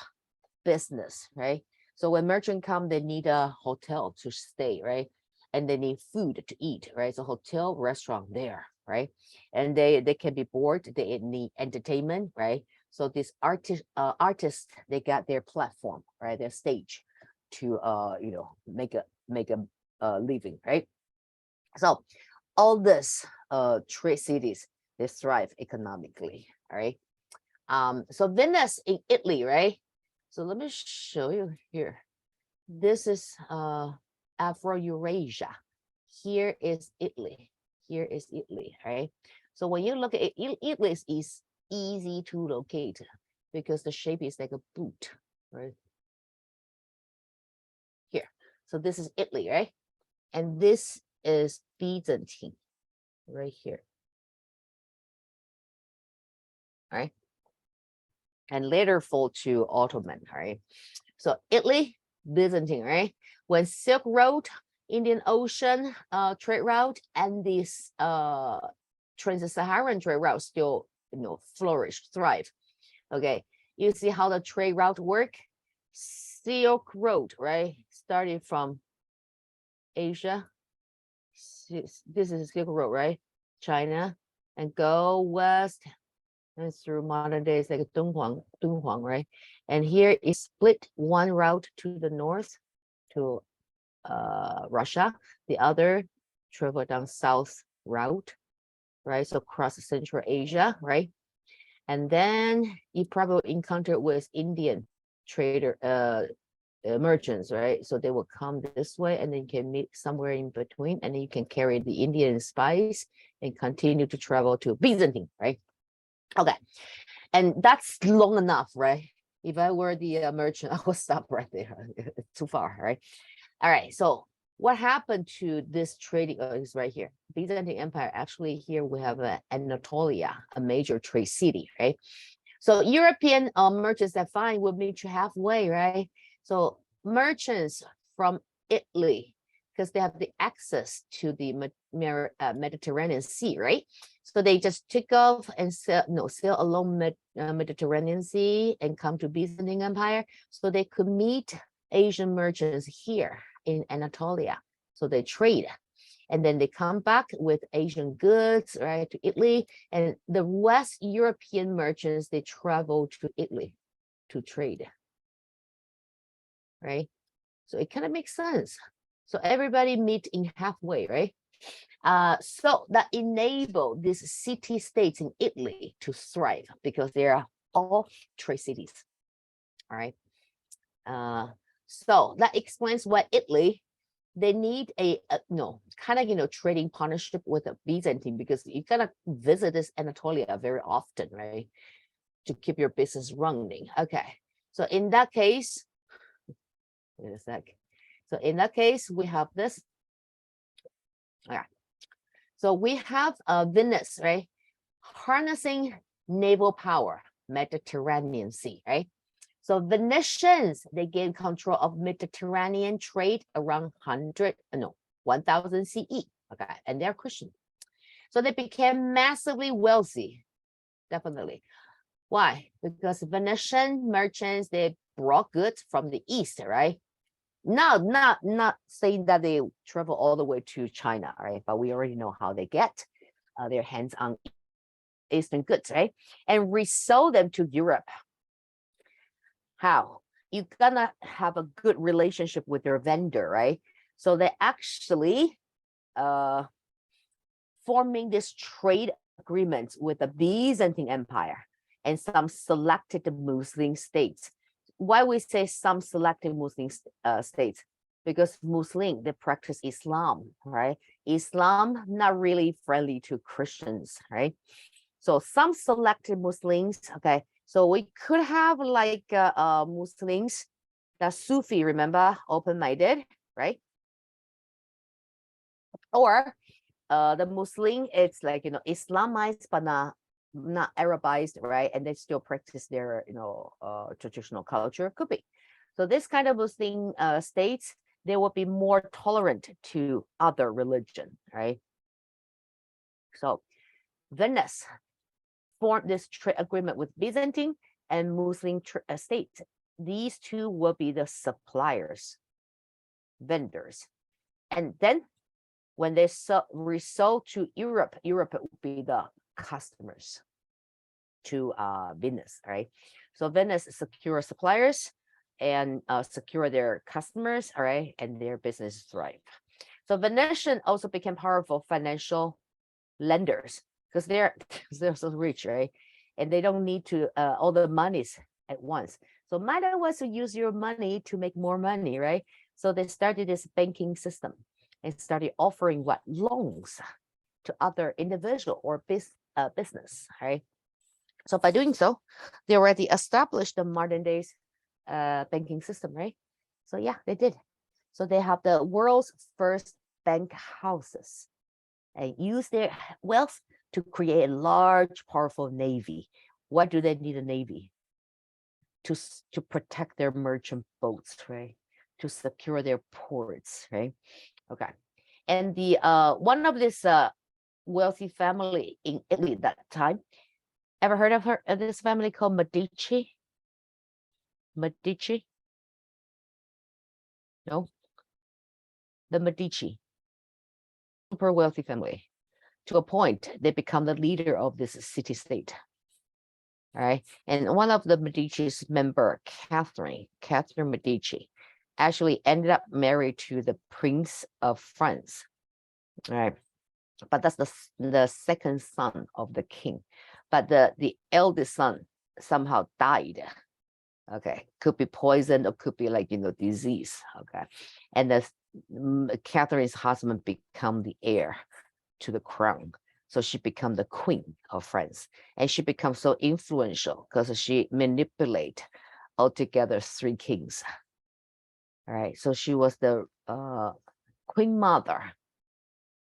business, right? So when merchants come, they need a hotel to stay, right? And they need food to eat, right? So hotel, restaurant there, right? And they can be bored. They need entertainment, right? So these artists, they got their platform, right? Their stage to make a living, right? So all this trade cities, they thrive economically, all right? So Venice in Italy, right? So let me show you here. This is Afro-Eurasia. Here is Italy. Here is Italy, right? So when you look at it, Italy is easy to locate because the shape is like a boot, right? Here. So this is Italy, right? And this is Byzantine, right here. All right. and later fall to Ottoman, right? So Italy, Byzantine, right? When Silk Road, Indian Ocean trade route, and this Trans-Saharan trade route still, flourish, thrive. Okay, you see how the trade route work? Silk Road, right? Starting from Asia. This is Silk Road, right? China, and go west and through modern days like Dunhuang, right? And here is split one route to the north to Russia, the other travel down south route, right? So cross Central Asia, right? And then you probably encounter with Indian trader merchants, right? So they will come this way and then you can meet somewhere in between, and then you can carry the Indian spice and continue to travel to Byzantine, right? Okay, and that's long enough, right? If I were the merchant, I would stop right there. It's too far, right? All right, so what happened to this trading is right here. Byzantine Empire, actually here we have Anatolia, a major trade city, right? So European merchants that fine will meet you halfway, right? So merchants from Italy, because they have the access to the Mediterranean Sea, right? So they just took off and sail along Mediterranean Sea and come to Byzantine Empire, so they could meet Asian merchants here in Anatolia. So they trade, and then they come back with Asian goods, right, to Italy. And the West European merchants, they travel to Italy to trade, right? So it kind of makes sense. So everybody meet in halfway, right? So that enable these city states in Italy to thrive because they are all trade cities, all right? So that explains why Italy, they need a kind of trading partnership with a Byzantine, because you gotta visit this Anatolia very often, right, to keep your business running. Okay, so in that case, wait a sec. So in that case, we have this. All right. So we have Venice, right, harnessing naval power, Mediterranean Sea, right? So Venetians, they gained control of Mediterranean trade around 1000 CE, okay, and they're Christian. So they became massively wealthy, definitely. Why? Because Venetian merchants, they brought goods from the east, right? Not saying that they travel all the way to China, right? But we already know how they get their hands on Eastern goods, right? And resell them to Europe. How? You're gonna have a good relationship with your vendor, right? So they actually forming this trade agreements with the Byzantine Empire and some selected Muslim states. Why we say some selected Muslim states? Because Muslim, they practice Islam, right? Islam not really friendly to Christians, right? So some selected Muslims, okay. So we could have like Muslims that Sufi, remember, open-minded, right? Or the Muslim, it's like Islamized but not Arabized, right? And they still practice their traditional culture. Could be. So this kind of Muslim states, they will be more tolerant to other religion, right? So Venice formed this trade agreement with Byzantine and Muslim states. These two will be the suppliers, vendors. And then when they resell to Europe, Europe will be the customers to Venice, right? So Venice secure suppliers and secure their customers, all right, and their business thrive. So Venetian also became powerful financial lenders because they're so rich, right? And they don't need to all the monies at once. So might as well use your money to make more money, right? So they started this banking system and started offering loans to other individual or business, right? So by doing so, they already established the modern days banking system, right? So yeah, they did. So they have the world's first bank houses and use their wealth to create a large, powerful navy. What do they need a navy? to protect their merchant boats, right? To secure their ports, right? Okay. And the one of this wealthy family in Italy at that time, ever heard of her? This family called Medici? Medici? No? The Medici, super wealthy family. To a point, they become the leader of this city-state. All right. And one of the Medici's member, Catherine Medici, actually ended up married to the Prince of France. All right. But that's the second son of the king. But the eldest son somehow died. Okay. Could be poisoned or could be like, disease. Okay. And Catherine's husband become the heir to the crown. So she became the queen of France, and she becomes so influential because she manipulate altogether 3 kings. All right, so she was the queen mother.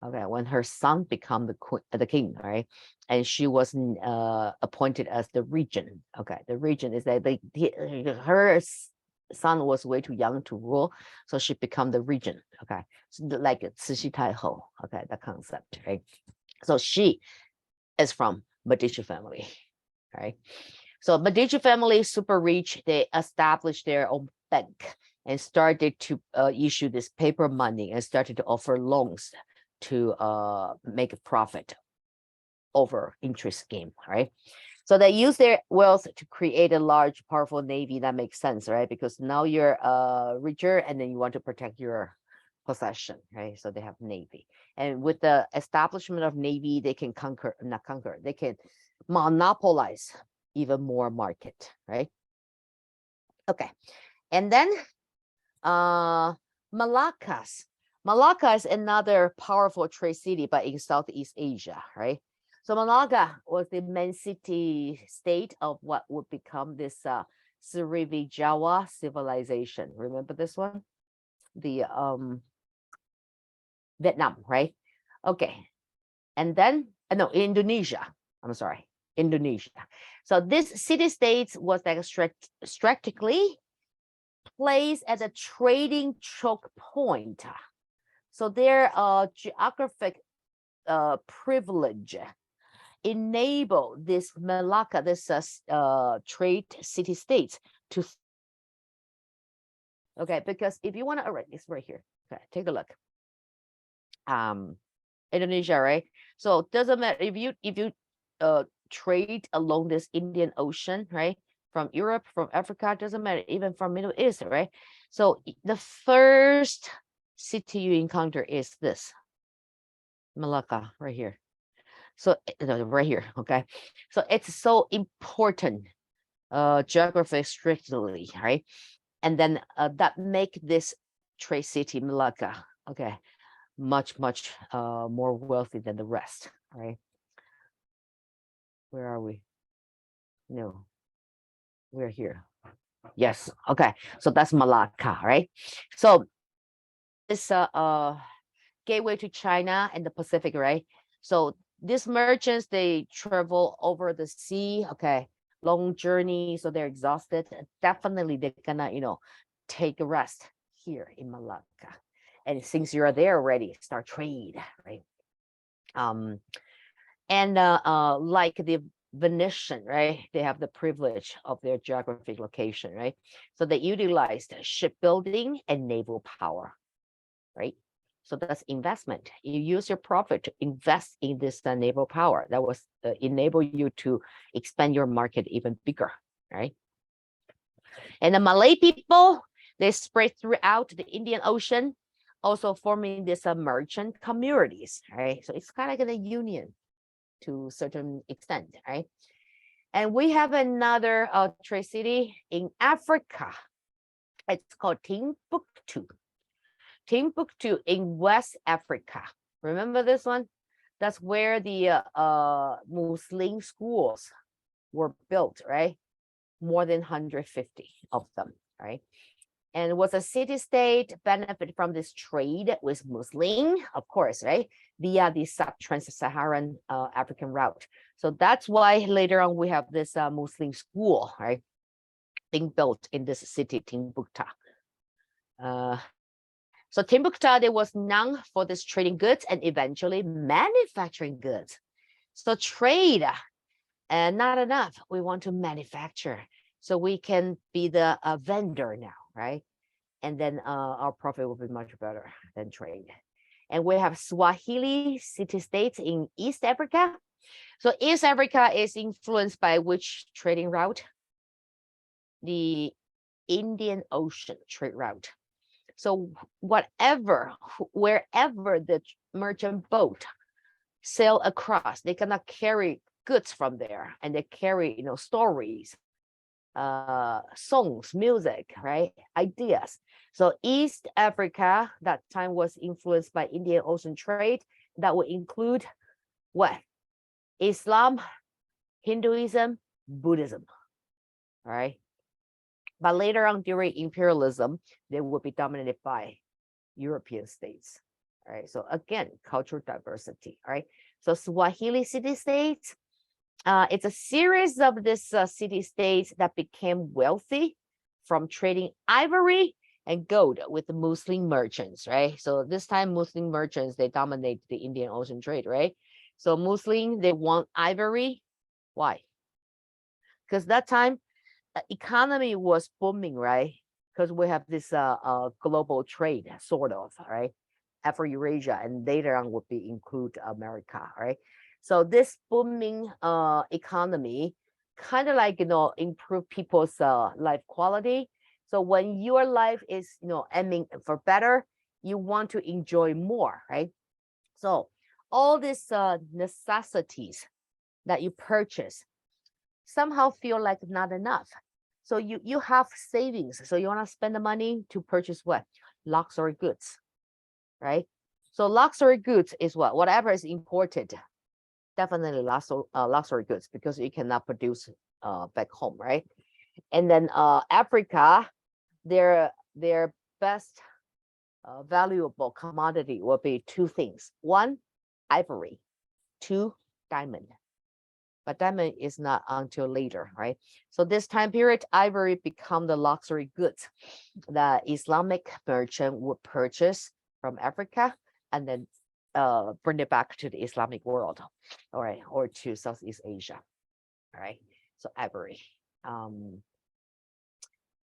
Okay, when her son became the king, right, and she was appointed as the regent. Okay, the regent is that her son was way too young to rule, so she became the regent. Okay, so like 慈禧太后. Okay, that concept, right? So she is from Medici family, right? So Medici family, super rich. They established their own bank and started to issue this paper money and started to offer loans to make a profit over interest scheme, right? So they use their wealth to create a large, powerful navy. That makes sense, right? Because now you're richer and then you want to protect your possession, right? So they have navy. And with the establishment of navy, they can they can monopolize even more market, right? Okay. And then Malaccas. Malacca is another powerful trade city, but in Southeast Asia, right? So Malacca was the main city state of what would become this Sriwijaya civilization. Remember this one? The Vietnam, right? Okay. And then, no, Indonesia. I'm sorry, Indonesia. So this city-state was like strategically placed at a trading choke point. So their geographic privilege enable this Malacca, this trade city-states to. Okay, because if you want to, it's right here. Okay, take a look. Indonesia, right? So it doesn't matter if you trade along this Indian Ocean, right? From Europe, from Africa, doesn't matter, even from Middle East, right? So the first city you encounter is this Malacca right here. So right here, okay. So it's so important geography strictly, right? And then that make this trade city Malacca, okay, much more wealthy than the rest, right? Where are we? No, we're here. Yes, okay. So that's Malacca, right? So this gateway to China and the Pacific, right? So these merchants, they travel over the sea, okay, long journey, so they're exhausted. Definitely they're gonna, take a rest here in Malacca. And since you're there already, start trade, right? And like the Venetian, right? They have the privilege of their geographic location, right? So they utilized shipbuilding and naval power, right? So that's investment. You use your profit to invest in this naval power. That was enable you to expand your market even bigger, right? And the Malay people, they spread throughout the Indian Ocean, also forming these merchant communities, right? So it's kind of like a union to a certain extent, right? And we have another trade city in Africa. It's called Timbuktu. Timbuktu in West Africa. Remember this one? That's where the Muslim schools were built, right? More than 150 of them, right? And was a city-state benefit from this trade with Muslim, of course, right? Via the sub-Trans-Saharan African route. So that's why later on we have this Muslim school, right? being built in this city, Timbuktu. So Timbuktu, they was known for this trading goods and eventually manufacturing goods. So trade, and not enough. We want to manufacture so we can be the vendor now, right? And then our profit will be much better than trade. And we have Swahili city-states in East Africa. So East Africa is influenced by which trading route? The Indian Ocean trade route. So wherever the merchant boat sail across, they cannot carry goods from there, and they carry, stories, songs, music, right? Ideas. So East Africa that time was influenced by Indian Ocean trade. That would include what? Islam, Hinduism, Buddhism, all right? But later on during imperialism, they would be dominated by European states, all right? So again, cultural diversity, all right? So Swahili city-states, it's a series of this city-states that became wealthy from trading ivory and gold with the Muslim merchants, right? So this time Muslim merchants, they dominate the Indian Ocean trade, right? So Muslim, they want ivory. Why? Because that time economy was booming, right? Because we have this global trade, sort of, right? Afro-Eurasia, and later on would be include America, right? So this booming economy kind of like, improve people's life quality. So when your life is, aiming for better, you want to enjoy more, right? So all these necessities that you purchase somehow feel like not enough. So you have savings. So you want to spend the money to purchase what? Luxury goods, right? So luxury goods is what? Whatever is imported, definitely luxury goods, because you cannot produce back home, right? And then Africa, their best valuable commodity will be two things. One, ivory. Two, diamond. But diamond is not until later, right? So this time period, ivory become the luxury goods that Islamic merchant would purchase from Africa and then bring it back to the Islamic world, all right, or to Southeast Asia, all right? So ivory.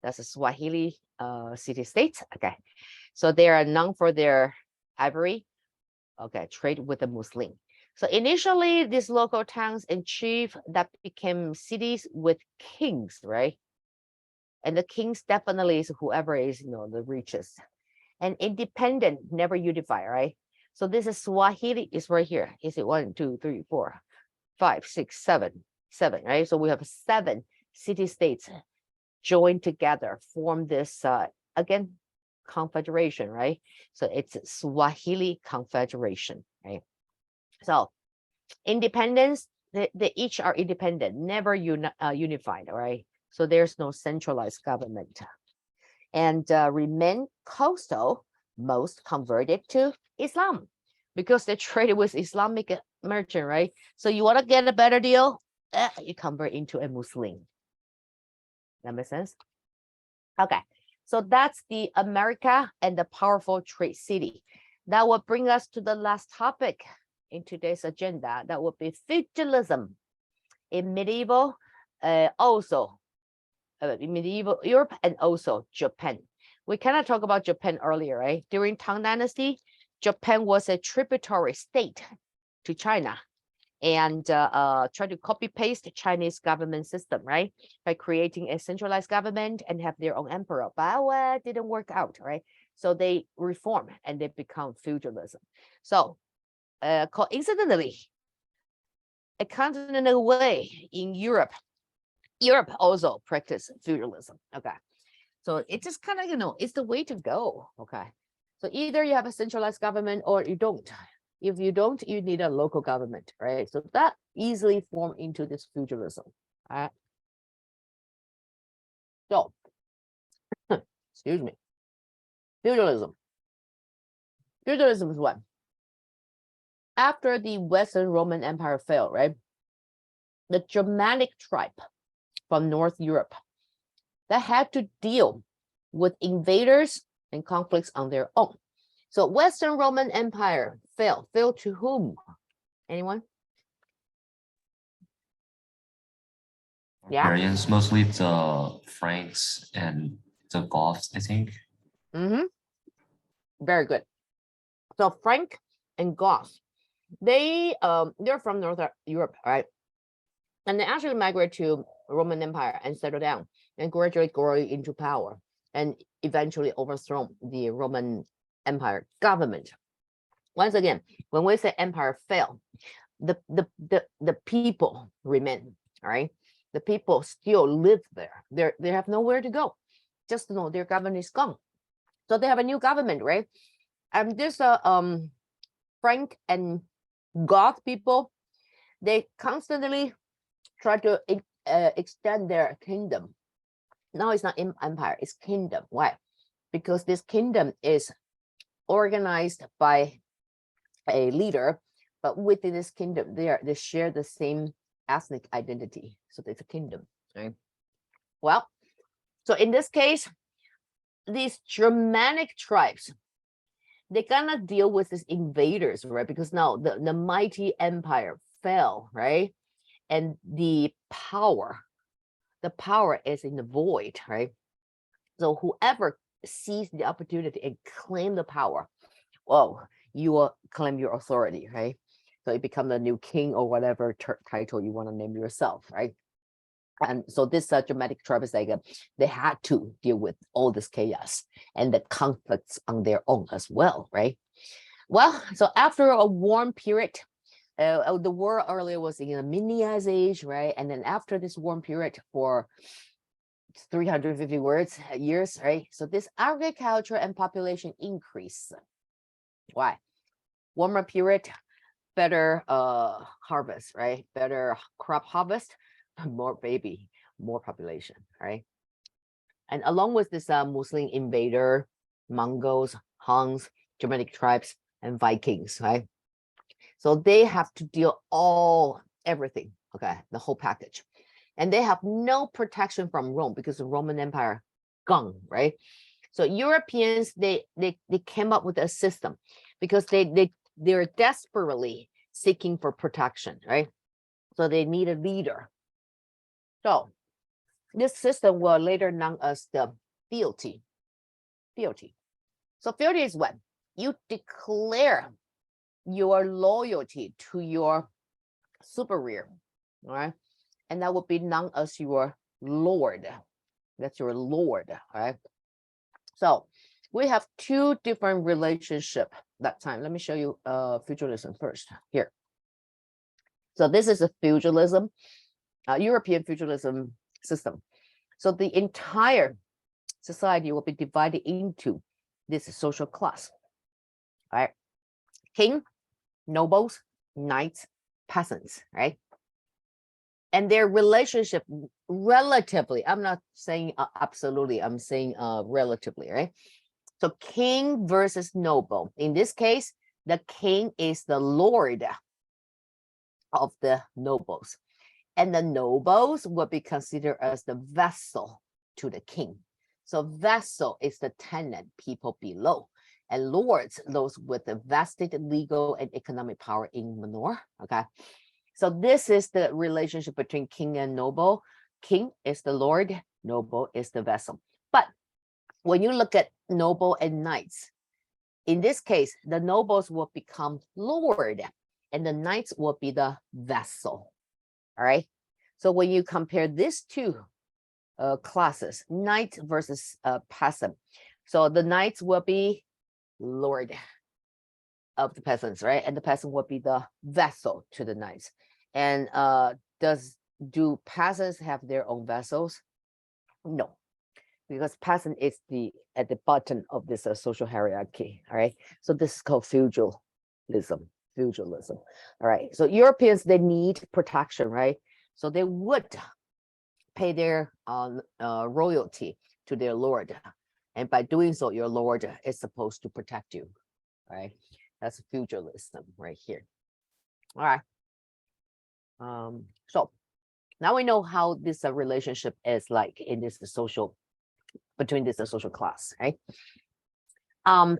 That's a Swahili city-states. Okay, so they are known for their ivory. Okay, trade with the Muslim. So initially, these local towns and chiefs that became cities with kings, right? And the kings definitely is whoever is, the richest. And independent, never unified, right? So this is Swahili is right here. Is it 1, 2, 3, 4, 5, 6, 7, 7, right? So we have 7 city-states joined together, form this, again, confederation, right? So it's Swahili Confederation, right? So independence, they each are independent, never unified, all right? So there's no centralized government. And remain coastal, most converted to Islam because they traded with Islamic merchant, right? So you want to get a better deal, you convert into a Muslim. That makes sense? Okay, so that's the America and the powerful trade city. That will bring us to the last topic in today's agenda. That would be feudalism in medieval, in medieval Europe and also Japan. We kind of talked about Japan earlier, right? During Tang Dynasty, Japan was a tributary state to China and try to copy paste the Chinese government system, right? By creating a centralized government and have their own emperor. But it didn't work out, right? So they reform and they become feudalism. So coincidentally, a continental way in Europe also practiced feudalism. Okay. So it's just kind of, it's the way to go. Okay. So either you have a centralized government or you don't. If you don't, you need a local government, right? So that easily form into this feudalism. All right. So, excuse me. Feudalism. Feudalism is what? After the Western Roman Empire fell, right? The Germanic tribe from North Europe that had to deal with invaders and conflicts on their own. So Western Roman Empire fell. Fell to whom? Anyone? Yeah. Barbarians, mostly the Franks and the Goths, I think. Mm-hmm. Very good. So Frank and Goth, they're from North Europe, right? And they actually migrate to Roman Empire and settle down and gradually grow into power and eventually overthrow the Roman Empire government. Once again, when we say empire fell, the people remain, all right? The people still live there. They have nowhere to go. Just to know their government is gone. So they have a new government, right? And this Frank and Goth people, they constantly try to extend their kingdom. Now it's not empire, it's kingdom. Why? Because this kingdom is organized by a leader, but within this kingdom, they share the same ethnic identity. So it's a kingdom, right? Well, so in this case, these Germanic tribes, they gonna deal with these invaders, right? Because now the mighty empire fell, right? And the power is in the void, right? So whoever sees the opportunity and claim the power, well, you will claim your authority, right? So you become the new king or whatever title you want to name yourself, right? And so this Germanic tribe is like they had to deal with all this chaos and the conflicts on their own as well, right? Well, so after a warm period, the war earlier was in a mini ice age, right? And then after this warm period for 350 years, right? So this agriculture and population increase. Why? Warmer period, better harvest, right? Better crop harvest, more baby, more population, right? And along with this Muslim invader, Mongols, Huns, Germanic tribes, and Vikings, right? So they have to deal everything, okay, the whole package. And they have no protection from Rome because the Roman Empire gone, right? So Europeans, they came up with a system because they're desperately seeking for protection, right? So they need a leader. So this system will later known as the fealty. Fealty. So fealty is what? You declare your loyalty to your superior, all right? And that would be known as your lord. That's your lord, all right? So we have two different relationships that time. Let me show you feudalism first here. So this is a feudalism, European feudalism system. So the entire society will be divided into this social class, all right? King, nobles, knights, peasants, right? And their relationship relatively, I'm not saying absolutely, I'm saying relatively, right? So king versus noble. In this case, the king is the lord of the nobles. And the nobles will be considered as the vassal to the king. So vassal is the tenant, people below. And lords, those with the vested legal and economic power in manor, okay? So this is the relationship between king and noble. King is the lord, noble is the vassal. But when you look at noble and knights, in this case, the nobles will become lord and the knights will be the vassal, all right? So when you compare these two classes, knight versus peasant, so the knights will be lord of the peasants, right? And the peasant will be the vassal to the knights. And do peasants have their own vassals? No, because peasant is at the bottom of this social hierarchy. All right, so this is called feudalism. Feudalism. All right, so Europeans, they need protection, right? So they would pay their royalty to their lord, and by doing so, your lord is supposed to protect you. All right, that's feudalism right here. All right. So Now we know how this relationship is like in this social, between this social class, right?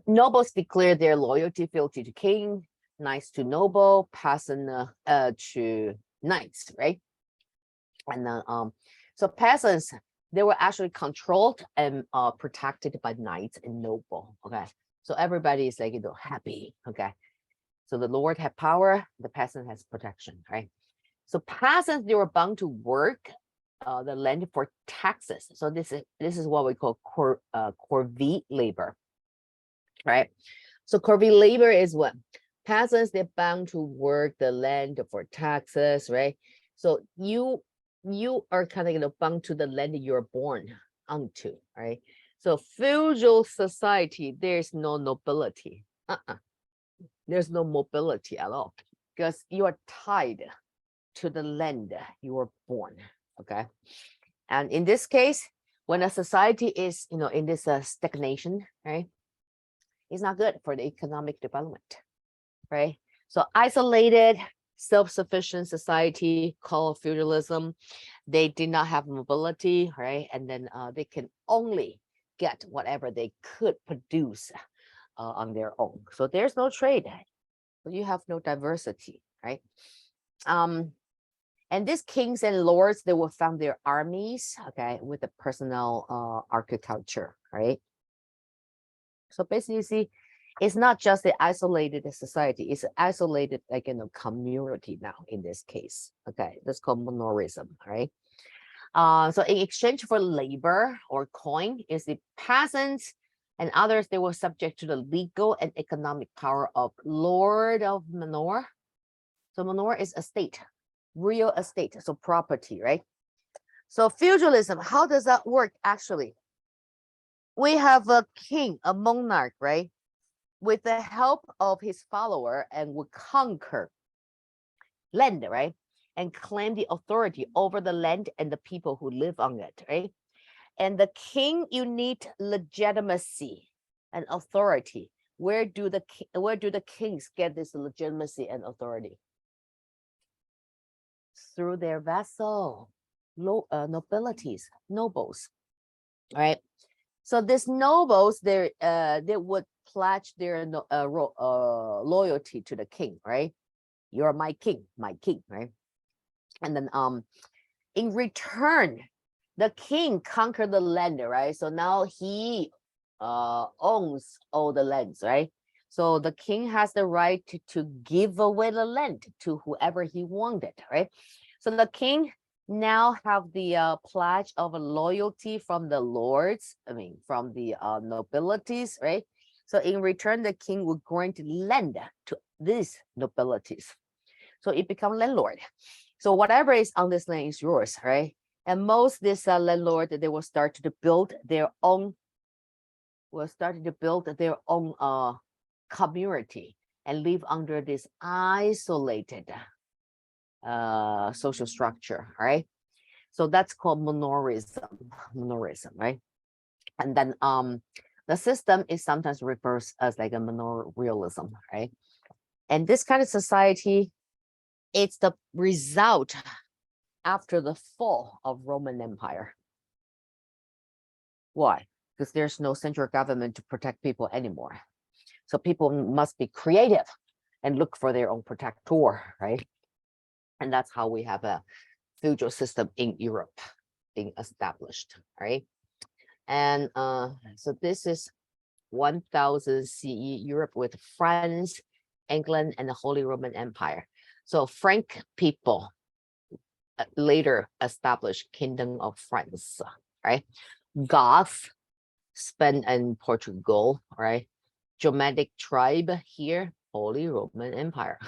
Nobles declare their loyalty, fealty to king, knights to noble, peasant to knights, right? And then so peasants, they were actually controlled and protected by knights and noble. Okay, so everybody is like, you know, happy. Okay, so the lord had power, the peasant has protection, right? So peasants, they were bound to work the land for taxes. So this is what we call corvée labor, right? So corvée labor is what peasants, they're bound to work the land for taxes, right? So you are kind of, you know, bound to the land you're born onto, right? So feudal society, there's no nobility. There's no mobility at all because you are tied to the land you were born. Okay, and in this case, when a society is, you know, in this stagnation, right, it's not good for the economic development, right? So isolated, self-sufficient society called feudalism, they did not have mobility, right? And then they can only get whatever they could produce on their own. So there's no trade, so you have no diversity, right? And these kings and lords, they will found their armies, okay, with the personal architecture, right? So basically, you see, it's not just the isolated society, it's isolated, like, you know, community now in this case. Okay, that's called monorism, right? So in exchange for labor or coin, is the peasants and others, they were subject to the legal and economic power of Lord of Manor. So Manor is estate, real estate, so property, right? So feudalism, how does that work actually? We have a king, a monarch, right? With the help of his follower, and would conquer land, right? And claim the authority over the land and the people who live on it, right? And the king, you need legitimacy and authority. Where do the kings get this legitimacy and authority? Through their vassal, nobilities, nobles, right? So these nobles, they would pledge their loyalty to the king, right? You're my king, right? And then in return, the king conquered the land, right? So now he owns all the lands, right? So the king has the right to give away the land to whoever he wanted, right? So the king now have the pledge of loyalty from the lords, from the nobilities, right? So in return, the king would grant land to these nobilities. So it becomes landlord. So whatever is on this land is yours, right? And most this landlord, they will start to build their own, community and live under this isolated social structure, right? So that's called monorism, right? And then the system is sometimes referred as like a monorealism, right? And this kind of society, it's the result after the fall of Roman Empire. Why? Because there's no central government to protect people anymore. So people must be creative and look for their own protector, right? And that's how we have a feudal system in Europe being established, right? And so this is 1000 CE Europe with France, England, and the Holy Roman Empire. So Frank people later established Kingdom of France, right? Goth, Spain and Portugal, right? Germanic tribe here, Holy Roman Empire.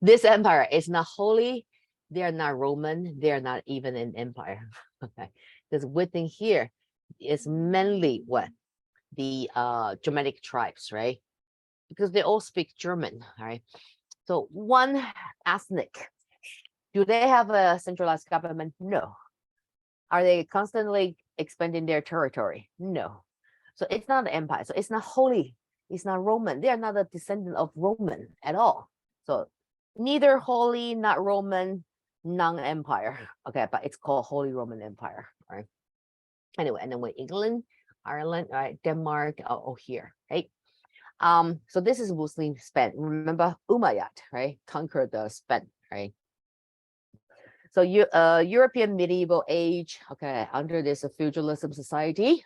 This empire is not holy, they are not Roman, they are not even an empire. Okay, because within here is mainly what? The Germanic tribes, right? Because they all speak German, right? So one ethnic. Do they have a centralized government? No. Are they constantly expanding their territory? No. So it's not an empire. So it's not holy. It's not Roman. They are not a descendant of Roman at all. So neither holy, not Roman, non-empire. Okay, but it's called Holy Roman Empire, right? Anyway, and then with England, Ireland, right, Denmark, here, right? So this is Muslim Spain. Remember Umayyad, right? Conquered the Spain, right? So European medieval age, okay, under this feudalism society,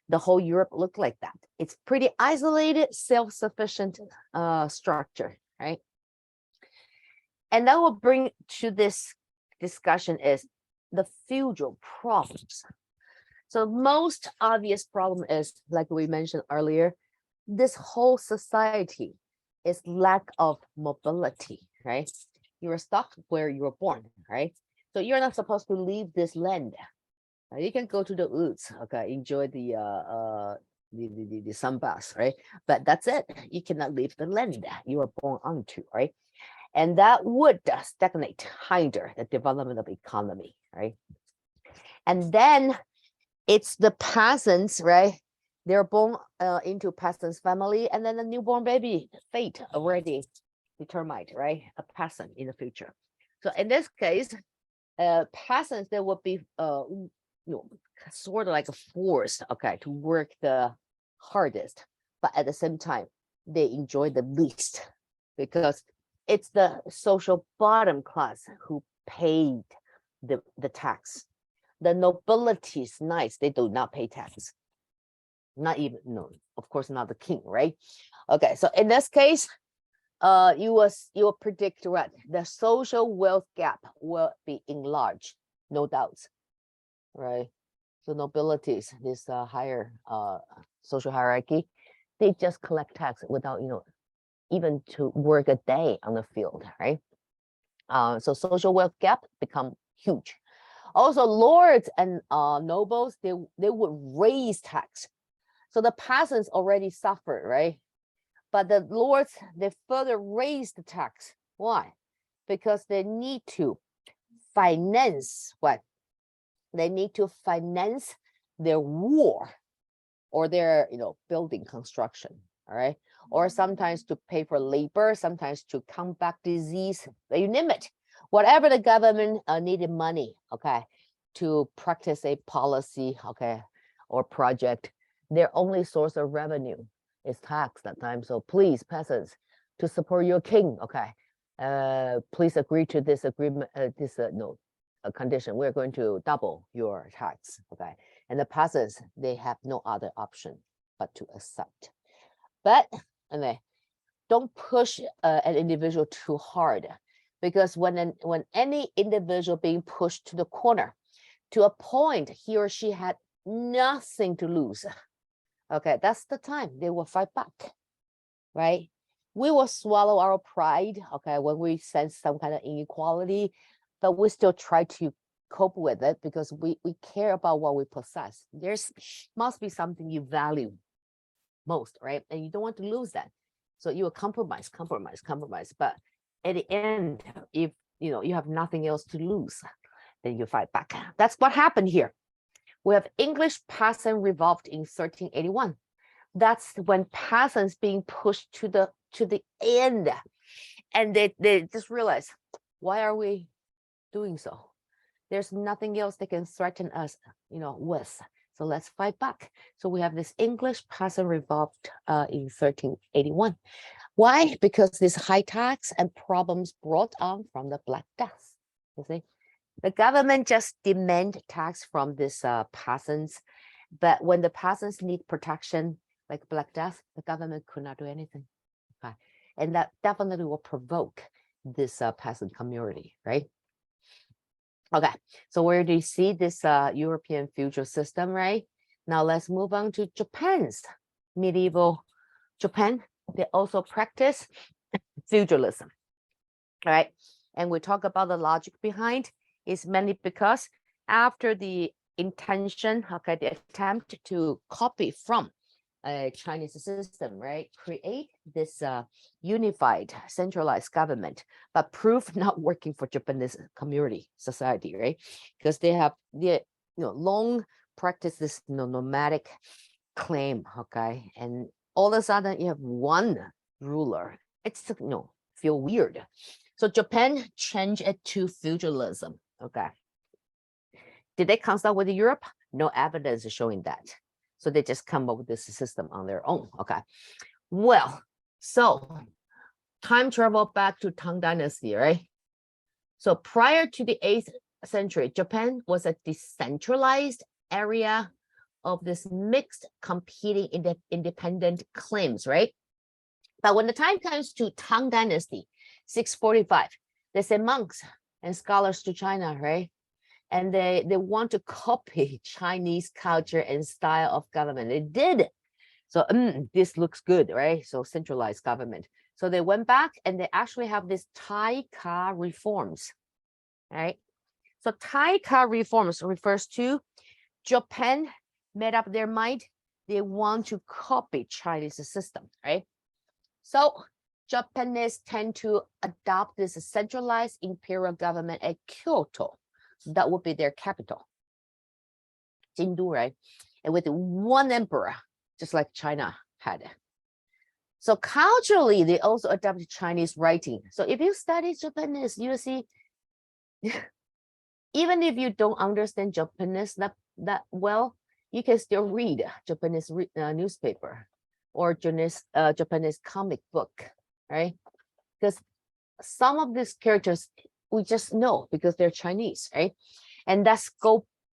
the whole Europe looked like that. It's pretty isolated, self-sufficient structure, right? And that will bring to this discussion is the feudal problems. So most obvious problem is, like we mentioned earlier, this whole society is lack of mobility, right? You are stuck where you were born, right? So you're not supposed to leave this land. You can go to the woods, okay, enjoy the sunbath, right? But that's it. You cannot leave the land you were born onto, right? And that would stagnate, hinder the development of economy, right? And then it's the peasants, right? They're born into peasants family, and then the newborn baby fate already determined, right? A peasant in the future. So in this case, peasants, they would be sort of like forced, okay, to work the hardest, but at the same time, they enjoy the least because it's the social bottom class who paid the tax. The nobility is nice, they do not pay tax. Not even, no, of course not the king, right? Okay, so in this case, you will predict what the social wealth gap will be enlarged, no doubts, right? So nobilities, this higher social hierarchy, they just collect tax without even to work a day on the field, right? So social wealth gap become huge. Also, lords and nobles, they would raise tax. So the peasants already suffered, right? But the lords, they further raise the tax. Why? Because they need to finance what? They need to finance their war or their, building construction, all right? Or sometimes to pay for labor, sometimes to combat disease, you name it. Whatever the government needed money, okay, to practice a policy, okay, or project, their only source of revenue is tax that time. So please, peasants, to support your king, okay, please agree to this agreement, condition. We're going to double your tax, okay? And the peasants, they have no other option but to accept. But anyway, don't push an individual too hard, because when any individual being pushed to the corner, to a point he or she had nothing to lose, okay, that's the time they will fight back, right? We will swallow our pride, okay, when we sense some kind of inequality, but we still try to cope with it because we care about what we possess. There's must be something you value most, right? And you don't want to lose that. So you will compromise. But at the end, if you have nothing else to lose, then you fight back. That's what happened here. We have English peasant revolt in 1381. That's when peasants being pushed to the end, and they just realize, why are we doing so? There's nothing else they can threaten us, with. So let's fight back. So we have this English peasant revolt in 1381. Why? Because this high tax and problems brought on from the Black Death. You see, the government just demand tax from these peasants, but when the peasants need protection, like Black Death, the government could not do anything. Okay, and that definitely will provoke this peasant community, right? Okay, so where do you see this European feudal system, right? Now let's move on to Japan's medieval Japan. They also practice feudalism, all right? And we talk about the logic behind is mainly because after the intention, okay, the attempt to copy from a Chinese system, right? Create this unified, centralized government, but prove not working for Japanese community society, right? Because they have long practice this nomadic claim, okay? And all of a sudden you have one ruler. It's feel weird. So Japan changed it to feudalism. Okay. Did they consult with Europe? No evidence showing that. So they just come up with this system on their own. Okay. Well, so time travel back to Tang Dynasty, right? So prior to the 8th century, Japan was a decentralized area of this mixed competing independent claims, right? But when the time comes to Tang Dynasty, 645, they send monks and scholars to China, right? And they want to copy Chinese culture and style of government. They did. So this looks good, right? So centralized government. So they went back and they actually have this Taika reforms, right? So Taika reforms refers to Japan made up their mind. They want to copy Chinese system, right? So Japanese tend to adopt this centralized imperial government at Kyoto. That would be their capital, Jindu, right? And with one emperor, just like China had. So culturally, they also adopted Chinese writing. So if you study Japanese, you see, even if you don't understand Japanese that well, you can still read Japanese newspaper or Japanese comic book, right? Because some of these characters we just know because they're Chinese, right? And that's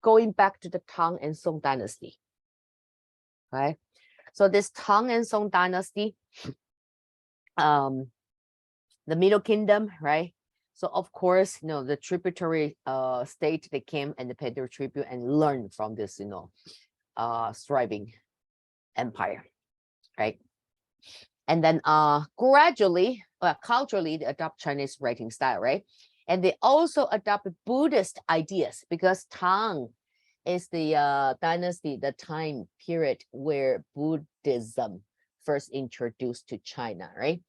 going back to the Tang and Song dynasty, right? So this Tang and Song dynasty, the Middle Kingdom, right? So of course, the tributary state, they came and they paid their tribute and learned from this, thriving empire, right? And then gradually, culturally, they adopt Chinese writing style, right? And they also adopted Buddhist ideas because Tang is the dynasty, the time period where Buddhism first introduced to China, right?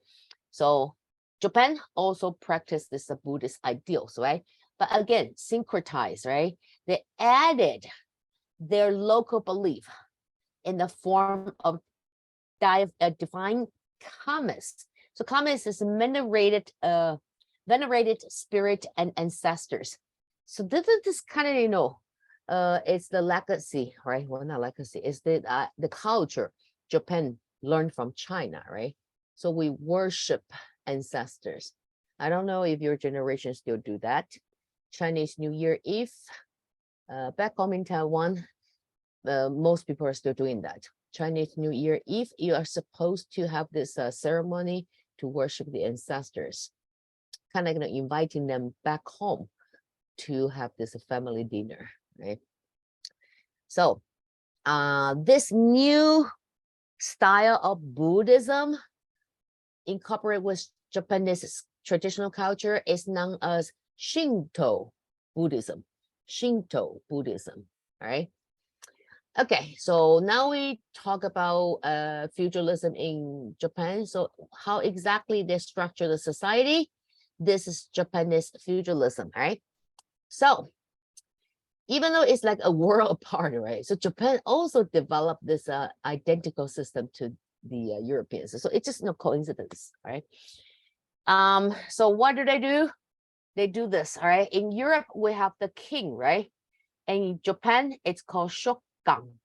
So Japan also practiced this Buddhist ideals, right? But again, syncretized, right? They added their local belief in the form of divine kamists. So kamists is venerated spirit and ancestors. So this kind of, it's the legacy, right? Well, not legacy, it's the culture Japan learned from China, right? So we worship ancestors. I don't know if your generation still do that. Chinese New Year Eve, back home in Taiwan, most people are still doing that. Chinese New Year Eve, you are supposed to have this ceremony to worship the ancestors, kind of inviting them back home to have this family dinner, right? So this new style of Buddhism incorporated with Japanese traditional culture is known as Shinto Buddhism. Shinto Buddhism, all right? Okay, so now we talk about feudalism in Japan. So how exactly they structure the society? This is Japanese feudalism, right? So even though it's like a world apart, right? So Japan also developed this identical system to the Europeans. So it's just no coincidence, right? So what do? They do this, all right? In Europe, we have the king, right? And in Japan, it's called shogun,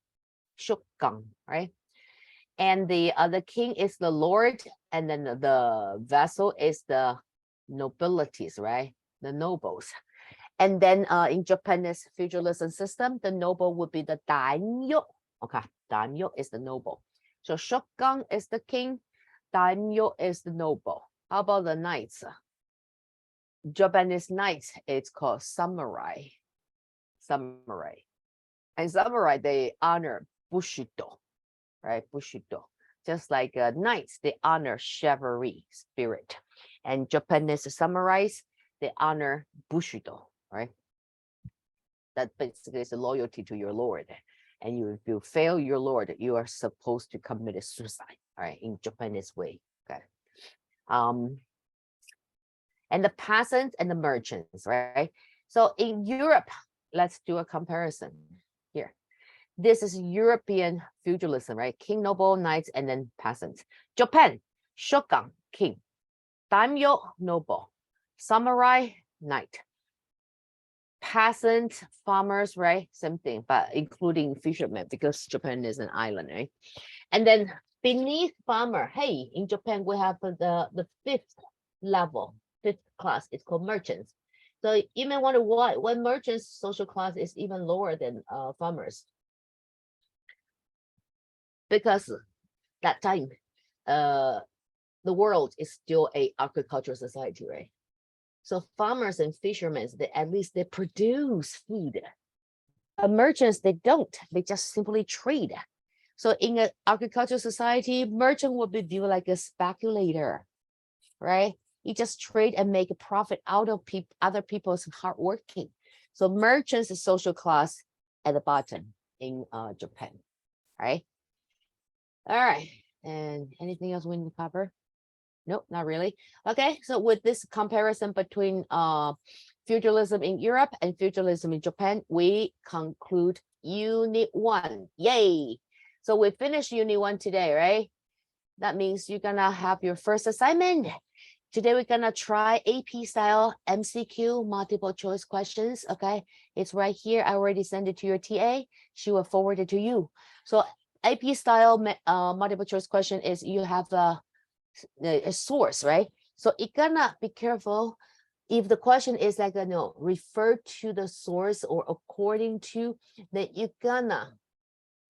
right? And the other king is the lord, and then the vassal is the nobilities, right? The nobles. And then in Japanese feudalism system, the noble would be the daimyo. Okay, daimyo is the noble. So shogun is the king, daimyo is the noble. How about the knights? Japanese knights, it's called samurai. Samurai. And samurai, they honor Bushido, right? Bushido. Just like knights, they honor chivalry spirit. And Japanese samurais, they honor Bushido, right? That basically is a loyalty to your lord. And if you fail your lord, you are supposed to commit suicide, right? In Japanese way, okay? And the peasants and the merchants, right? So in Europe, let's do a comparison here. This is European feudalism, right? King, noble, knights, and then peasants. Japan, shogun, king. Daimyo, noble. Samurai, knight. Peasant, farmers, right? Same thing, but including fishermen because Japan is an island, right? And then beneath farmer, hey, in Japan we have the fifth level, fifth class. It's called merchants. So you may wonder why merchants social class is even lower than farmers. Because that time, the world is still a agricultural society, right? So farmers and fishermen, at least they produce food. But merchants, they don't. They just simply trade. So in an agricultural society, merchant will be viewed like a speculator, right? You just trade and make a profit out of other people's hard working. So merchants is social class at the bottom in Japan, right? All right. And anything else we need to cover? Nope, not really. Okay, so with this comparison between feudalism in Europe and feudalism in Japan, we conclude Unit 1. Yay! So we finished Unit 1 today, right? That means you're gonna have your first assignment. Today we're gonna try AP style MCQ, multiple choice questions, okay? It's right here. I already sent it to your TA. She will forward it to you. So AP style multiple choice question is you have a source, right? So you gonna be careful if the question is like, refer to the source or according to, then you're gonna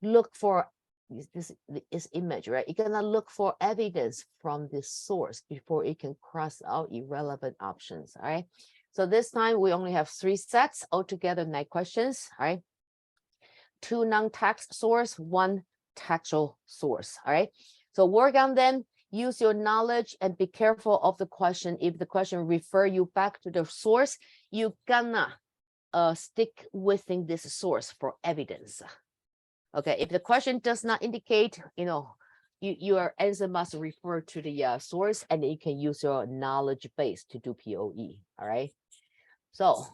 look for this image, right? You're gonna look for evidence from this source before you can cross out irrelevant options, all right? So this time we only have 3 sets, altogether 9 questions, all right? 2 non-text source, 1 textual source, all right? So work on them. Use your knowledge and be careful of the question. If the question refer you back to the source, you gonna stick within this source for evidence. Okay, if the question does not indicate, your answer must refer to the source, and you can use your knowledge base to do POE. All right. So,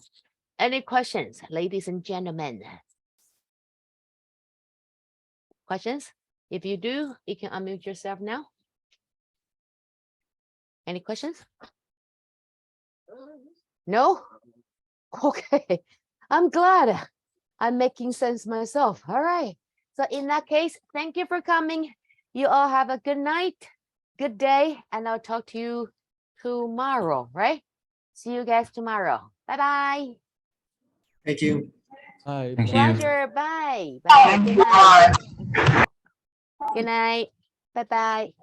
any questions, ladies and gentlemen? Questions? If you do, you can unmute yourself now. Any questions? No? Okay. I'm glad I'm making sense myself. All right. So in that case, thank you for coming. You all have a good night, good day, and I'll talk to you tomorrow, right? See you guys tomorrow. Bye-bye. Thank you. Hi. Thank you. Pleasure. Bye. Bye. Good night. Good night. Bye-bye.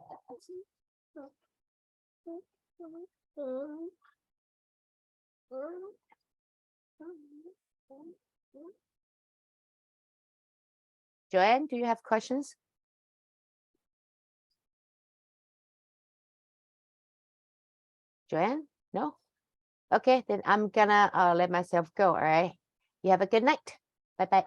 Joanne, do you have questions? Joanne? No? Okay, then I'm gonna let myself go, all right? You have a good night. Bye-bye.